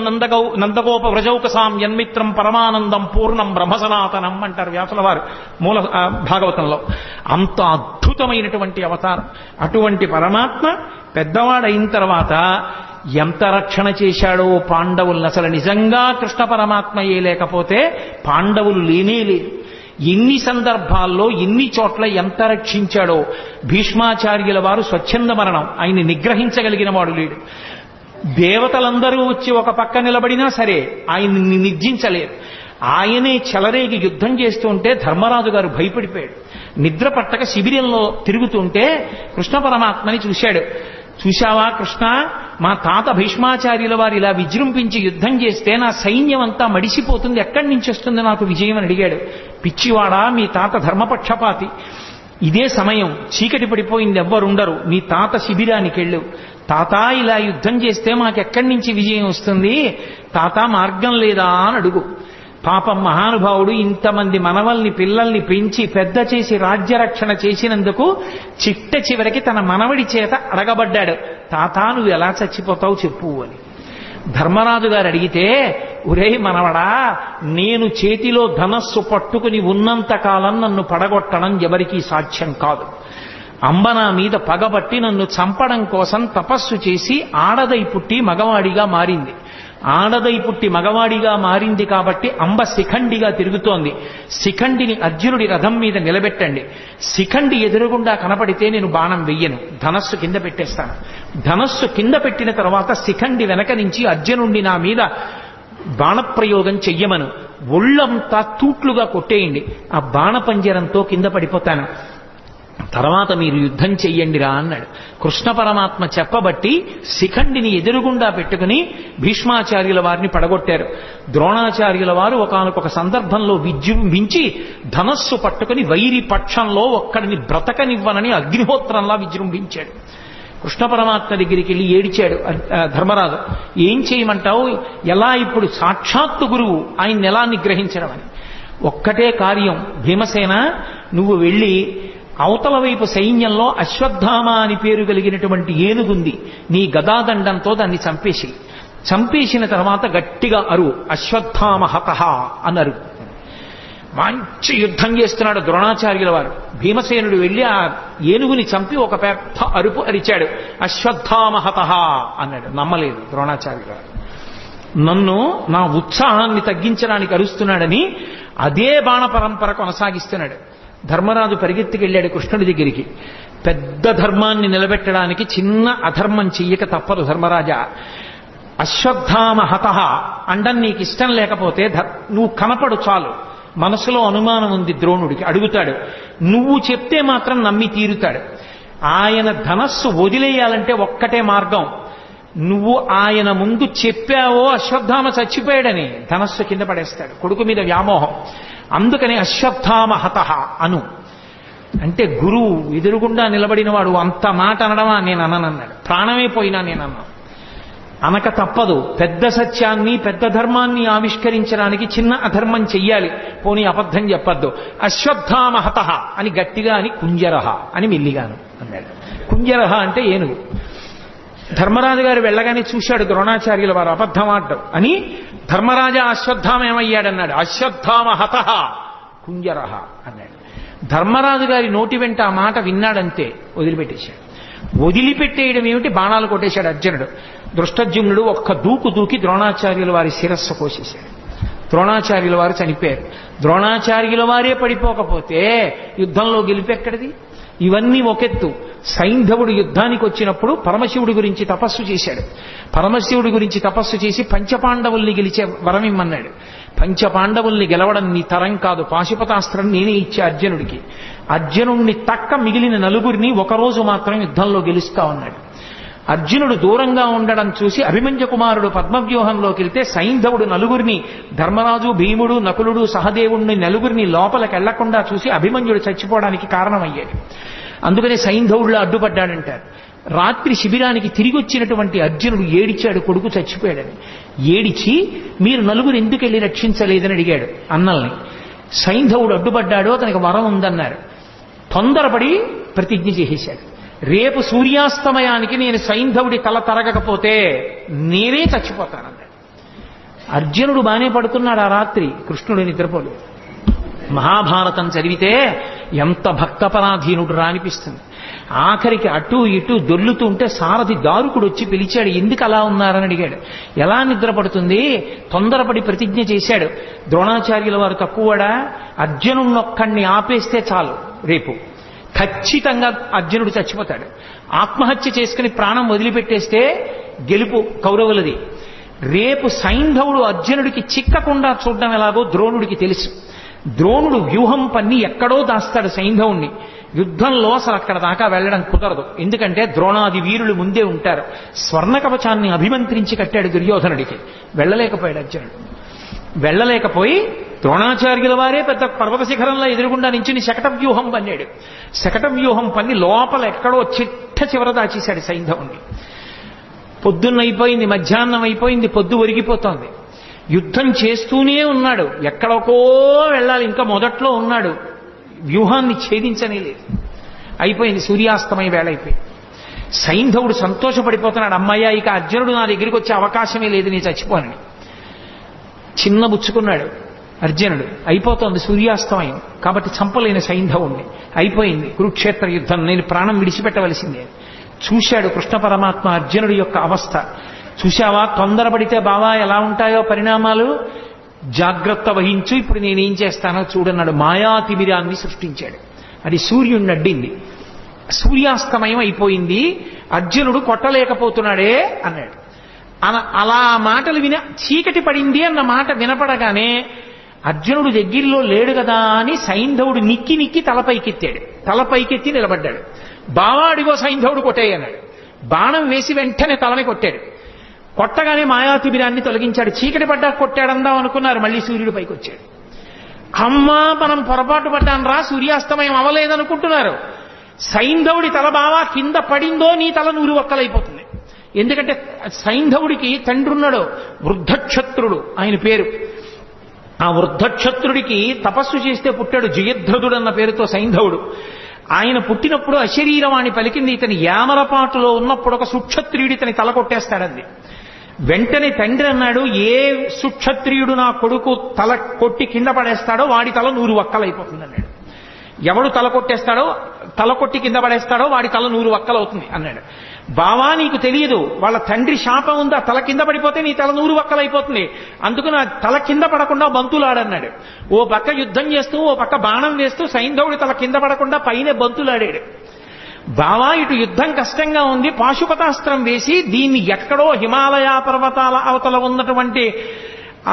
నందగోప వ్రజౌకసాం యన్మిత్రం పరమానందం పూర్ణం బ్రహ్మసనాతనం అంటారు వ్యాసుల వారు మూల భాగవతంలో. అంత అద్భుతమైనటువంటి అవతారం. అటువంటి పరమాత్మ పెద్దవాడైన తర్వాత ఎంత రక్షణ చేశాడో పాండవులను. అసలు నిజంగా కృష్ణ పరమాత్మయే లేకపోతే పాండవులు లేనే లేరు. ఎన్ని సందర్భాల్లో ఎన్ని చోట్ల ఎంత రక్షించాడో. భీష్మాచార్యుల వారు స్వచ్ఛంద మరణం, ఆయన్ని నిగ్రహించగలిగిన వాడు లేడు. దేవతలందరూ వచ్చి ఒక పక్క నిలబడినా సరే ఆయన్ని నిర్జించలేరు. ఆయనే చెలరేగి యుద్ధం చేస్తుంటే ధర్మరాజు గారు భయపడిపోయాడు. నిద్ర పట్టక శిబిరంలో తిరుగుతుంటే కృష్ణ పరమాత్మని చూశాడు. చూశావా కృష్ణ, మా తాత భీష్మాచార్యుల వారు ఇలా విజృంభించి యుద్ధం చేస్తే నా సైన్యం అంతా మడిసిపోతుంది, ఎక్కడి నుంచి వస్తుంది నాకు విజయం అని అడిగాడు. పిచ్చివాడా, మీ తాత ధర్మపక్షపాతి. ఇదే సమయం, చీకటి పడిపోయింది, ఎవ్వరుండరు, నీ తాత శిబిరానికి వెళ్ళు. తాత ఇలా యుద్ధం చేస్తే మాకెక్కడి నుంచి విజయం వస్తుంది, తాత మార్గం లేదా అని అడుగు. పాపం మహానుభావుడు ఇంతమంది మనవల్ని పిల్లల్ని పెంచి పెద్ద చేసి రాజ్యరక్షణ చేసినందుకు చిట్ట చివరికి తన మనవడి చేత అడగబడ్డాడు, తాత నువ్వు ఎలా చచ్చిపోతావు చెప్పు అని. ధర్మరాజు గారు అడిగితే, ఒరే మనవడా, నేను చేతిలో ధనస్సు పట్టుకుని ఉన్నంత కాలం నన్ను పడగొట్టడం ఎవరికీ సాధ్యం కాదు. అంబ నా మీద పగబట్టి నన్ను చంపడం కోసం తపస్సు చేసి ఆడదై పుట్టి మగవాడిగా మారింది. ఆడదై పుట్టి మగవాడిగా మారింది కాబట్టి అంబ శిఖండిగా తిరుగుతోంది. శిఖండిని అర్జునుడి రథం మీద నిలబెట్టండి. శిఖండి ఎదురుగుండా కనపడితే నేను బాణం వెయ్యను, ధనస్సు కింద పెట్టేస్తాను. ధనస్సు కింద పెట్టిన తర్వాత శిఖండి వెనక నుంచి అర్జునుడిని నా మీద బాణప్రయోగం చెయ్యమను, ఒళ్ళంతా తూట్లుగా కొట్టేయండి, ఆ బాణపంజరంతో కింద పడిపోతాను, తర్వాత మీరు యుద్ధం చెయ్యండిరా అన్నాడు. కృష్ణ పరమాత్మ చెప్పబట్టి శిఖండిని ఎదురుగుండా పెట్టుకుని భీష్మాచార్యుల వారిని పడగొట్టారు. ద్రోణాచార్యుల వారు ఒకానొక సందర్భంలో విజృంభించి ధనస్సు పట్టుకుని వైరి పక్షంలో ఒక్కడిని బ్రతకనివ్వనని అగ్నిహోత్రంలా విజృంభించాడు. కృష్ణ పరమాత్మ దగ్గరికి వెళ్ళి ఏడిచాడు ధర్మరాజు, ఏం చేయమంటావు, ఎలా ఇప్పుడు సాక్షాత్తు గురువు, ఆయన్ని ఎలా నిగ్రహించడం అని. ఒక్కటే కార్యం, భీమసేన నువ్వు వెళ్ళి అవతల వైపు సైన్యంలో అశ్వత్థామ అని పేరు కలిగినటువంటి ఏనుగుంది, నీ గదాదండంతో దాన్ని చంపేసి, చంపేసిన తర్వాత గట్టిగా అరువు, అశ్వత్థామ హతః అన్నారు. మంచి యుద్ధం చేస్తున్నాడు ద్రోణాచార్యుల వారు. భీమసేనుడు వెళ్లి ఆ ఏనుగుని చంపి ఒక పెద్ద అరుపు అరిచాడు, అశ్వత్థామ హతః అన్నాడు. నమ్మలేదు ద్రోణాచార్యుల వారు. నన్ను నా ఉత్సాహాన్ని తగ్గించడానికి అరుస్తున్నాడని అదే బాణ పరంపర కొనసాగిస్తున్నాడు. ధర్మరాజు పరిగెత్తికెళ్ళాడు కృష్ణుడి దగ్గరికి. పెద్ద ధర్మాన్ని నిలబెట్టడానికి చిన్న అధర్మం చెయ్యక తప్పదు ధర్మరాజా. అశ్వత్థామ హతః అండం నీకు ఇష్టం లేకపోతే నువ్వు కనపడు చాలు. మనసులో అనుమానం ఉంది ద్రోణుడికి, అడుగుతాడు. నువ్వు చెప్తే మాత్రం నమ్మి తీరుతాడు. ఆయన ధనస్సు వదిలేయాలంటే ఒక్కటే మార్గం, నువ్వు ఆయన ముందు చెప్పావో అశ్వత్థామ చచ్చిపోయాడని ధనస్సు కింద పడేస్తాడు. కొడుకు మీద వ్యామోహం. అందుకని అశ్వత్థామ హతః అను అంటే గురువు ఎదురుగుండా నిలబడిన వాడు అంత మాట అనడమా నేను అననన్నాడు. ప్రాణమే పోయినా నేనన్నా. అనక తప్పదు. పెద్ద సత్యాన్ని పెద్ద ధర్మాన్ని ఆవిష్కరించడానికి చిన్న అధర్మం చెయ్యాలి. పోనీ అబద్ధం చెప్పద్దు. అశ్వత్థామ హతః అని గట్టిగా అని కుంజరహ అని మెల్లిగాను అన్నాడు. కుంజరహ అంటే ఏనుగు. ధర్మరాజు గారు వెళ్ళగానే చూశాడు ద్రోణాచార్యుల వారు అబద్ధం ఆడ్డం అని. ధర్మరాజా అశ్వత్థామ ఏమయ్యాడన్నాడు. అశ్వత్థామ హతః కుంజరహ అన్నాడు. ధర్మరాజు గారి నోటి వెంట ఆ మాట విన్నాడంతే వదిలిపెట్టేశాడు. వదిలిపెట్టేయడం ఏమిటి, బాణాలు కొట్టేశాడు అర్జునుడు. దృష్టజ్యుమ్నుడు ఒక్క దూకు దూకి ద్రోణాచార్యుల వారి శిరస్సు కోసేశాడు. ద్రోణాచార్యుల వారు చనిపోయారు. ద్రోణాచార్యుల వారే పడిపోకపోతే యుద్ధంలో గెలిపెక్కడిది? ఇవన్నీ ఒకెత్తు. సైంధవుడు యుద్ధానికి వచ్చినప్పుడు పరమశివుడి గురించి తపస్సు చేశాడు. పరమశివుడి గురించి తపస్సు చేసి పంచపాండవుల్ని గెలిచే వరం ఇమ్మన్నాడు. పంచపాండవుల్ని గెలవడం నీ తరం కాదు, పాశుపతాస్త్రం నేనే ఇచ్చే అర్జునుడికి. అర్జునుడిని తక్క మిగిలిన నలుగురిని ఒకరోజు మాత్రం యుద్ధంలో గెలుస్తా ఉన్నాడు. అర్జునుడు దూరంగా ఉండడం చూసి అభిమన్యు కుమారుడు పద్మవ్యూహంలోకి వెళ్తే సైంధవుడు నలుగురిని, ధర్మరాజు, భీముడు, నకులుడు, సహదేవుడిని నలుగురిని లోపలికి వెళ్లకుండా చూసి అభిమన్యుడు చచ్చిపోవడానికి కారణమయ్యాడు. అందుకని సైంధవుడిలో అడ్డుపడ్డాడంటారు. రాత్రి శిబిరానికి తిరిగి వచ్చినటువంటి అర్జునుడు ఏడిచాడు కొడుకు చచ్చిపోయాడని. ఏడిచి మీరు నలుగురు ఎందుకు వెళ్ళి రక్షించలేదని అడిగాడు అన్నల్ని. సైంధవుడు అడ్డుపడ్డాడు, అతనికి వరం ఉందన్నారు. తొందరపడి ప్రతిజ్ఞ చేసేశాడు. రేపు సూర్యాస్తమయానికి నేను సైంధవుడి తల తరగకపోతే నేనే చచ్చిపోతానన్నాడు. అర్జునుడు బానే పడుతున్నాడు ఆ రాత్రి, కృష్ణుడు నిద్రపోలేదు. మహాభారతం చదివితే ఎంత భక్తపరాధీనుడు రా అనిపిస్తుంది. ఆఖరికి అటు ఇటు దొర్లుతూ ఉంటే సారథి దారుకుడు వచ్చి పిలిచాడు. ఎందుకు అలా ఉన్నారని అడిగాడు. ఎలా నిద్రపడుతుంది? తొందరపడి ప్రతిజ్ఞ చేశాడు. ద్రోణాచార్యుల వారు తక్కువడా? అర్జునున్నొక్కడిని ఆపేస్తే చాలు, రేపు ఖచ్చితంగా అర్జునుడు చచ్చిపోతాడు. ఆత్మహత్య చేసుకుని ప్రాణం వదిలిపెట్టేస్తే గెలుపు కౌరవులది. రేపు సైంధవుడు అర్జునుడికి చిక్కకుండా చూడడం ఎలాగో ద్రోణుడికి తెలుసు. ద్రోణుడు వ్యూహం పన్ని ఎక్కడో దాస్తాడు సైంధవుణ్ణి. యుద్ధంలో అసలు అక్కడ దాకా వెళ్ళడం కుదరదు. ఎందుకంటే ద్రోణాది వీరులు ముందే ఉంటారు. స్వర్ణ కవచాన్ని అభిమంత్రించి కట్టాడు దుర్యోధనుడికి. వెళ్ళలేకపోయాడు అర్జునుడు. వెళ్ళలేకపోయి ద్రోణాచార్యుల వారే పెద్ద పర్వత శిఖరంలో ఎదురుగుండా నించుని శకట వ్యూహం పన్నాడు. శకట వ్యూహం పన్ని లోపల ఎక్కడో చిట్ట చివర దాచేశాడు సైంధవుణ్ణి. పొద్దున్న అయిపోయింది, మధ్యాహ్నం అయిపోయింది, పొద్దు ఒరిగిపోతోంది. యుద్ధం చేస్తూనే ఉన్నాడు. ఎక్కడికో వెళ్ళాలి, ఇంకా మొదట్లో ఉన్నాడు. వ్యూహాన్ని ఛేదించనే లేదు. అయిపోయింది, సూర్యాస్తమయ వేళ అయిపోయింది. సైంధవుడు సంతోషపడిపోతున్నాడు. అమ్మయ్య, ఇక అర్జునుడు నా దగ్గరికి వచ్చే అవకాశమే లేదు, నేను చచ్చిపోనని. చిన్న బుచ్చుకున్నాడు అర్జునుడు. అయిపోతోంది సూర్యాస్తమయం, కాబట్టి చంపలేని సైంధవుణ్ణి. అయిపోయింది కురుక్షేత్ర యుద్ధం, నేను ప్రాణం విడిచిపెట్టవలసిందే. చూశాడు కృష్ణ పరమాత్మ అర్జునుడి యొక్క అవస్థ. చూశావా, తొందరపడితే బావా ఎలా ఉంటాయో పరిణామాలు, జాగ్రత్త వహించు, ఇప్పుడు నేనేం చేస్తానో చూడన్నాడు. మాయాతిమిరాన్ని సృష్టించాడు. అది సూర్యుడిని అడ్డింది. సూర్యాస్తమయం అయిపోయింది, అర్జునుడు కొట్టలేకపోతున్నాడే అన్నాడు. అలా మాటలు విని చీకటి పడింది అన్న మాట వినపడగానే అర్జునుడు దగ్గరలో లేడు కదా అని సైంధవుడు నిక్కి నిక్కి తలపైకెత్తాడు. తలపైకెత్తి నిలబడ్డాడు. బావా అడిగో సైంధవుడు కొట్టేయన్నాడు. బాణం వేసి వెంటనే తలని కొట్టాడు. కొట్టగానే మాయాతిబిరాన్ని తొలగించాడు. చీకటి పడ్డా కొట్టాడందాం అనుకున్నారు, మళ్ళీ సూర్యుడు పైకి వచ్చాడు. అమ్మా, మనం పొరపాటు పడ్డాను రా, సూర్యాస్తమయం అవ్వలేదనుకుంటున్నారు. సైంధవుడి తల బావా కింద పడిందో నీ తల నూరు ఒక్కలైపోతుంది. ఎందుకంటే సైంధవుడికి తండ్రి ఉన్నాడు, వృద్ధక్షత్రుడు ఆయన పేరు. ఆ వృద్ధక్షత్రుడికి తపస్సు చేస్తే పుట్టాడు జయద్రథుడు అన్న పేరుతో సైంధవుడు. ఆయన పుట్టినప్పుడు అశరీరవాణి పలికింది, ఇతని యామరపాటులో ఉన్నప్పుడు ఒక సుక్షత్రియుడు ఇతని తల కొట్టేస్తాడంది. వెంటనే తండ్రి అన్నాడు, ఏ సుక్షత్రియుడు నా కొడుకు తల కొట్టి కింద పడేస్తాడో వాడి తల 100 వక్కలైపోతుంది అన్నాడు. ఎవడు తల కొట్టి కింద పడేస్తాడో వాడి తల 100 వక్కలవుతుంది అన్నాడు. బావా నీకు తెలియదు, వాళ్ళ తండ్రి శాపం ఉందా, తల కింద పడిపోతే నీ తల 100 వక్కలైపోతుంది, అందుకు నా తల కింద పడకుండా బంతులాడన్నాడు. ఓ పక్క యుద్ధం చేస్తూ ఓ పక్క బాణం వేస్తూ సైంధవుడి తల కింద పడకుండా పైన బంతులాడాడు. బావా ఇటు యుద్ధం కష్టంగా ఉంది, పాశుపతాస్త్రం వేసి దీన్ని ఎక్కడో హిమాలయ పర్వతాల అవతల ఉన్నటువంటి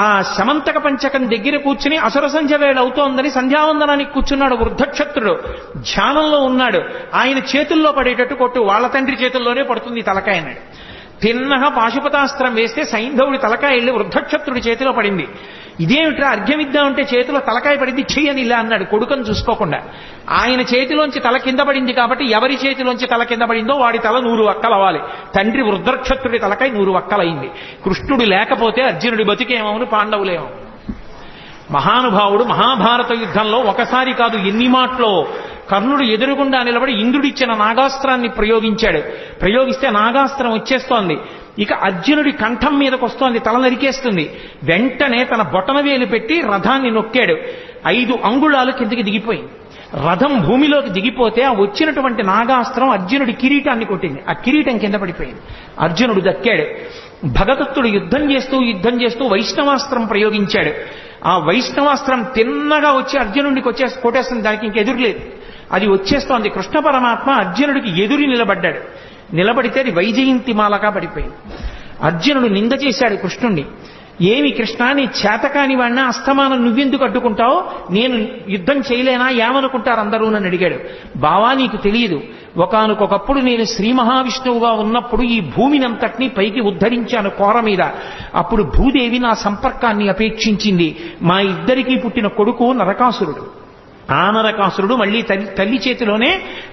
ఆ శమంతక పంచకం దగ్గర కూర్చుని అసుర సంధ్య వేళ అవుతోందని సంధ్యావందనానికి కూర్చున్నాడు వృద్ధక్షత్రుడు. ధ్యానంలో ఉన్నాడు. ఆయన చేతుల్లో పడేటట్టు కొట్టు, వాళ్ళ తండ్రి చేతుల్లోనే పడుతుంది తలకాయ అన్నాడు. తిన్నగా పాశుపతాస్త్రం వేస్తే సైంధవుడి తలకాయ వెళ్ళి వృద్ధక్షత్రుడి చేతిలో పడింది. ఇదేమిట్రా అర్ఘ్యమిద్దామంటే చేతిలో తలకాయ పడింది, చెయ్యని ఇలా అన్నాడు కొడుకుని చూసుకోకుండా. ఆయన చేతిలోంచి తల కింద పడింది కాబట్టి ఎవరి చేతిలోంచి తల కింద పడిందో వాడి తల 100 వక్కలవ్వాలి. తండ్రి వృద్ధక్షత్రుడి తలకాయ 100 వక్కలైంది. కృష్ణుడు లేకపోతే అర్జునుడి బతికేమవును, పాండవులేమో. మహానుభావుడు మహాభారత యుద్ధంలో ఒకసారి కాదు ఎన్ని మాటలో కర్ణుడు ఎదురుగుండా నిలబడి ఇంద్రుడిచ్చిన నాగాస్త్రాన్ని ప్రయోగిస్తే నాగాస్త్రం వచ్చేస్తోంది. ఇక అర్జునుడి కంఠం మీదకి వస్తోంది, తల నరికేస్తుంది. వెంటనే తన బొటనవేలు పెట్టి రథాన్ని నొక్కాడు. 5 అంగుళాలు కిందికి దిగిపోయింది. రథం భూమిలోకి దిగిపోతే ఆ వచ్చినటువంటి నాగాస్త్రం అర్జునుడి కిరీటాన్ని కొట్టింది. ఆ కిరీటం కింద పడిపోయింది. అర్జునుడు దక్కాడు. భగదత్తుడు యుద్ధం చేస్తూ వైష్ణవాస్త్రం ప్రయోగించాడు. ఆ వైష్ణవాస్త్రం తిన్నగా వచ్చి అర్జునుడికి కొట్టేస్తుంది. దానికి ఇంకెదురులేదు, అది వచ్చేస్తోంది. కృష్ణ పరమాత్మ అర్జునుడికి ఎదురు నిలబడ్డాడు. నిలబడితే అది వైజయంతిమాలగా పడిపోయింది. అర్జునుడు నింద చేశాడు కృష్ణుణ్ణి. ఏమి కృష్ణ, నీ చేతకాని వాడినా అస్తమానం నువ్వెందుకు అడ్డుకుంటావు, నేను యుద్ధం చేయలేనా, ఏమనుకుంటారు అందరూ నన్ను అడిగాడు. బావా నీకు తెలియదు, ఒకానొకప్పుడు నేను శ్రీ మహావిష్ణువుగా ఉన్నప్పుడు ఈ భూమినంతటినీ పైకి ఉద్ధరించాను కోర మీద. అప్పుడు భూదేవి నా సంపర్కాన్ని అపేక్షించింది. మా ఇద్దరికీ పుట్టిన కొడుకు నరకాసురుడు. ఆ నరకాసురుడు మళ్ళీ తల్లి చేతిలోనే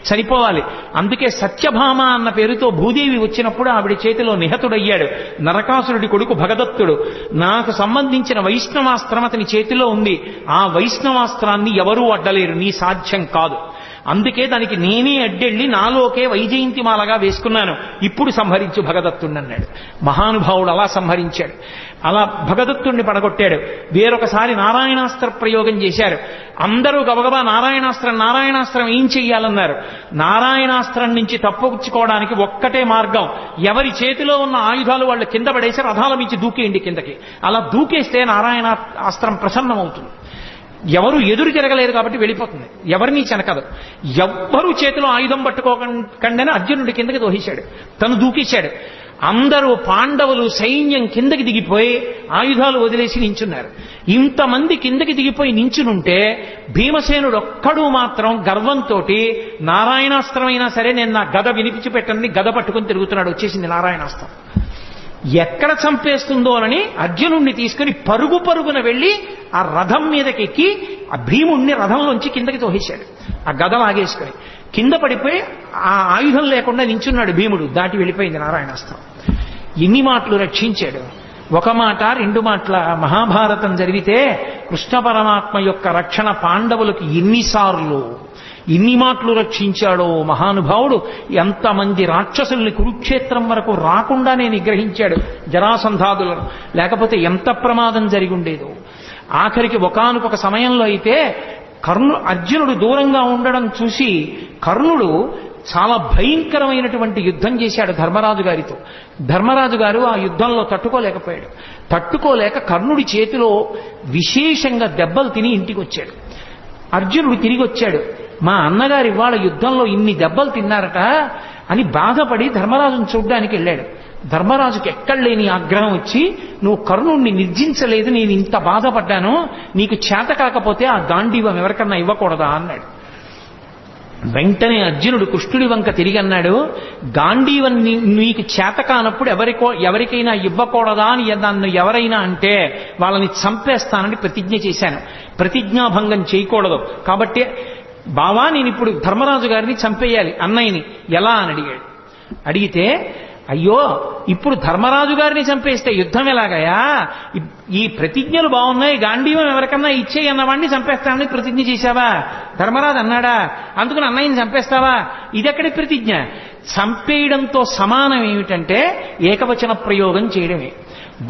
చనిపోవాలి. అందుకే సత్యభామ అన్న పేరుతో భూదేవి వచ్చినప్పుడు ఆవిడ చేతిలో నిహతుడయ్యాడు. నరకాసురుడి కొడుకు భగదత్తుడు. నాకు సంబంధించిన వైష్ణవాస్త్రం అతని చేతిలో ఉంది. ఆ వైష్ణవాస్త్రాన్ని ఎవరూ అడ్డలేరు, నీ సాధ్యం కాదు. అందుకే దానికి నేనే అడ్డెళ్ళి నాలోకే వైజయంతిమాలగా వేసుకున్నాను. ఇప్పుడు సంహరించు భగదత్తుణ్ణి అన్నాడు. మహానుభావుడు అలా సంహరించాడు. అలా భగదత్తుణ్ణి పడగొట్టాడు. వేరొకసారి నారాయణాస్త్ర ప్రయోగం చేశారు. అందరూ గబగబా నారాయణాస్త్రం ఏం చెయ్యాలన్నారు. నారాయణాస్త్రం నుంచి తప్పుచ్చుకోవడానికి ఒక్కటే మార్గం, ఎవరి చేతిలో ఉన్న ఆయుధాలు వాళ్ళు కింద పడేసి రథాల నుంచి దూకేయండి కిందకి. అలా దూకేస్తే నారాయణాస్త్రం ప్రసన్నమవుతుంది. ఎవరు ఎదురు తిరగలేరు కాబట్టి వెళ్ళిపోతుంది, ఎవరినీ చెనకదు. ఎవ్వరూ చేతిలో ఆయుధం పట్టుకోకండి అర్జునుడి కిందకి దోహించాడు, తను దూకేశాడు. అందరూ పాండవులు సైన్యం కిందకి దిగిపోయి ఆయుధాలు వదిలేసి నించున్నారు. ఇంతమంది కిందకి దిగిపోయి నించునుంటే భీమసేనుడు ఒక్కడు మాత్రం గర్వంతో నారాయణాస్త్రమైనా సరే నేను నా గద వినిపించిపెట్టని గద పట్టుకుని తిరుగుతున్నాడు. వచ్చేసింది నారాయణాస్త్రం. ఎక్కడ చంపేస్తుందో అని అర్జునుణ్ణి తీసుకుని పరుగున వెళ్లి ఆ రథం మీదకెక్కి ఆ భీముణ్ణి రథంలోంచి కిందకి తోసేశాడు. ఆ గద లాగేసుకుని కింద పడిపోయి ఆ ఆయుధం లేకుండా నించున్నాడు భీముడు. దాటి వెళ్ళిపోయింది నారాయణాస్త్రం. ఎన్ని మాటలు రక్షించాడు. ఒక మాట 2 మాటల మహాభారతం జరిగితే కృష్ణ పరమాత్మ యొక్క రక్షణ పాండవులకు ఎన్ని మాటలు రక్షించాడో మహానుభావుడు. ఎంతమంది రాక్షసుల్ని కురుక్షేత్రం వరకు రాకుండానే నిగ్రహించాడు జరాసంధాదులను. లేకపోతే ఎంత ప్రమాదం జరిగి ఉండేదో. ఆఖరికి ఒకానొక సమయంలో అయితే అర్జునుడు దూరంగా ఉండడం చూసి కర్ణుడు చాలా భయంకరమైనటువంటి యుద్ధం చేశాడు ధర్మరాజు గారితో. ధర్మరాజు గారు ఆ యుద్ధంలో తట్టుకోలేకపోయాడు. తట్టుకోలేక కర్ణుడి చేతిలో విశేషంగా దెబ్బలు తిని ఇంటికి వచ్చాడు. అర్జునుడు తిరిగి వచ్చాడు. మా అన్నగారు ఇవాళ యుద్ధంలో ఇన్ని దెబ్బలు తిన్నారట అని బాధపడి ధర్మరాజును చూడ్డానికి వెళ్ళాడు. ధర్మరాజుకి ఎక్కడలేని ఆగ్రహం వచ్చి, నువ్వు కర్ణుణ్ణి నిర్జించలేదు, నేను ఇంత బాధపడ్డాను, నీకు చేత కాకపోతే ఆ గాంధీవం ఎవరికన్నా ఇవ్వకూడదా అన్నాడు. వెంటనే అర్జునుడు కృష్ణుడి వంక తిరిగి అన్నాడు, గాంధీవం నీకు చేత కానప్పుడు ఎవరికైనా ఇవ్వకూడదా అని నన్ను ఎవరైనా అంటే వాళ్ళని చంపేస్తానని ప్రతిజ్ఞ చేశాను. ప్రతిజ్ఞాభంగం చేయకూడదు. కాబట్టి బావా నేను ఇప్పుడు ధర్మరాజు గారిని చంపేయాలి, అన్నయ్యని ఎలా అని అడిగాడు. అడిగితే అయ్యో ఇప్పుడు ధర్మరాజు గారిని చంపేస్తే యుద్ధం ఎలాగయా, ఈ ప్రతిజ్ఞలు బాగున్నాయి, గాంధీవం ఎవరికన్నా ఇచ్చేయి అన్నవాడిని చంపేస్తానని ప్రతిజ్ఞ చేశావా? ధర్మరాజు అన్నాడా? అందుకని అన్నయ్యని చంపేస్తావా? ఇదెక్కడి ప్రతిజ్ఞ? చంపేయడంతో సమానం ఏమిటంటే ఏకవచన ప్రయోగం చేయడమే.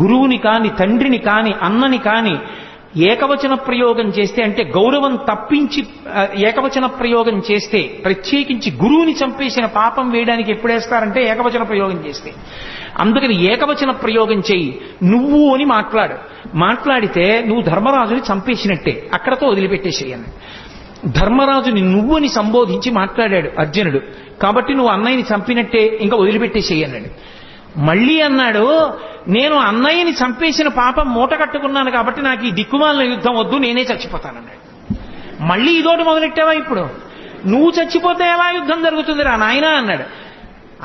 గురువుని కాని, తండ్రిని కాని, అన్నని కాని ఏకవచన ప్రయోగం చేస్తే, అంటే గౌరవం తప్పించి ఏకవచన ప్రయోగం చేస్తే, ప్రత్యేకించి గురువుని చంపేసిన పాపం వేయడానికి ఎప్పుడేస్తారంటే ఏకవచన ప్రయోగం చేస్తే. అందుకని ఏకవచన ప్రయోగం చెయ్యి, నువ్వు అని మాట్లాడితే నువ్వు ధర్మరాజుని చంపేసినట్టే, అక్కడతో వదిలిపెట్టేసేయను. ధర్మరాజుని నువ్వు అని సంబోధించి మాట్లాడాడు అర్జునుడు, కాబట్టి నువ్వు అన్నయ్యని చంపినట్టే, ఇంకా వదిలిపెట్టేసేయన్నాడు. మళ్ళీ అన్నాడు, నేను అన్నయ్యని చంపేసిన పాపం మూట కట్టుకున్నాను కాబట్టి నాకు ఈ దిక్కుమాలిన యుద్ధం వద్దు, నేనే చచ్చిపోతానన్నాడు. మళ్ళీ ఇదోటి మొదలెట్టావా? ఇప్పుడు నువ్వు చచ్చిపోతే ఎలా యుద్ధం జరుగుతుంది రా నాయనా అన్నాడు.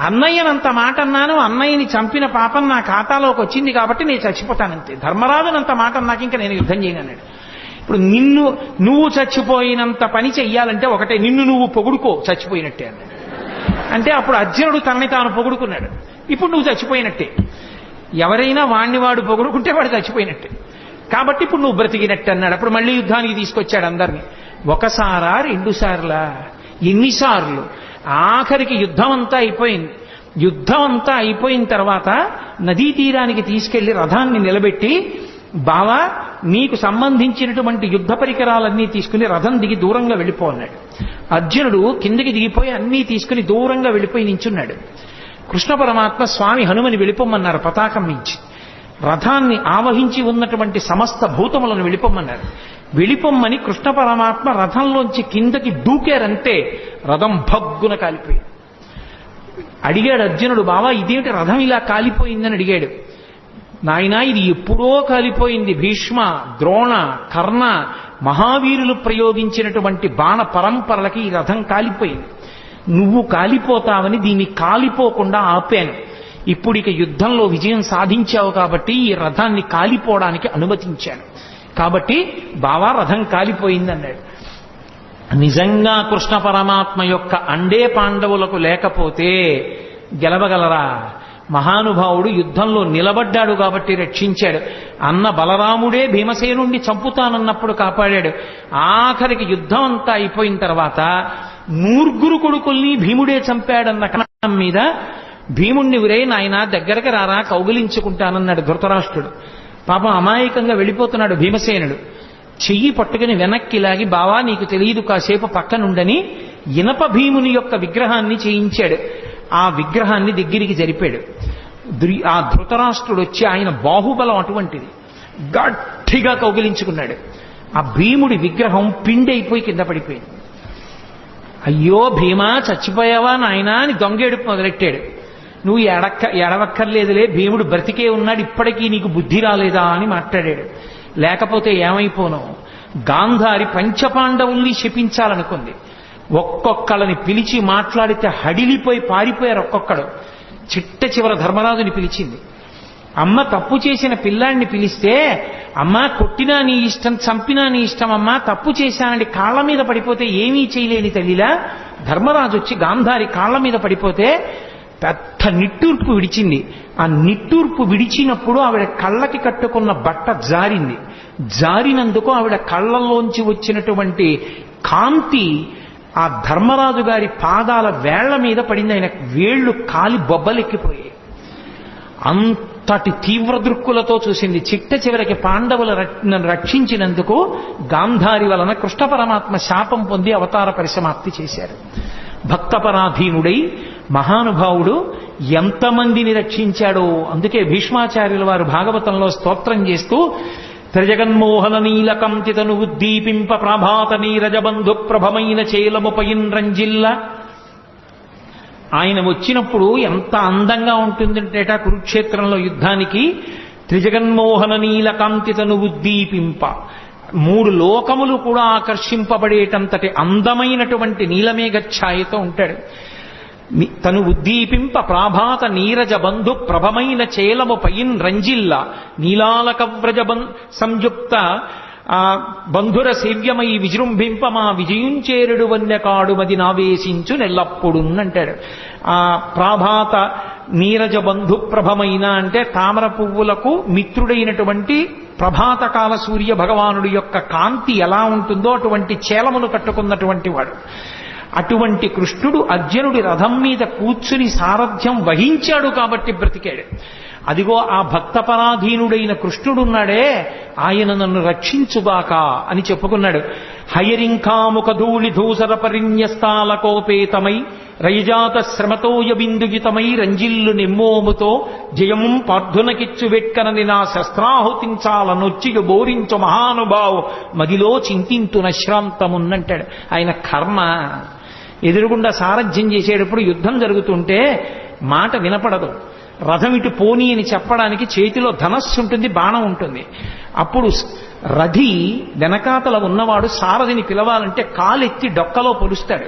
అన్నయ్యనంత మాట అన్నాను, అన్నయ్యని చంపిన పాపం నా ఖాతాలోకి వచ్చింది కాబట్టి నేను చచ్చిపోతానంతే. ధర్మరాజునంత మాట అన్నాక ఇంకా నేను యుద్ధం చేయను అన్నాడు. ఇప్పుడు నువ్వు చచ్చిపోయినంత పని చెయ్యాలంటే ఒకటే, నిన్ను నువ్వు పొగుడుకో చచ్చిపోయినట్టే అన్నాడు. అంటే అప్పుడు అర్జునుడు తనని తాను పొగుడుకున్నాడు. ఇప్పుడు నువ్వు చచ్చిపోయినట్టే. ఎవరైనా వాణ్ణి వాడు పొగుడుకుంటే వాడు చచ్చిపోయినట్టే, కాబట్టి ఇప్పుడు నువ్వు బ్రతికినట్టు అన్నాడు. అప్పుడు మళ్ళీ యుద్ధానికి తీసుకొచ్చాడు అందరినీ. ఒకసారా, రెండుసార్లా, ఎన్నిసార్లు? ఆఖరికి యుద్ధం అంతా అయిపోయింది. యుద్ధం అంతా అయిపోయిన తర్వాత నదీ తీరానికి తీసుకెళ్లి రథాన్ని నిలబెట్టి, బావా నీకు సంబంధించినటువంటి యుద్ధ పరికరాలన్నీ తీసుకుని రథం దిగి దూరంగా వెళ్ళిపో అన్నాడు. అర్జునుడు కిందకి దిగిపోయి అన్నీ తీసుకుని దూరంగా వెళ్ళిపోయి నించున్నాడు. కృష్ణ పరమాత్మ స్వామి హనుమని వెళ్ళిపోమన్నారు పతాకం నుంచి. రథాన్ని ఆవహించి ఉన్నటువంటి సమస్త భూతములను వెళ్ళిపోమన్నారు. వెళ్ళిపోమ్మని కృష్ణ పరమాత్మ రథంలోంచి కిందకి దూకారంటే రథం భగ్గున కాలిపోయి. అడిగాడు అర్జునుడు, బావా ఇదేమిటి రథం ఇలా కాలిపోయిందని అడిగాడు. నాయనా ఇది ఎప్పుడో కాలిపోయింది. భీష్మ, ద్రోణ, కర్ణ మహావీరులు ప్రయోగించినటువంటి బాణ పరంపరలకి ఈ రథం కాలిపోయింది. నువ్వు కాలిపోతావని దీన్ని కాలిపోకుండా ఆపాను. ఇప్పుడు ఇక యుద్ధంలో విజయం సాధించావు కాబట్టి ఈ రథాన్ని కాలిపోవడానికి అనుమతించాను. కాబట్టి బావా రథం కాలిపోయింది అన్నాడు. నిజంగా కృష్ణ పరమాత్మ యొక్క అండే పాండవులకు లేకపోతే గెలవగలరా? మహానుభావుడు యుద్ధంలో నిలబడ్డాడు కాబట్టి రక్షించాడు. అన్న బలరాముడే భీమసేనుణ్ణి చంపుతానన్నప్పుడు కాపాడాడు. ఆఖరికి యుద్ధం అంతా అయిపోయిన తర్వాత 9 కొడుకుల్ని భీముడే చంపాడన్న కారణం మీద భీముణ్ణి ఉరే నాయన దగ్గరకు రారా కౌగిలించుకుంటానన్నాడు ధృతరాష్ట్రుడు. పాపం అమాయకంగా వెళ్ళిపోతున్నాడు భీమసేనుడు. చెయ్యి పట్టుకుని వెనక్కి లాగి, బావా నీకు తెలియదు కాసేపు పక్కనుండని ఇనప భీముని యొక్క విగ్రహాన్ని చేయించాడు. ఆ విగ్రహాన్ని దగ్గరికి జరిపాడు. ఆ ధృతరాష్ట్రుడు వచ్చి, ఆయన బాహుబలం అటువంటిది, గట్టిగా కౌగిలించుకున్నాడు. ఆ భీముడి విగ్రహం పిండైపోయి కింద పడిపోయింది. అయ్యో భీమా చచ్చిపోయావా నాయనా అని దొంగేడుపు మొదలెట్టాడు. నువ్వు ఎడవక్కర్లేదులే, భీముడు బ్రతికే ఉన్నాడు, ఇప్పటికీ నీకు బుద్ధి రాలేదా అని మాట్లాడాడు. లేకపోతే ఏమైపోను, గాంధారి పంచపాండవుల్ని శపించాలనుకుంది. ఒక్కొక్కళ్ళని పిలిచి మాట్లాడితే హడిలిపోయి పారిపోయారు ఒక్కొక్కడు. చిట్ట చివర ధర్మరాజుని పిలిచింది. అమ్మ తప్పు చేసిన పిల్లాడిని పిలిస్తే, అమ్మా కొట్టినా నీ ఇష్టం, చంపినా నీ ఇష్టం అమ్మా, తప్పు చేశానని కాళ్ల మీద పడిపోతే ఏమీ చేయలేని తల్లిలా ధర్మరాజు వచ్చి గాంధారి కాళ్ల మీద పడిపోతే పెద్ద నిట్టూర్పు విడిచింది. ఆ నిట్టూర్పు విడిచినప్పుడు ఆవిడ కళ్ళకి కట్టుకున్న బట్ట జారింది. జారినందుకు ఆవిడ కళ్ళల్లోంచి వచ్చినటువంటి కాంతి ఆ ధర్మరాజు గారి పాదాల వేళ్ల మీద పడింది. ఆయన వేళ్లు కాలి బొబ్బలెక్కిపోయాయి. అంతటి తీవ్ర దృక్కులతో చూసింది. చిట్ట చివరికి పాండవులను రక్షించినందుకు గాంధారి వలన కృష్ణ పరమాత్మ శాపం పొంది అవతార పరిసమాప్తి చేశారు. భక్తపరాధీనుడై మహానుభావుడు ఎంతమందిని రక్షించాడో. అందుకే భీష్మాచార్యుల వారు భాగవతంలో స్తోత్రం చేస్తూ, త్రిజగన్మోహన నీలకంతితను ఉద్దీపింప ప్రభాత నీరజబంధు ప్రభమైన చేలముపయిన్ రంజిల్ల. ఆయన వచ్చినప్పుడు ఎంత అందంగా ఉంటుందంటేట కురుక్షేత్రంలో యుద్ధానికి. త్రిజగన్మోహన నీలకాంతితను ఉద్దీపింప, 3 లోకములు కూడా ఆకర్షింపబడేటంతటి అందమైనటువంటి నీలమేఘ ఛాయతో ఉంటాడు. తను ఉద్దీపింప ప్రాభాత నీరజ బంధు ప్రభమైన చేలము పయిన్ రంజిల్ల నీలాలక వ్రజ సంయుక్త బంధుర సేవ్యమై విజృంభింప మా విజయుంచేరుడు వన్యకాడు మది నావేశించు నెల్లప్పుడు అంటాడు. ప్రాభాత నీరజ బంధు ప్రభమైన అంటే తామర పువ్వులకు మిత్రుడైనటువంటి ప్రభాతకాల సూర్య భగవానుడి యొక్క కాంతి ఎలా ఉంటుందో అటువంటి చేలమును కట్టుకున్నటువంటి వాడు. అటువంటి కృష్ణుడు అర్జునుడి రథం మీద కూర్చుని సారథ్యం వహించాడు కాబట్టి బ్రతికాడు. అదిగో ఆ భక్తపరాధీనుడైన కృష్ణుడున్నాడే, ఆయన నన్ను రక్షించుగాక అని చెప్పుకున్నాడు. హయరింకాముఖ ధూళి ధూసర పరిణ్యస్తాలకోపేతమై రయజాత శ్రమతోయ బిందుజితమై రంజిల్లు నిమ్మోముతో జయముం పార్థునకిచ్చు వెట్కనని నా శస్త్రాహుతించాలనొచ్చిగ బోరించు మహానుభావు మదిలో చింతింతు నశ్రాంతమున్నంటాడు. ఆయన కర్మ ఎదురుగుండా సారథ్యం చేసేటప్పుడు యుద్ధం జరుగుతుంటే మాట వినపడదు. రథం ఇటు పోనీ అని చెప్పడానికి చేతిలో ధనస్సు ఉంటుంది, బాణం ఉంటుంది. అప్పుడు రథి వెనకాతల ఉన్నవాడు సారథిని పిలవాలంటే కాలెత్తి డొక్కలో పొడుస్తాడు.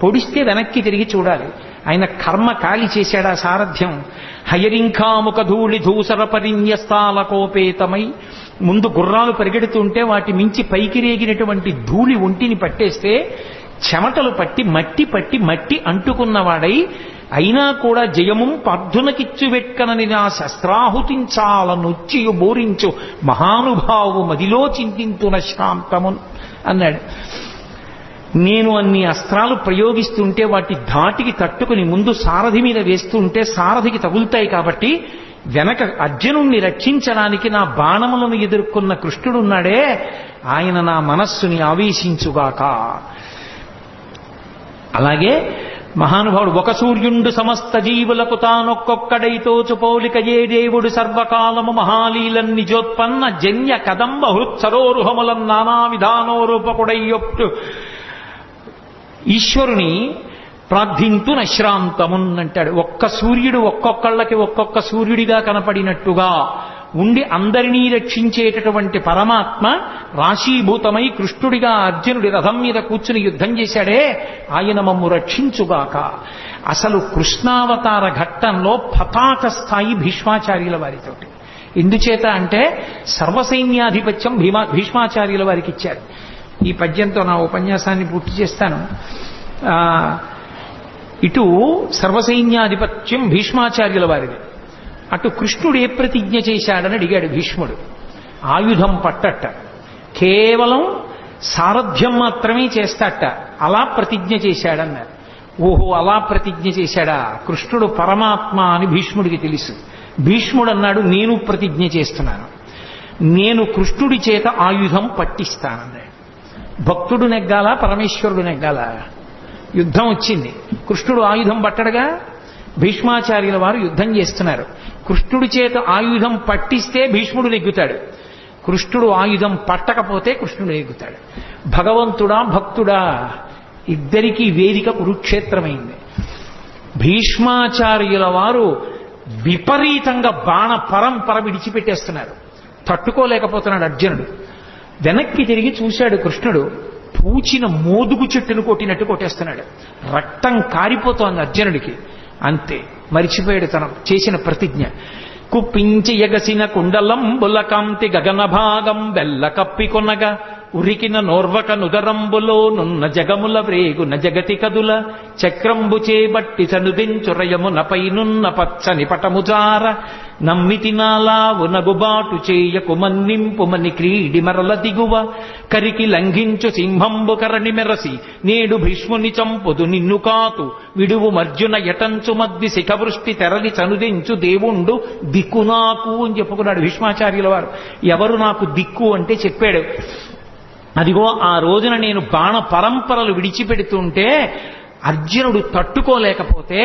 పొడిస్తే వెనక్కి తిరిగి చూడాలి. ఆయన కర్మ కాలి చేశాడా సారథ్యం. హయరింకాముఖ ధూళి ధూసర పరిణ్యస్తాలకోపేతమై ముందు గుర్రాలు పరిగెడుతుంటే వాటి మించి పైకి రేగినటువంటి ధూళి ఒంటిని పట్టేస్తే చెమటలు పట్టి మట్టి అంటుకున్నవాడై అయినా కూడా జయముం పార్థునకిచ్చు వెట్కనని నా శస్త్రాహుతించాలనొచ్చియు బోరించు మహానుభావు మదిలో చింతింతున శ్రాంతమున్ అన్నాడు. నేను అన్ని అస్త్రాలు ప్రయోగిస్తుంటే వాటి ధాటికి తట్టుకుని ముందు సారథి మీద వేస్తుంటే సారథికి తగులుతాయి కాబట్టి వెనక అర్జునుణ్ణి రక్షించడానికి నా బాణములను ఎదుర్కొన్న కృష్ణుడున్నాడే, ఆయన నా మనస్సుని ఆవేశించుగాక. అలాగే మహానుభావుడు ఒక సూర్యుండు సమస్త జీవులకు తానొక్కొక్కడైతోచు పోలిక ఏ దేవుడు సర్వకాలము మహాలీలన్ నిజోత్పన్న జన్య కదంబ హృత్సరోరుహములం నానా విధానోరూపకుడయ్యొట్టు ఈశ్వరుని ప్రార్థింతు నశ్రాంతమున్ అంటాడు. ఒక్క సూర్యుడు ఒక్కొక్కళ్ళకి ఒక్కొక్క సూర్యుడిగా కనపడినట్టుగా ఉండి అందరినీ రక్షించేటటువంటి పరమాత్మ రాశీభూతమై కృష్ణుడిగా అర్జునుడి రథం మీద కూర్చుని యుద్ధం చేశాడే, ఆయన మమ్ము రక్షించుగాక. అసలు కృష్ణావతార ఘట్టంలో పతాక స్థాయి భీష్మాచార్యుల వారితోటి. ఎందుచేత అంటే సర్వసైన్యాధిపత్యం భీష్మాచార్యుల వారికి ఇచ్చారు. ఈ పద్యంతో నా ఉపన్యాసాన్ని పూర్తి చేస్తాను. ఇటు సర్వసైన్యాధిపత్యం భీష్మాచార్యుల వారిది, అటు కృష్ణుడు ఏ ప్రతిజ్ఞ చేశాడని అడిగాడు భీష్ముడు. ఆయుధం పట్టట, కేవలం సారథ్యం మాత్రమే చేస్తాట, అలా ప్రతిజ్ఞ చేశాడన్నారు. ఓహో, అలా ప్రతిజ్ఞ చేశాడా? కృష్ణుడు పరమాత్మ అని భీష్ముడికి తెలుసు. భీష్ముడు అన్నాడు, నేను ప్రతిజ్ఞ చేస్తున్నాను, నేను కృష్ణుడి చేత ఆయుధం పట్టిస్తానన్నాడు. భక్తుడు నెగ్గాలా, పరమేశ్వరుడు నెగ్గాలా? యుద్ధం వచ్చింది, కృష్ణుడు ఆయుధం పట్టడుగా. భీష్మాచార్యుల వారు యుద్ధం చేస్తున్నారు. కృష్ణుడి చేత ఆయుధం పట్టిస్తే భీష్ముడు నెగ్గుతాడు, కృష్ణుడు ఆయుధం పట్టకపోతే కృష్ణుడు నెగ్గుతాడు. భగవంతుడా భక్తుడా ఇద్దరికీ వేదిక కురుక్షేత్రమైంది. భీష్మాచార్యుల వారు విపరీతంగా బాణ పరంపర విడిచిపెట్టేస్తున్నారు. తట్టుకోలేకపోతున్నాడు అర్జునుడు. వెనక్కి తిరిగి చూశాడు కృష్ణుడు, పూచిన మోదుగు చెట్టును కొట్టినట్టు కొట్టేస్తున్నాడు. రక్తం కారిపోతోంది అర్జునుడికి. అంతే, మరిచిపోయాడు తన చేసిన ప్రతిజ్ఞ. కుప్పించి ఎగసిన కుండలంబుల కాంతి గగన భాగం వెల్ల కప్పికొనగా ఉరికిన నోర్వక నుదరంబులో నున్న జగముల వ్రేగున జగతి కదుల చక్రంబు చేబట్టి సనుదించురయమునపైనున్న పచ్చని పటముజార నమ్మితి నాలావు నగుబాటు చేయకు మన్నింపుమని క్రీడి మరల దిగువ కరికి లంఘించు సింహంబు కరణి మెరసి నేడు భీష్ముని చంపుదు నిన్ను కాతు విడువు మర్జున యటంచు మద్ది శిఖవృష్టి తెరలి చనుదించు దేవుండు దిక్కు నాకు అని చెప్పుకున్నాడు భీష్మాచార్యుల వారు. ఎవరు నాకు దిక్కు అంటే చెప్పాడు. అదిగో ఆ రోజున నేను బాణ పరంపరలు విడిచిపెడుతుంటే అర్జునుడు తట్టుకోలేకపోతే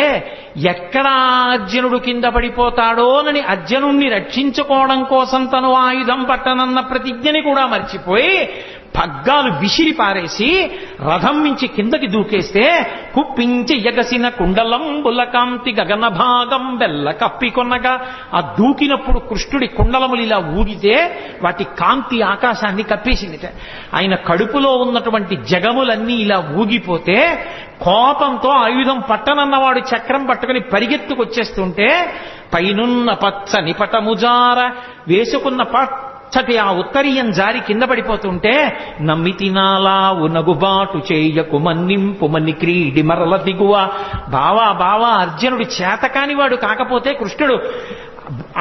ఎక్కడ అర్జునుడు కింద పడిపోతాడోనని అర్జునుణ్ణి రక్షించుకోవడం కోసం తను ఆయుధం పట్టనన్న ప్రతిజ్ఞని కూడా మర్చిపోయి పగ్గాలు విసిరి పారేసి రథం నుంచి కిందకి దూకేస్తే కుప్పించి ఎగసిన కుండలంబుల కాంతి గగన భాగం వెల్ల కప్పికొనగా ఆ దూకినప్పుడు కృష్ణుడి కుండలములు ఇలా ఊగితే వాటి కాంతి ఆకాశాన్ని కప్పేసిందిట. ఆయన కడుపులో ఉన్నటువంటి జగములన్నీ ఇలా ఊగిపోతే కోపంతో ఆయుధం పట్టనన్నవాడు చక్రం పట్టుకుని పరిగెత్తుకొచ్చేస్తుంటే పైనున్న పచ్చని పటముజార వేసుకున్న అంతటి ఆ ఉత్తరీయం జారి కింద పడిపోతుంటే నమ్మితినాలావు నగుబాటు చేయకు మన్నింపు మన్ని క్రీడి మరల దిగువ. బావా బావా అర్జునుడు చేతకాని వాడు కాకపోతే కృష్ణుడు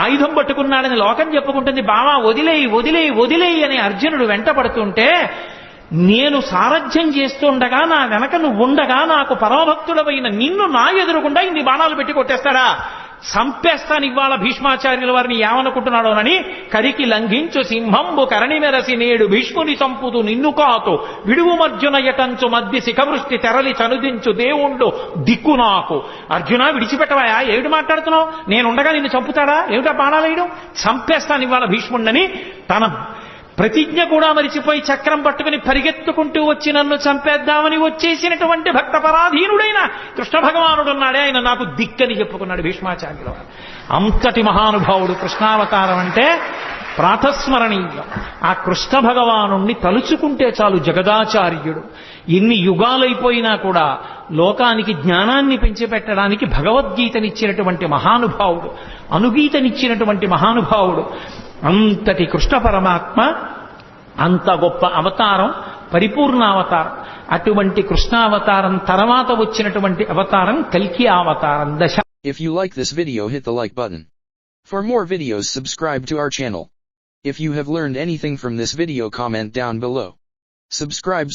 ఆయుధం పట్టుకున్నాడని లోకం చెప్పుకుంటుంది. బావా వదిలేయి వదిలేయి వదిలేయి అని అర్జునుడు వెంట పడుతుంటే నేను సారథ్యం చేస్తుండగా నా వెనక నువ్వు ఉండగా నాకు పరమభక్తుడమైన నిన్ను నా ఎదురుగుండా ఇన్ని బాణాలు పెట్టి కొట్టేస్తాడా? సంపేస్తాను ఇవాళ భీష్మాచార్యుల వారిని ఏమనుకుంటున్నాడోనని కరికి లంఘించు సింహంబు కరణి మెరసి నేడు భీష్ముని చంపుతూ నిన్ను కాతు విడువు మర్జున యటంచు మధ్య శిఖవృష్టి తెరలి చనుదించు దేవుండు దిక్కు నాకు. అర్జున విడిచిపెట్టవాయా? ఏమిటి మాట్లాడుతున్నావు? నేనుండగా నిన్ను చంపుతాడా? ఏమిటా బాణాలు వేయడం? సంపేస్తాను ఇవాళ భీష్ముండని తన ప్రతిజ్ఞ కూడా మరిచిపోయి చక్రం పట్టుకుని పరిగెత్తుకుంటూ వచ్చి నన్ను చంపేద్దామని వచ్చేసినటువంటి భక్త పరాధీనుడైన కృష్ణ భగవానుడున్నాడే, ఆయన నాకు దిక్కని చెప్పుకున్నాడు భీష్మాచార్యుల వారు. అంతటి మహానుభావుడు కృష్ణావతారం అంటే ప్రాతస్మరణీయం. ఆ కృష్ణ భగవానుణ్ణి తలుచుకుంటే చాలు జగదాచార్యుడు. ఎన్ని యుగాలైపోయినా కూడా లోకానికి జ్ఞానాన్ని పెంచిపెట్టడానికి భగవద్గీతనిచ్చినటువంటి మహానుభావుడు, అనుగీతనిచ్చినటువంటి మహానుభావుడు. అంతటి కృష్ణ పరమాత్మ అంత గొప్ప అవతారం, పరిపూర్ణావతారం. అటువంటి కృష్ణావతారం తర్వాత వచ్చినటువంటి అవతారం కల్కి అవతారం. If you like this video, hit the like button. For more videos, subscribe to our channel. If you have learned anything from this video, comment down below. Subscribe.